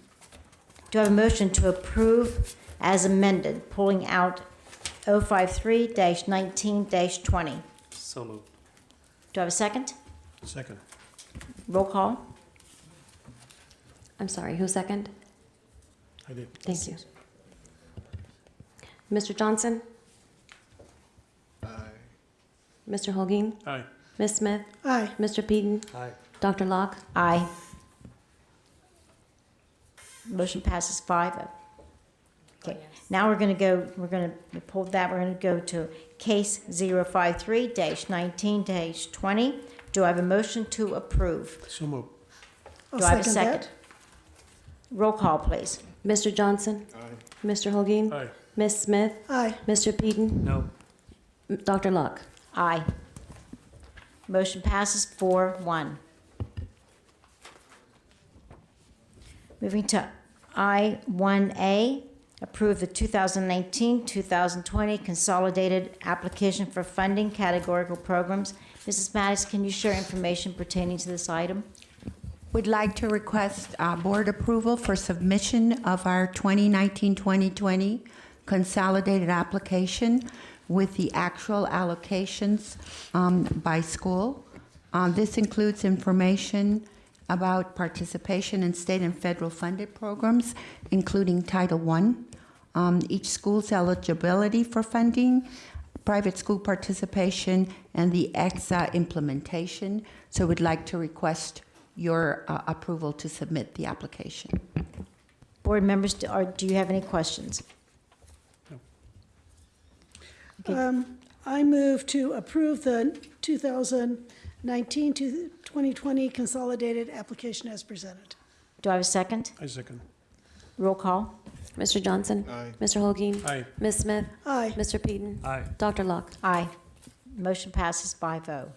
Do I have a motion to approve as amended, pulling out 053-19-20? So moved. Do I have a second? Second. Roll call? I'm sorry, who second? I did. Thank you. Mr. Johnson? Aye. Mr. Holguin? Aye. Ms. Smith? Aye. Mr. Peden? Aye. Dr. Locke? Aye. Motion passes 5-0. Okay, now we're going to pull that, we're going to go to case 053-19-20. Do I have a motion to approve? So move. I'll Do I have a second second? that. Roll call, please. Mr. Johnson? Aye. Mr. Holguin? Aye. Ms. Smith? Aye. Mr. Peden? No. Dr. Locke? Aye. Motion passes 4-1. Moving to I-1A, approve the 2019-2020 consolidated application for funding categorical programs. Mrs. Mattis, can you share information pertaining to this item? Would like to request board approval for submission of our 2019-2020 consolidated application with the actual allocations by school. This includes information about participation in state and federal funded programs, including Title I, each school's eligibility for funding, private school participation, and the EXA implementation. So we'd like to request your approval to submit the application. Board members, do you have any questions? Okay. I move to approve the 2019 to 2020 consolidated application as presented. Do I have a second? I second. Roll call? Mr. Johnson? Aye. Mr. Holguin? Aye. Ms. Smith? Aye. Mr. Peden? Aye. Dr. Locke? Aye. Motion passes 5-0.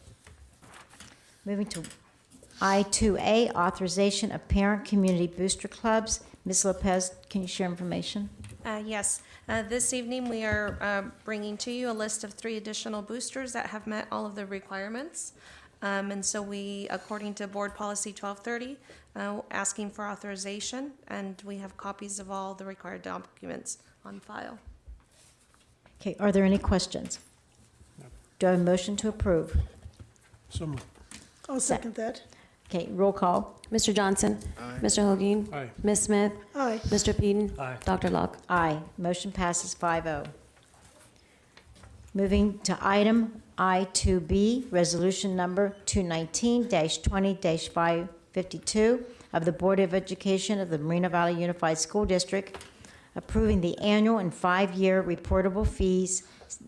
Moving to I-2A, authorization of parent community booster clubs. Ms. Lopez, can you share information? Yes. This evening, we are bringing to you a list of 3 additional boosters that have met all of the requirements. And so we, according to Board Policy 1230, asking for authorization, and we have copies of all the required documents on file. Okay, are there any questions? Do I have a motion to approve? So moved. I'll second that. Okay, roll call. Mr. Johnson? Aye. Mr. Holguin? Aye. Ms. Smith? Aye. Mr. Peden? Aye. Dr. Locke? Aye. Motion passes 5-0. Moving to item I-2B, resolution number 219-20-552 of the Board of Education of the Moreno Valley Unified School District, approving the annual and 5-year reportable fees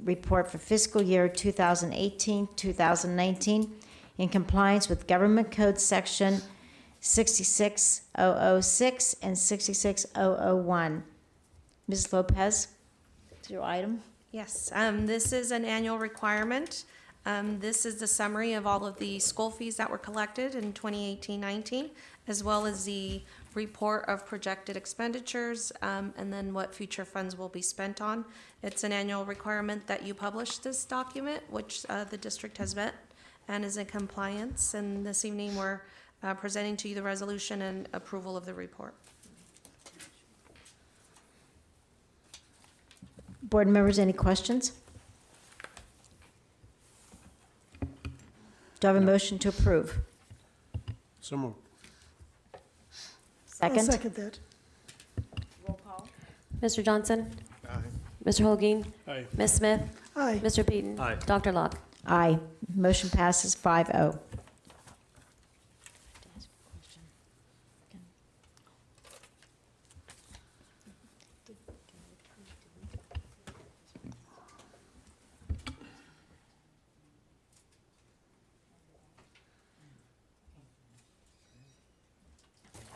report for fiscal year 2018-2019 in compliance with Government Code Section 66006 and 66001. Ms. Lopez, is your item? Yes, this is an annual requirement. This is the summary of all of the school fees that were collected in 2018-19, as well as the report of projected expenditures, and then what future funds will be spent on. It's an annual requirement that you publish this document, which the district has met and is in compliance. And this evening, we're presenting to you the resolution and approval of the report. Board members, any questions? Do I have a motion to approve? So moved. Second? I'll second that. Mr. Johnson? Aye. Mr. Holguin? Aye. Ms. Smith? Aye. Mr. Peden? Aye. Dr. Locke? Aye. Motion passes 5-0.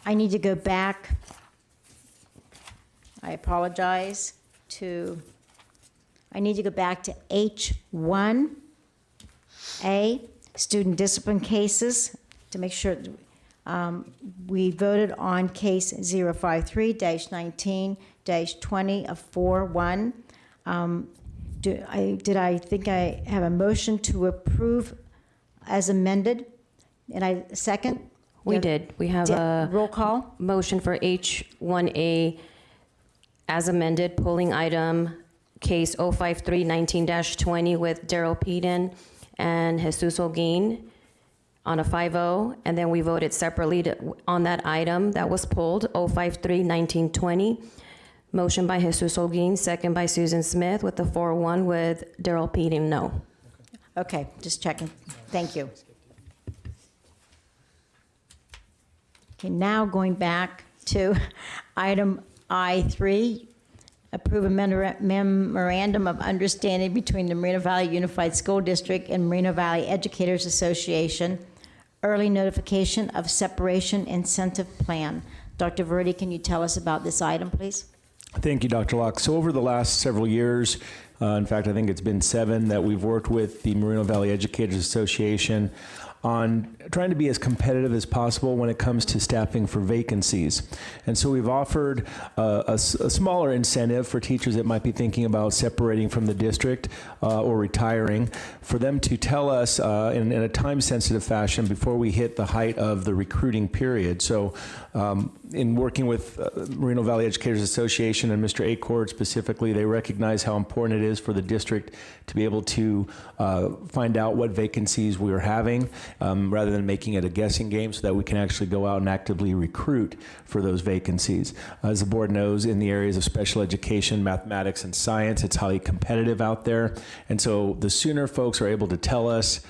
I need to go back. I apologize I need to go back to H1A, student discipline cases, to make sure we voted on case 053-19-20 of 4-1. Did I think I have a motion to approve as amended? And I second? We did. We have a roll call motion for H1A as amended, pulling item case 053-19-20 with Daryl Peden and Jesus Holguin on a 5-0, and then we voted separately on that item that was pulled, 053-19-20. Motion by Jesus Holguin, second by Susan Smith, with the 4-1 with Daryl Peden no. Okay, just checking. Thank you. Okay, now going back to item I3, approve a memorandum of understanding between the Moreno Valley Unified School District and Moreno Valley Educators Association, early notification of separation incentive plan. Dr. Verdi, can you tell us about this item, please? Thank you, Dr. Locke. So over the last several years, in fact, I think it's been 7 that we've worked with the Moreno Valley Educators Association on trying to be as competitive as possible when it comes to staffing for vacancies. And so we've offered a smaller incentive for teachers that might be thinking about separating from the district or retiring, for them to tell us in a time-sensitive fashion before we hit the height of the recruiting period. So in working with Moreno Valley Educators Association and Mr. Acord specifically, they recognize how important it is for the district to be able to find out what vacancies we are having, rather than making it a guessing game, so that we can actually go out and actively recruit for those vacancies. As the board knows, in the areas of special education, mathematics, and science, it's highly competitive out there. And so the sooner folks are able to tell us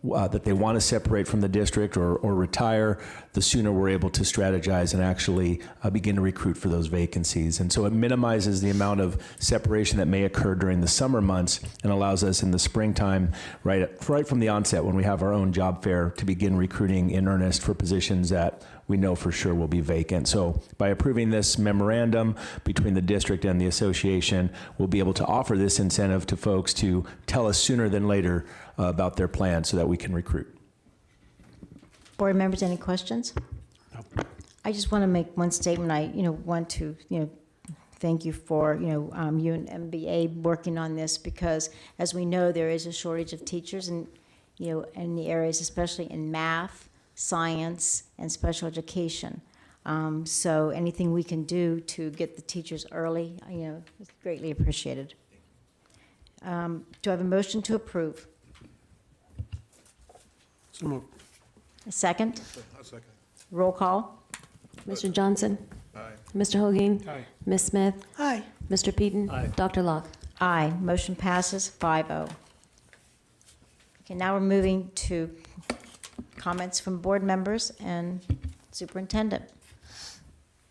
that they want to separate from the district or retire, the sooner we're able to strategize and actually begin to recruit for those vacancies. And so it minimizes the amount of separation that may occur during the summer months and allows us in the springtime, right from the onset when we have our own job fair, to begin recruiting in earnest for positions that we know for sure will be vacant. So by approving this memorandum between the district and the association, we'll be able to offer this incentive to folks to tell us sooner than later about their plans so that we can recruit. Board members, any questions? No. I just want to make one statement. I, want to, thank you for, you and MBA working on this, because as we know, there is a shortage of teachers in, in the areas, especially in math, science, and special education. So anything we can do to get the teachers early, is greatly appreciated. Do I have a motion to approve? So moved. A second? I'll second. Roll call. Mr. Johnson? Aye. Mr. Holguin? Aye. Ms. Smith? Aye. Mr. Peden? Aye. Dr. Locke? Aye. Motion passes 5-0. Okay, now we're moving to comments from board members and superintendent.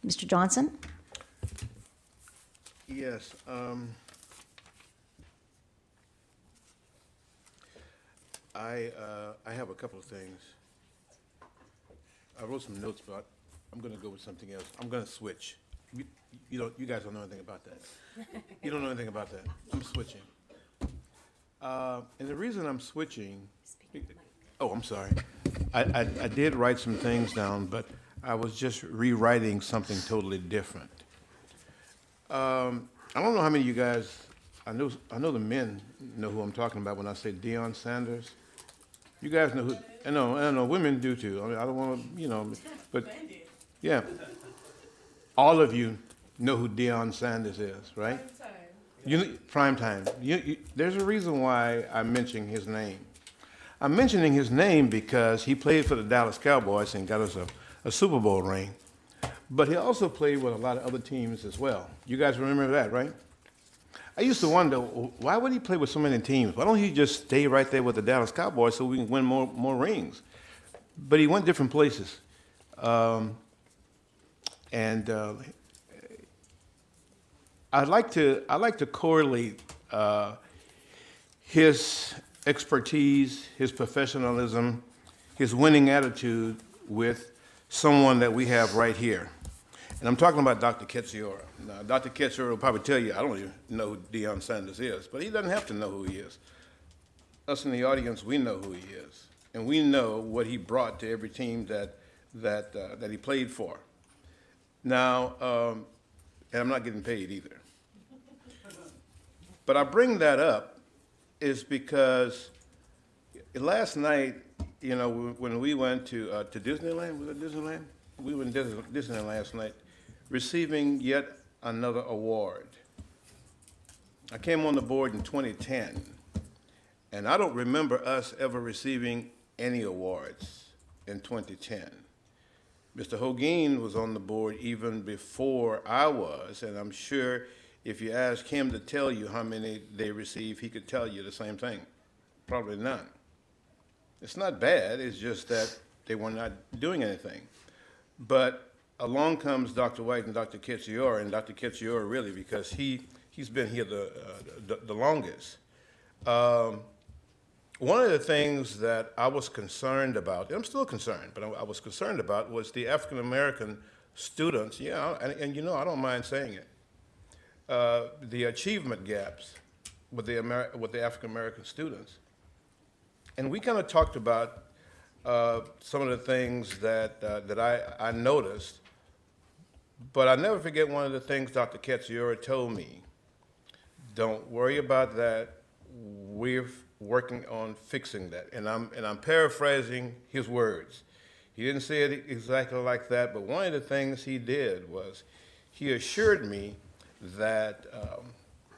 Mr. Johnson? Yes. I have a couple of things. I wrote some notes, but I'm going to go with something else. I'm going to switch. You guys don't know anything about that. You don't know anything about that. I'm switching. And the reason I'm switching, I'm sorry. I did write some things down, but I was just rewriting something totally different. I don't know how many of you guys, I know the men know who I'm talking about when I say Deion Sanders. You guys know who, I know, women do too. I mean, I don't want to, but yeah. All of you know who Deion Sanders is, right? Prime time. There's a reason why I'm mentioning his name. I'm mentioning his name because he played for the Dallas Cowboys and got us a Super Bowl ring. But he also played with a lot of other teams as well. You guys remember that, right? I used to wonder, why would he play with so many teams? Why don't he just stay right there with the Dallas Cowboys so we can win more rings? But he went different places. I'd like to correlate his expertise, his professionalism, his winning attitude with someone that we have right here. And I'm talking about Dr. Ketziora. Now, Dr. Ketziora will probably tell you, I don't even know who Deion Sanders is, but he doesn't have to know who he is. Us in the audience, we know who he is. And we know what he brought to every team that he played for. Now, and I'm not getting paid either. But I bring that up is because last night, you know, when we went to Disneyland, was it Disneyland? We went to Disneyland last night, receiving yet another award. I came on the board in 2010, and I don't remember us ever receiving any awards in 2010. Mr. Hogan was on the board even before I was, and I'm sure if you ask him to tell you how many they received, he could tell you the same thing. Probably none. It's not bad, it's just that they were not doing anything. But along comes Dr. White and Dr. Ketziora, and Dr. Ketziora really, because he's been here the longest. One of the things that I was concerned about, and I'm still concerned, but I was concerned about was the African American students, and you know, I don't mind saying it, the achievement gaps with the African American students. And we kind of talked about some of the things that I noticed, but I never forget one of the things Dr. Ketziora told me. Don't worry about that. We're working on fixing that. And I'm paraphrasing his words. He didn't say it exactly like that, but one of the things he did was he assured me that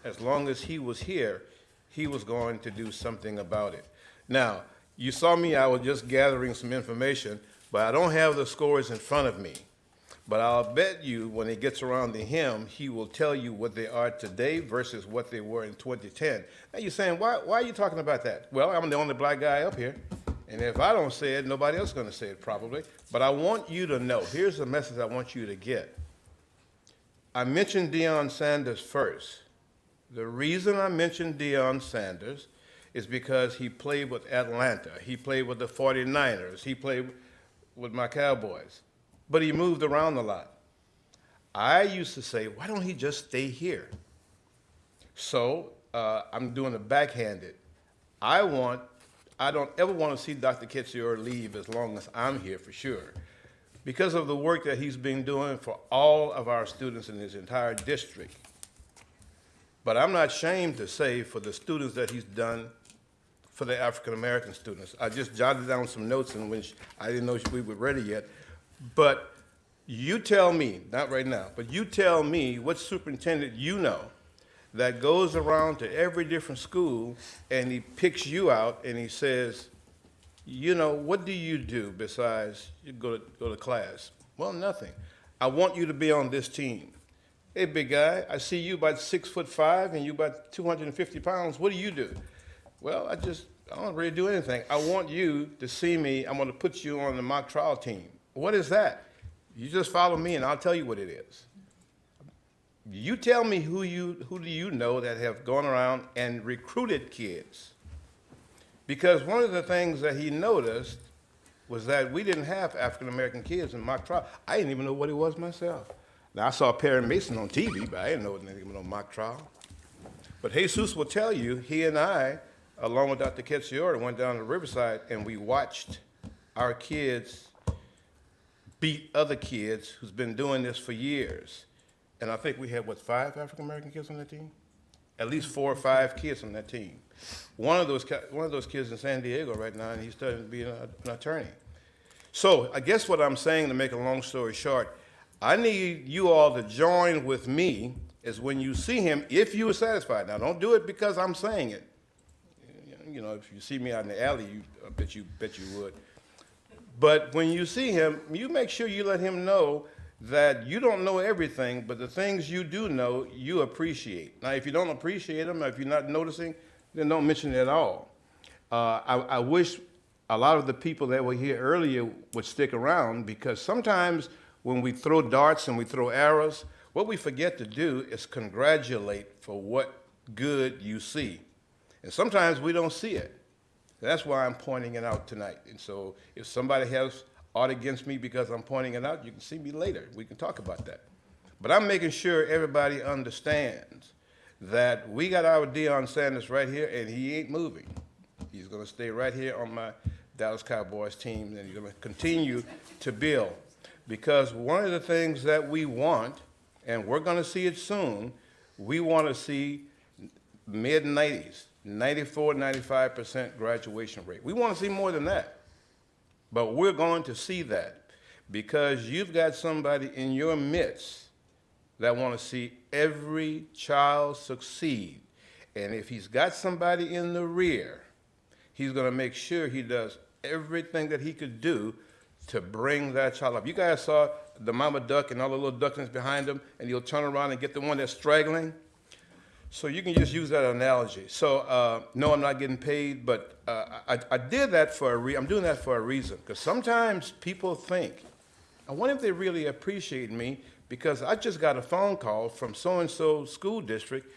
as long as he was here, he was going to do something about it. Now, you saw me, I was just gathering some information, but I don't have the scores in front of me. But I'll bet you when it gets around to him, he will tell you what they are today versus what they were in 2010. Now you're saying, why are you talking about that? Well, I'm the only black guy up here, and if I don't say it, nobody else is going to say it probably. But I want you to know, here's the message I want you to get. I mentioned Deion Sanders first. The reason I mentioned Deion Sanders is because he played with Atlanta. He played with the 49ers. He played with my Cowboys. But he moved around a lot. I used to say, why don't he just stay here? So I'm doing it backhanded. I don't ever want to see Dr. Ketziora leave as long as I'm here for sure, because of the work that he's been doing for all of our students in his entire district. But I'm not ashamed to say for the students that he's done for the African-American students. I just jotted down some notes in which I didn't know we were ready yet. But you tell me, not right now, but you tell me what superintendent you know that goes around to every different school and he picks you out and he says, you know, what do you do besides you go to class? Well, nothing. I want you to be on this team. Hey, big guy, I see you about 6'5" and you about 250 pounds. What do you do? Well, I don't really do anything. I want you to see me. I'm going to put you on the mock trial team. What is that? You just follow me and I'll tell you what it is. You tell me who do you know that have gone around and recruited kids? Because one of the things that he noticed was that we didn't have African-American kids in mock trial. I didn't even know what it was myself. Now, I saw Perry Mason on TV, but I didn't know anything about mock trial. But Jesus will tell you, he and I, along with Dr. Ketziora, went down to Riverside and we watched our kids beat other kids who's been doing this for years. And I think we had, 5 African-American kids on that team? At least 4 or 5 kids on that team. One of those kids in San Diego right now, and he's studying to be an attorney. So I guess what I'm saying, to make a long story short, I need you all to join with me is when you see him, if you are satisfied. Now, don't do it because I'm saying it. You know, if you see me out in the alley, I bet you would. But when you see him, you make sure you let him know that you don't know everything, but the things you do know, you appreciate. Now, if you don't appreciate them, or if you're not noticing, then don't mention it at all. I wish a lot of the people that were here earlier would stick around, because sometimes when we throw darts and we throw arrows, what we forget to do is congratulate for what good you see. And sometimes we don't see it. That's why I'm pointing it out tonight. And so if somebody has ought against me because I'm pointing it out, you can see me later. We can talk about that. But I'm making sure everybody understands that we got our Deion Sanders right here, and he ain't moving. He's going to stay right here on my Dallas Cowboys team, and he's going to continue to build. Because one of the things that we want, and we're going to see it soon, we want to see mid-90s, 94, 95% graduation rate. We want to see more than that. But we're going to see that because you've got somebody in your midst that want to see every child succeed. And if he's got somebody in the rear, he's going to make sure he does everything that he could do to bring that child up. You guys saw the mama duck and all the little ducklings behind him, and he'll turn around and get the one that's straggling. So you can just use that analogy. So no, I'm not getting paid, but I did that for I'm doing that for a reason. Because sometimes people think, I wonder if they really appreciate me because I just got a phone call from so-and-so school district,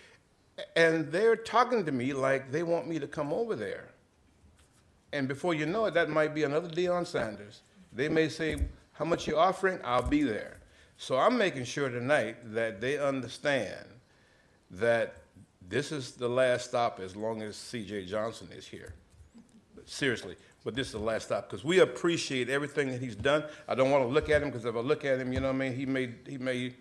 and they're talking to me like they want me to come over there. And before you know it, that might be another Deion Sanders. They may say, how much you're offering? I'll be there. So I'm making sure tonight that they understand that this is the last stop as long as C.J. Johnson is here. Seriously, but this is the last stop because we appreciate everything that he's done. I don't want to look at him because if I look at him, you know what I mean, he may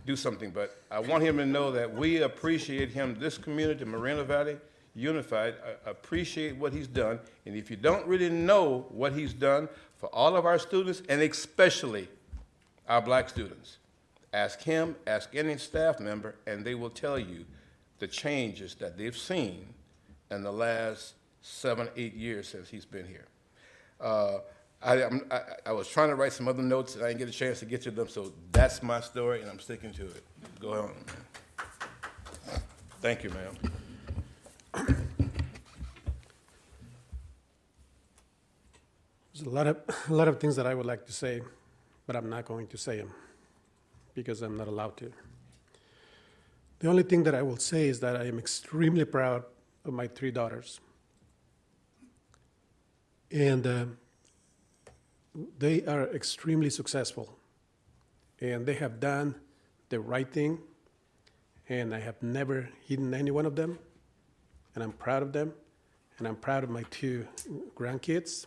do something, but I want him to know that we appreciate him, this community, Moreno Valley Unified, appreciate what he's done. And if you don't really know what he's done for all of our students, and especially our black students, ask him, ask any staff member, and they will tell you the changes that they've seen in the last 7, 8 years since he's been here. I was trying to write some other notes, and I didn't get a chance to get to them, so that's my story, and I'm sticking to it. Go on, man. Thank you, ma'am. There's a lot of things that I would like to say, but I'm not going to say them because I'm not allowed to. The only thing that I will say is that I am extremely proud of my 3 daughters. And they are extremely successful. And they have done the right thing. And I have never hidden any one of them. And I'm proud of them. And I'm proud of my 2 grandkids.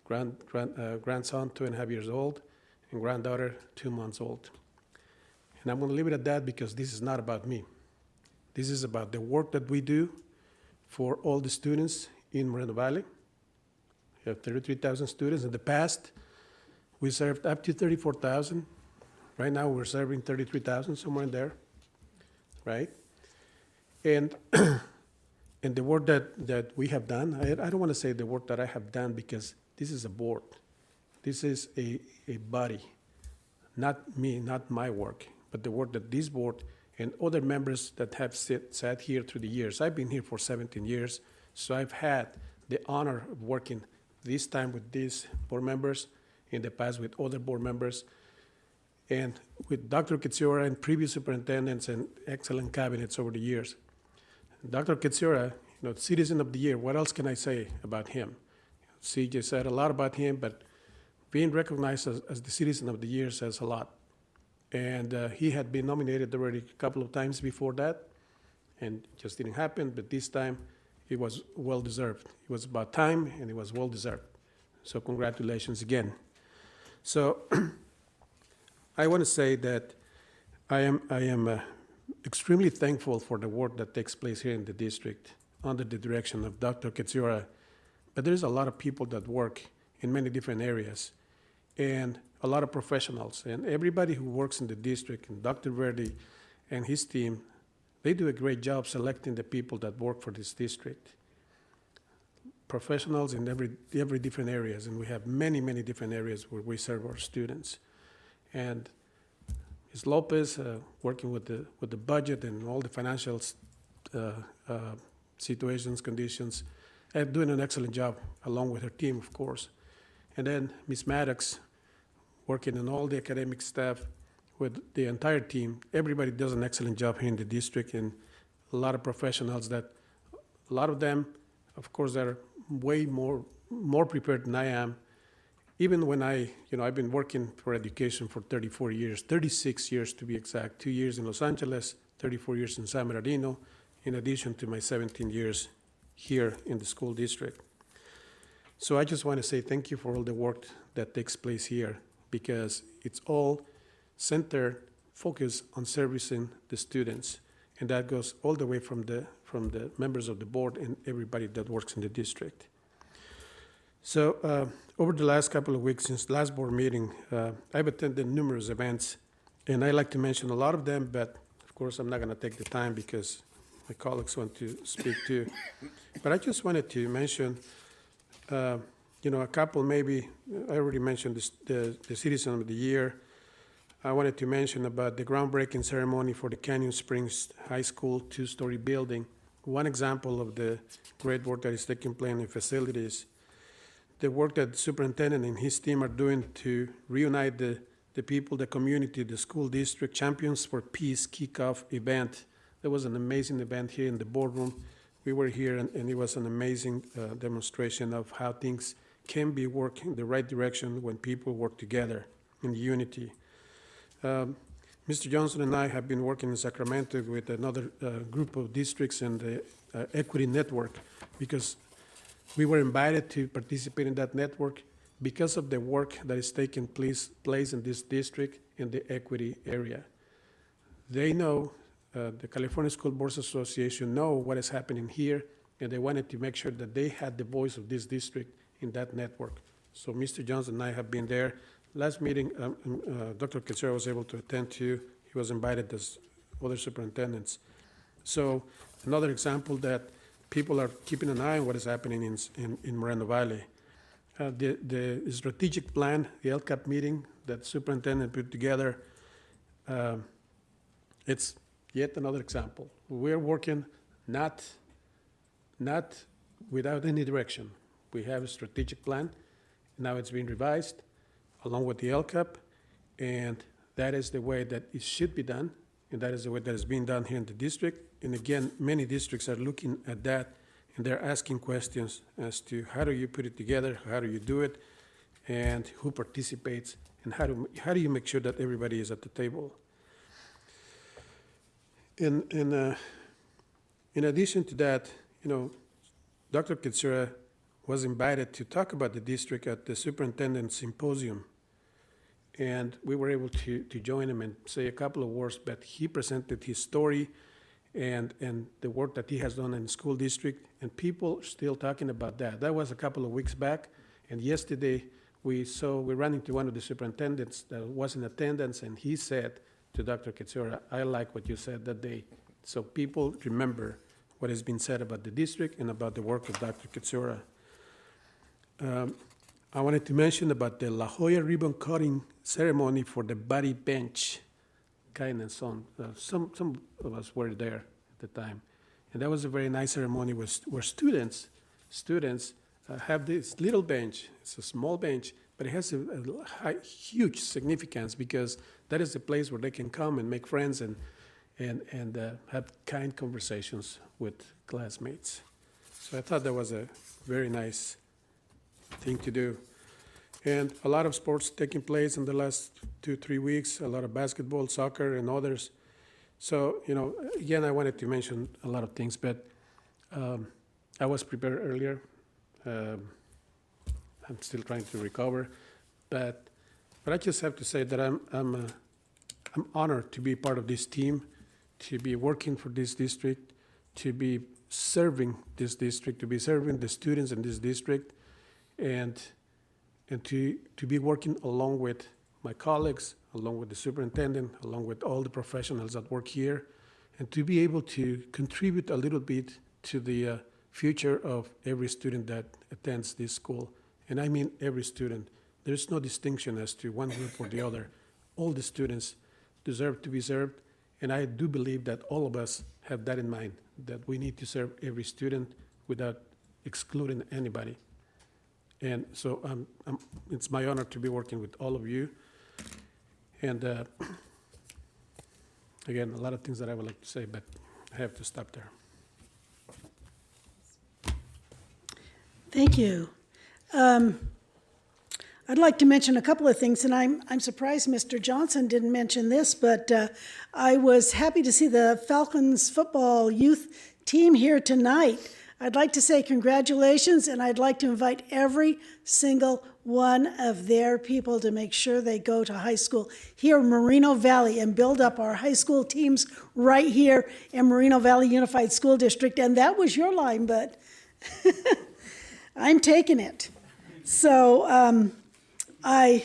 Grandson, 2.5 years old, and granddaughter, 2 months old. And I'm going to leave it at that because this is not about me. This is about the work that we do for all the students in Moreno Valley. We have 33,000 students. In the past, we served up to 34,000. Right now, we're serving 33,000, somewhere in there, right? And and the work that we have done, I don't want to say the work that I have done because this is a board. This is a body, not me, not my work, but the work that this board and other members that have sat here through the years. I've been here for 17 years, so I've had the honor of working this time with these board members, in the past with other board members, and with Dr. Katsura and previous superintendents and excellent cabinets over the years. Dr. Katsura, Citizen of the Year, what else can I say about him? CJ said a lot about him, but being recognized as the Citizen of the Year says a lot. And he had been nominated already a couple of times before that, and it just didn't happen, but this time it was well-deserved. It was about time, and it was well-deserved. So congratulations again. So I want to say that I am extremely thankful for the work that takes place here in the district under the direction of Dr. Katsura. But there's a lot of people that work in many different areas and a lot of professionals. And everybody who works in the district, and Dr. Verdi and his team, they do a great job selecting the people that work for this district. Professionals in every different areas, and we have many, many different areas where we serve our students. And Ms. Lopez, working with the budget and all the financial situations, conditions, and doing an excellent job, along with her team, of course. And then Ms. Maddox, working on all the academic staff with the entire team. Everybody does an excellent job here in the district, and a lot of professionals that, a lot of them, of course, are way more prepared than I am, even when I've been working for education for 34 years, 36 years to be exact, 2 years in Los Angeles, 34 years in San Bernardino, in addition to my 17 years here in the school district. So I just want to say thank you for all the work that takes place here, because it's all centered, focused on servicing the students. And that goes all the way from the members of the board and everybody that works in the district. So over the last couple of weeks, since last board meeting, I've attended numerous events, and I like to mention a lot of them, but of course I'm not going to take the time because my colleagues want to speak too. But I just wanted to mention, a couple maybe. I already mentioned this, the Citizen of the Year. I wanted to mention about the groundbreaking ceremony for the Canyon Springs High School two-story building. One example of the great work that is taking place in the facilities. The work that the superintendent and his team are doing to reunite the people, the community, the school district. Champions for Peace kickoff event. There was an amazing event here in the boardroom. We were here, and it was an amazing demonstration of how things can be working in the right direction when people work together in unity. Mr. Johnson and I have been working in Sacramento with another group of districts in the Equity Network, because we were invited to participate in that network because of the work that is taking place in this district in the equity area. They know, the California School Boards Association know what is happening here, and they wanted to make sure that they had the voice of this district in that network. So Mr. Johnson and I have been there. Last meeting, Dr. Quezera was able to attend to. He was invited as other superintendents. So another example that people are keeping an eye on what is happening in Moreno Valley. The strategic plan, the LCAP meeting that the superintendent put together, it's yet another example. We're working not without any direction. We have a strategic plan. Now it's being revised along with the LCAP, and that is the way that it should be done, and that is the way that is being done here in the district. And again, many districts are looking at that, and they're asking questions as to how do you put it together, how do you do it, and who participates, and how do you make sure that everybody is at the table. In addition to that, Dr. Quezera was invited to talk about the district at the superintendent symposium. And we were able to join him and say a couple of words, but he presented his story and the work that he has done in the school district, and people still talking about that. That was a couple of weeks back, and yesterday we ran into one of the superintendents that was in attendance, and he said to Dr. Quezera, I like what you said that day. So people remember what has been said about the district and about the work of Dr. Quezera. I wanted to mention about the La Jolla ribbon cutting ceremony for the body bench, kind and so on. Some of us were there at the time. And that was a very nice ceremony where students have this little bench. It's a small bench, but it has a huge significance, because that is the place where they can come and make friends and have kind conversations with classmates. So I thought that was a very nice thing to do. And a lot of sports taking place in the last 2-3 weeks, a lot of basketball, soccer, and others. So, again, I wanted to mention a lot of things, but I was prepared earlier. I'm still trying to recover, but I just have to say that I'm honored to be part of this team, to be working for this district, to be serving this district, to be serving the students in this district, and to be working along with my colleagues, along with the superintendent, along with all the professionals that work here, and to be able to contribute a little bit to the future of every student that attends this school. And I mean every student. There's no distinction as to one group or the other. All the students deserve to be served, and I do believe that all of us have that in mind, that we need to serve every student without excluding anybody. And so it's my honor to be working with all of you. And again, a lot of things that I would like to say, but I have to stop there. Thank you. I'd like to mention a couple of things, and I'm surprised Mr. Johnson didn't mention this, but I was happy to see the Falcons football youth team here tonight. I'd like to say congratulations, and I'd like to invite every single one of their people to make sure they go to high school here in Moreno Valley and build up our high school teams right here in Moreno Valley Unified School District. And that was your line, but I'm taking it. So I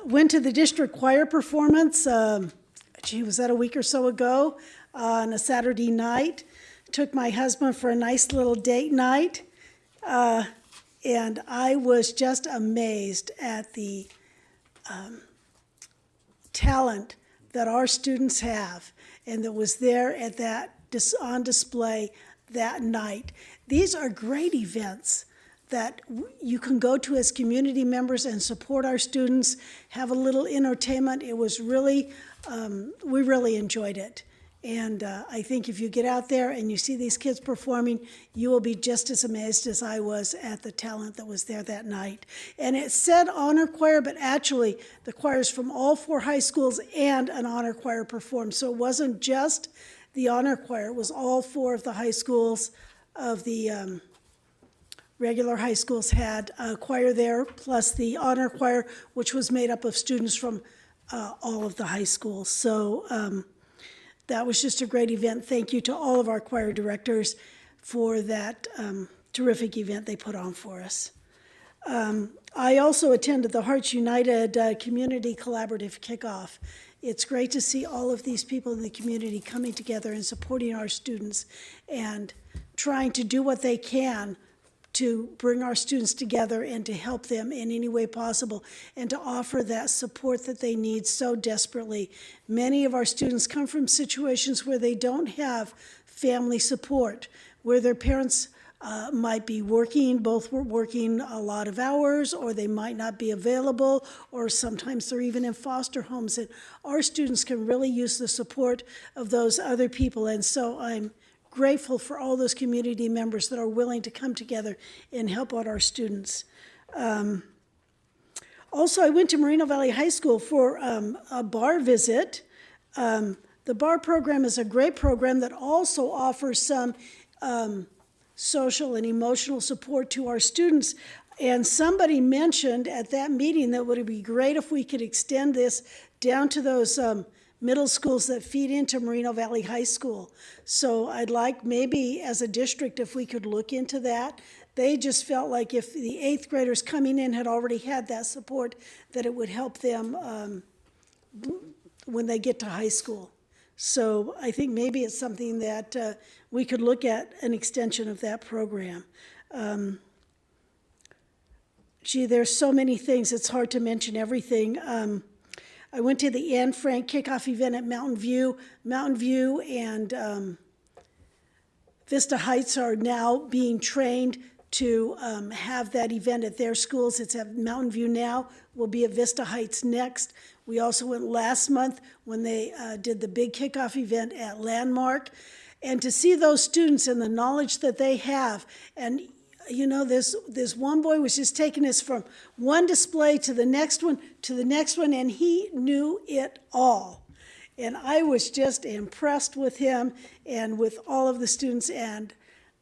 went to the district choir performance, was that a week or so ago, on a Saturday night. Took my husband for a nice little date night, and I was just amazed at the talent that our students have and that was there at that on display that night. These are great events that you can go to as community members and support our students, have a little entertainment. It was really, we really enjoyed it. And I think if you get out there and you see these kids performing, you will be just as amazed as I was at the talent that was there that night. And it said honor choir, but actually the choirs from all 4 high schools and an honor choir performed. So it wasn't just the honor choir, it was all 4 of the high schools of the regular high schools had a choir there, plus the honor choir, which was made up of students from all of the high schools. So that was just a great event. Thank you to all of our choir directors for that terrific event they put on for us. I also attended the Hearts United Community Collaborative Kickoff. It's great to see all of these people in the community coming together and supporting our students and trying to do what they can to bring our students together and to help them in any way possible and to offer that support that they need so desperately. Many of our students come from situations where they don't have family support, where their parents might be working, both were working a lot of hours, or they might not be available, or sometimes they're even in foster homes. And our students can really use the support of those other people. And so I'm grateful for all those community members that are willing to come together and help out our students. Also, I went to Moreno Valley High School for a bar visit. The bar program is a great program that also offers some social and emotional support to our students. And somebody mentioned at that meeting that it would be great if we could extend this down to those middle schools that feed into Moreno Valley High School. So I'd like maybe as a district if we could look into that. They just felt like if the 8th graders coming in had already had that support, that it would help them when they get to high school. So I think maybe it's something that we could look at an extension of that program. There's so many things, it's hard to mention everything. I went to the Anne Frank kickoff event at Mountain View. Mountain View and Vista Heights are now being trained to have that event at their schools. It's at Mountain View now, will be at Vista Heights next. We also went last month when they did the big kickoff event at Landmark. And to see those students and the knowledge that they have, and you know, this one boy was just taking us from one display to the next one, and he knew it all. And I was just impressed with him and with all of the students and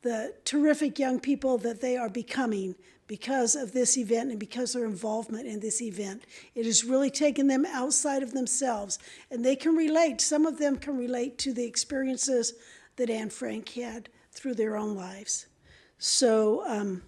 the terrific young people that they are becoming because of this event and because of their involvement in this event. It has really taken them outside of themselves, and they can relate. Some of them can relate to the experiences that Anne Frank had through their own lives. So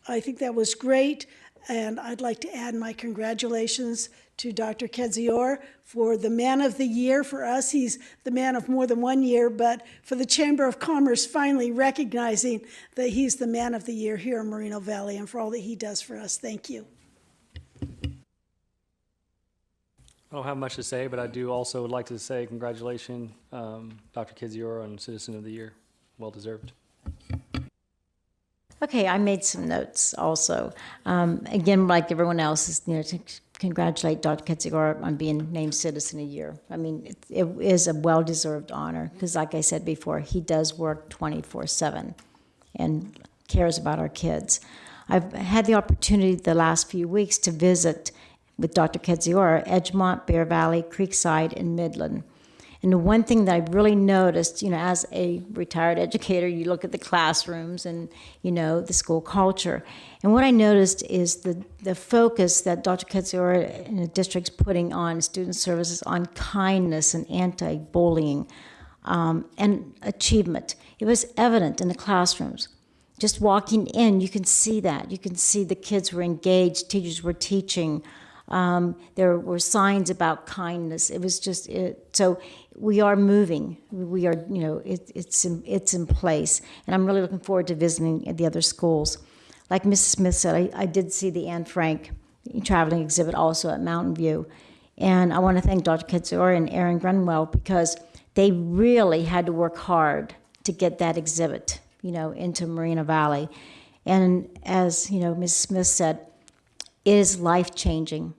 I think that was great, and I'd like to add my congratulations to Dr. Kedzior for the Man of the Year. For us, he's the man of more than 1 year, but for the Chamber of Commerce finally recognizing that he's the Man of the Year here in Moreno Valley and for all that he does for us. Thank you. I don't have much to say, but I do also would like to say congratulations, Dr. Kedzior, on Citizen of the Year. Well deserved. Okay, I made some notes also. Again, like everyone else, to congratulate Dr. Kedzior on being named Citizen of the Year. I mean, it is a well-deserved honor because, like I said before, he does work 24/7 and cares about our kids. I've had the opportunity the last few weeks to visit with Dr. Kedziora, Edgemont, Bear Valley, Creekside, and Midland. And the one thing that I really noticed, as a retired educator, you look at the classrooms and, the school culture. And what I noticed is the focus that Dr. Kedziora and the district's putting on student services on kindness and anti-bullying and achievement. It was evident in the classrooms. Just walking in, you can see that. You can see the kids were engaged, teachers were teaching. There were signs about kindness. It was just so we are moving. We are, it's in place, and I'm really looking forward to visiting the other schools. Like Mrs. Smith said, I did see the Anne Frank traveling exhibit also at Mountain View, and I want to thank Dr. Kedziora and Aaron Grunwell because they really had to work hard to get that exhibit, into Moreno Valley, and as Mrs. Smith said, it is life-changing.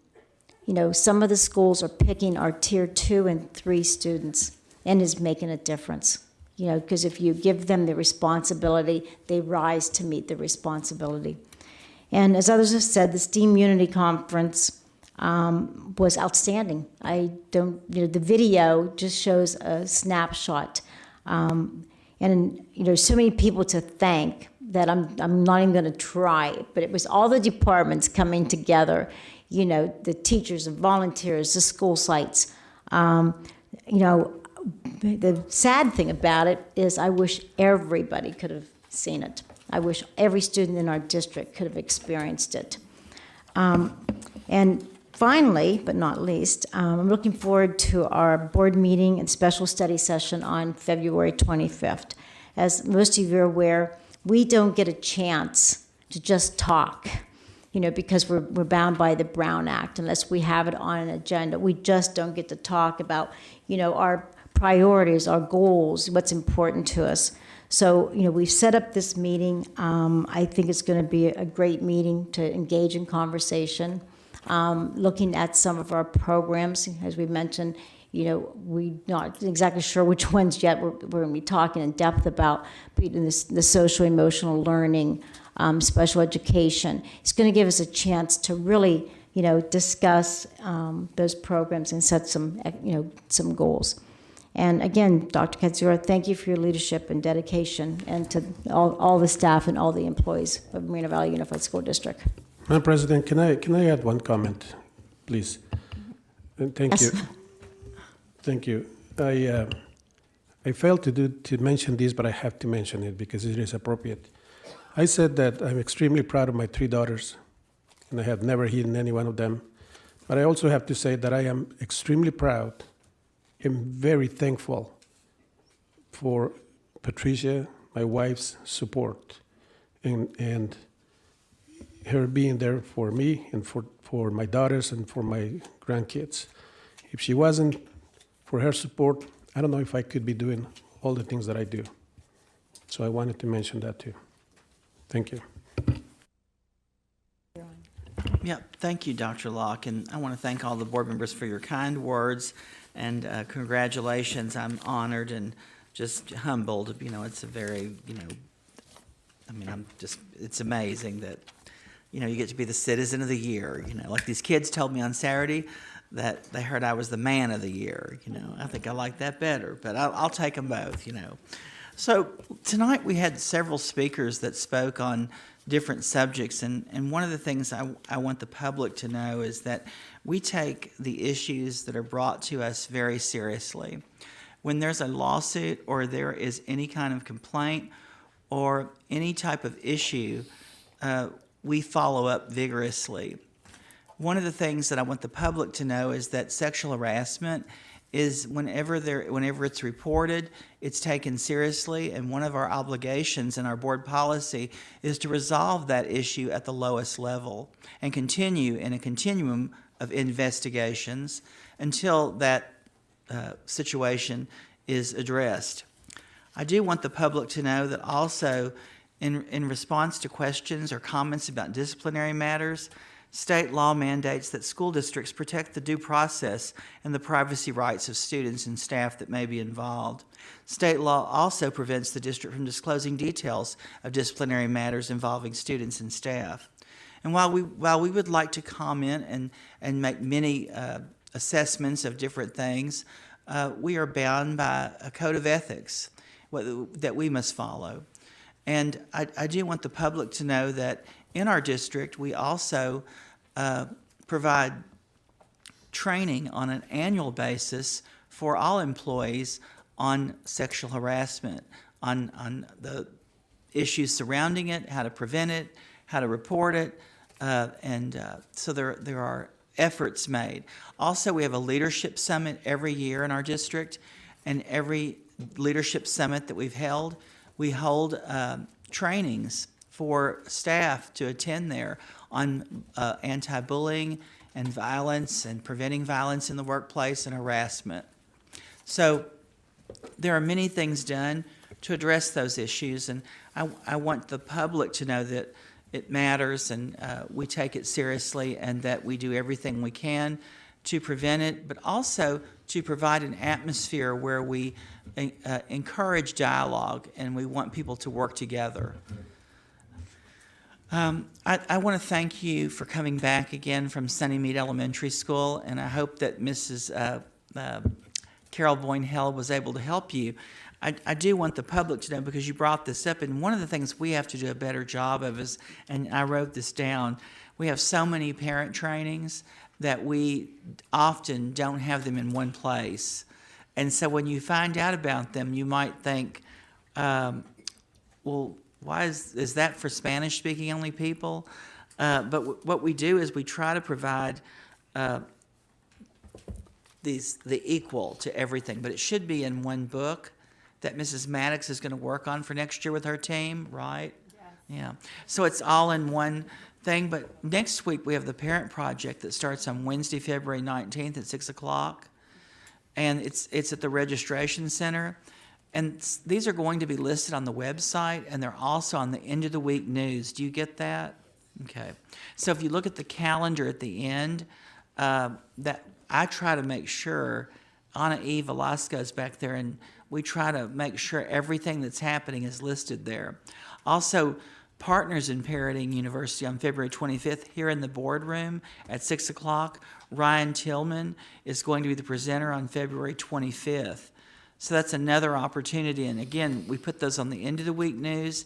Some of the schools are picking our tier 2 and 3 students and is making a difference. Because if you give them the responsibility, they rise to meet the responsibility. And as others have said, the STEAM Unity Conference was outstanding. The video just shows a snapshot. And so many people to thank that I'm not even going to try, but it was all the departments coming together, the teachers and volunteers, the school sites. The sad thing about it is I wish everybody could have seen it. I wish every student in our district could have experienced it. And finally, but not least, I'm looking forward to our board meeting and special study session on February 25th. As most of you are aware, we don't get a chance to just talk, because we're bound by the Brown Act unless we have it on an agenda. We just don't get to talk about, our priorities, our goals, what's important to us. So, we've set up this meeting. I think it's going to be a great meeting to engage in conversation, looking at some of our programs. As we mentioned, we're not exactly sure which ones yet we're going to be talking in depth about, but the social emotional learning, special education. It's going to give us a chance to really, discuss those programs and set some goals. And again, Dr. Kedziora, thank you for your leadership and dedication, and to all the staff and all the employees of Moreno Valley Unified School District. Madam President, can I add one comment, please? And thank you. Thank you. I failed to mention this, but I have to mention it because it is appropriate. I said that I'm extremely proud of my 3 daughters, and I have never hidden any one of them. But I also have to say that I am extremely proud and very thankful for Patricia, my wife's support, and her being there for me and for my daughters and for my grandkids. If she wasn't for her support, I don't know if I could be doing all the things that I do. So I wanted to mention that too. Thank you. Yeah, thank you, Dr. Locke, and I want to thank all the board members for your kind words, and congratulations. I'm honored and just humbled. It's a very, it's amazing that, you get to be the citizen of the year. Like these kids told me on Saturday that they heard I was the man of the year. I think I like that better, but I'll take them both, So tonight we had several speakers that spoke on different subjects, and one of the things I want the public to know is that we take the issues that are brought to us very seriously. When there's a lawsuit or there is any kind of complaint or any type of issue, we follow up vigorously. One of the things that I want the public to know is that sexual harassment is whenever it's reported, it's taken seriously, and one of our obligations in our board policy is to resolve that issue at the lowest level and continue in a continuum of investigations until that situation is addressed. I do want the public to know that also in response to questions or comments about disciplinary matters, State law mandates that school districts protect the due process and the privacy rights of students and staff that may be involved. State law also prevents the district from disclosing details of disciplinary matters involving students and staff. And while we would like to comment and make many assessments of different things, we are bound by a code of ethics that we must follow. And I do want the public to know that in our district, we also provide training on an annual basis for all employees on sexual harassment, on the issues surrounding it, how to prevent it, how to report it, so there are efforts made. Also, we have a leadership summit every year in our district, and every leadership summit that we've held, we hold trainings for staff to attend there on anti-bullying and violence and preventing violence in the workplace and harassment. So there are many things done to address those issues, and I want the public to know that it matters and we take it seriously and that we do everything we can to prevent it, but also to provide an atmosphere where we encourage dialogue and we want people to work together. I want to thank you for coming back again from Sunnymead Elementary School, and I hope that Mrs. Carol Boyne-Held was able to help you. I do want the public to know, because you brought this up, and one of the things we have to do a better job of is, and I wrote this down, we have so many parent trainings that we often don't have them in one place. And so when you find out about them, you might think, well, why is that for Spanish-speaking only people? But what we do is we try to provide the equal to everything, but it should be in one book that Mrs. Maddox is going to work on for next year with her team, right? Yes. Yeah. So it's all in one thing, but next week we have the Parent Project that starts on Wednesday, February 19th at 6 o'clock, and it's at the Registration Center. And these are going to be listed on the website, and they're also on the end of the week news. Do you get that? Okay. So if you look at the calendar at the end, that I try to make sure, Ana E. Velasco's back there, and we try to make sure everything that's happening is listed there. Also, Partners in Parenting University on February 25th here in the boardroom at 6 o'clock. Ryan Tillman is going to be the presenter on February 25th. So that's another opportunity. And again, we put those on the end of the week news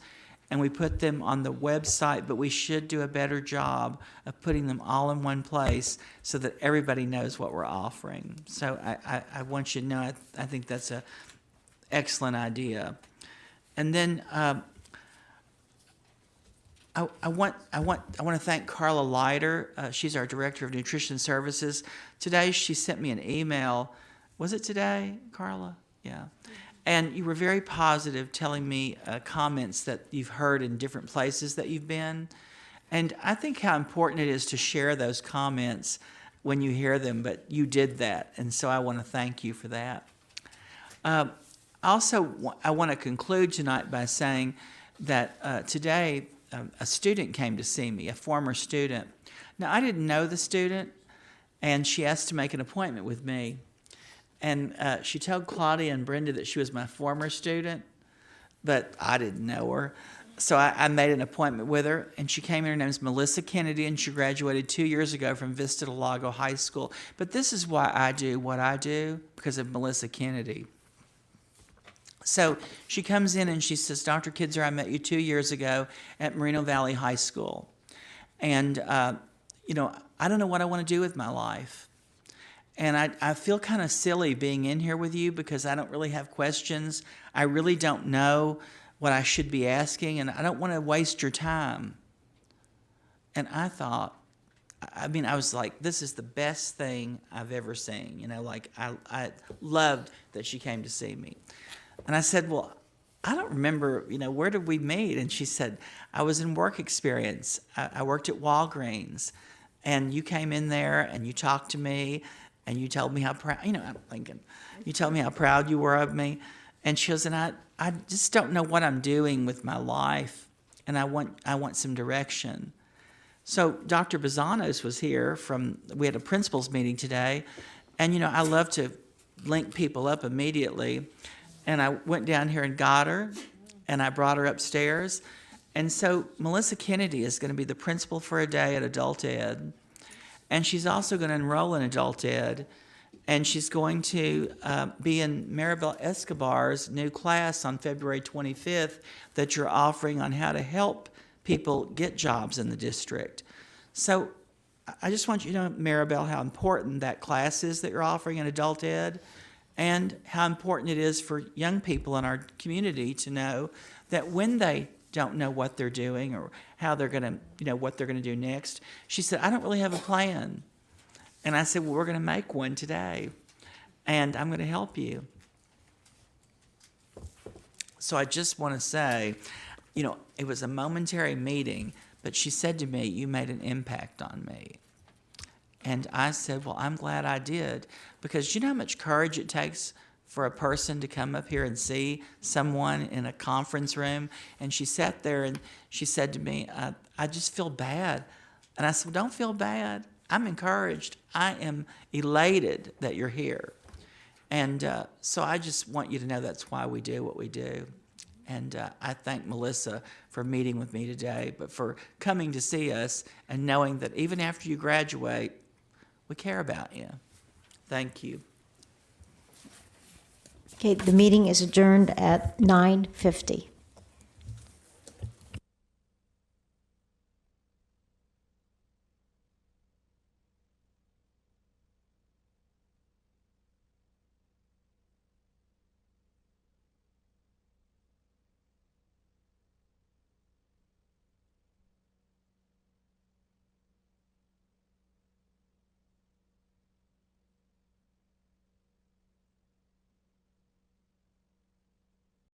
and we put them on the website, but we should do a better job of putting them all in one place so that everybody knows what we're offering. So I want you to know, I think that's an excellent idea. And then I want to thank Carla Leiter. She's our Director of Nutrition Services. Today she sent me an email. Was it today, Carla? Yeah. And you were very positive, telling me comments that you've heard in different places that you've been. And I think how important it is to share those comments when you hear them, but you did that. And so I want to thank you for that. Also, I want to conclude tonight by saying that today a student came to see me, a former student. Now, I didn't know the student, and she asked to make an appointment with me. And she told Claudia and Brenda that she was my former student, but I didn't know her. So I made an appointment with her, and she came in. Her name is Melissa Kennedy, and she graduated 2 years ago from Vista Del Lago High School. But this is why I do what I do, because of Melissa Kennedy. So she comes in and she says, Dr. Kidzer, I met you 2 years ago at Moreno Valley High School. And, you know, I don't know what I want to do with my life. And I feel kind of silly being in here with you because I don't really have questions. I really don't know what I should be asking, and I don't want to waste your time. And I thought, I mean, I was like, this is the best thing I've ever seen. You know, like I loved that she came to see me. And I said, well, I don't remember, you know, where did we meet? And she said, I was in work experience. I worked at Walgreens, and you came in there and you talked to me. And you told me how proud, you know, I'm thinking, you told me how proud you were of me. And she goes, and I just don't know what I'm doing with my life. And I want some direction. So Dr. Bazanos was here we had a principals meeting today, and I love to link people up immediately. And I went down here and got her, and I brought her upstairs. And so Melissa Kennedy is going to be the principal for a day at Adult Ed, and she's also going to enroll in Adult Ed, and she's going to be in Maribel Escobar's new class on February 25th that you're offering on how to help people get jobs in the district. So I just want you to know, Maribel, how important that class is that you're offering in Adult Ed, and how important it is for young people in our community to know that when they don't know what they're doing or how they're going to, what they're going to do next. She said, I don't really have a plan. And I said, well, we're going to make one today, and I'm going to help you. So I just want to say, it was a momentary meeting, but she said to me, you made an impact on me. And I said, well, I'm glad I did, because you know how much courage it takes for a person to come up here and see someone in a conference room? And she sat there and she said to me, I just feel bad. And I said, well, don't feel bad. I'm encouraged. I am elated that you're here. And so I just want you to know that's why we do what we do. And I thank Melissa for meeting with me today, but for coming to see us and knowing that even after you graduate, we care about you. Thank you. Okay, the meeting is adjourned at 9:50.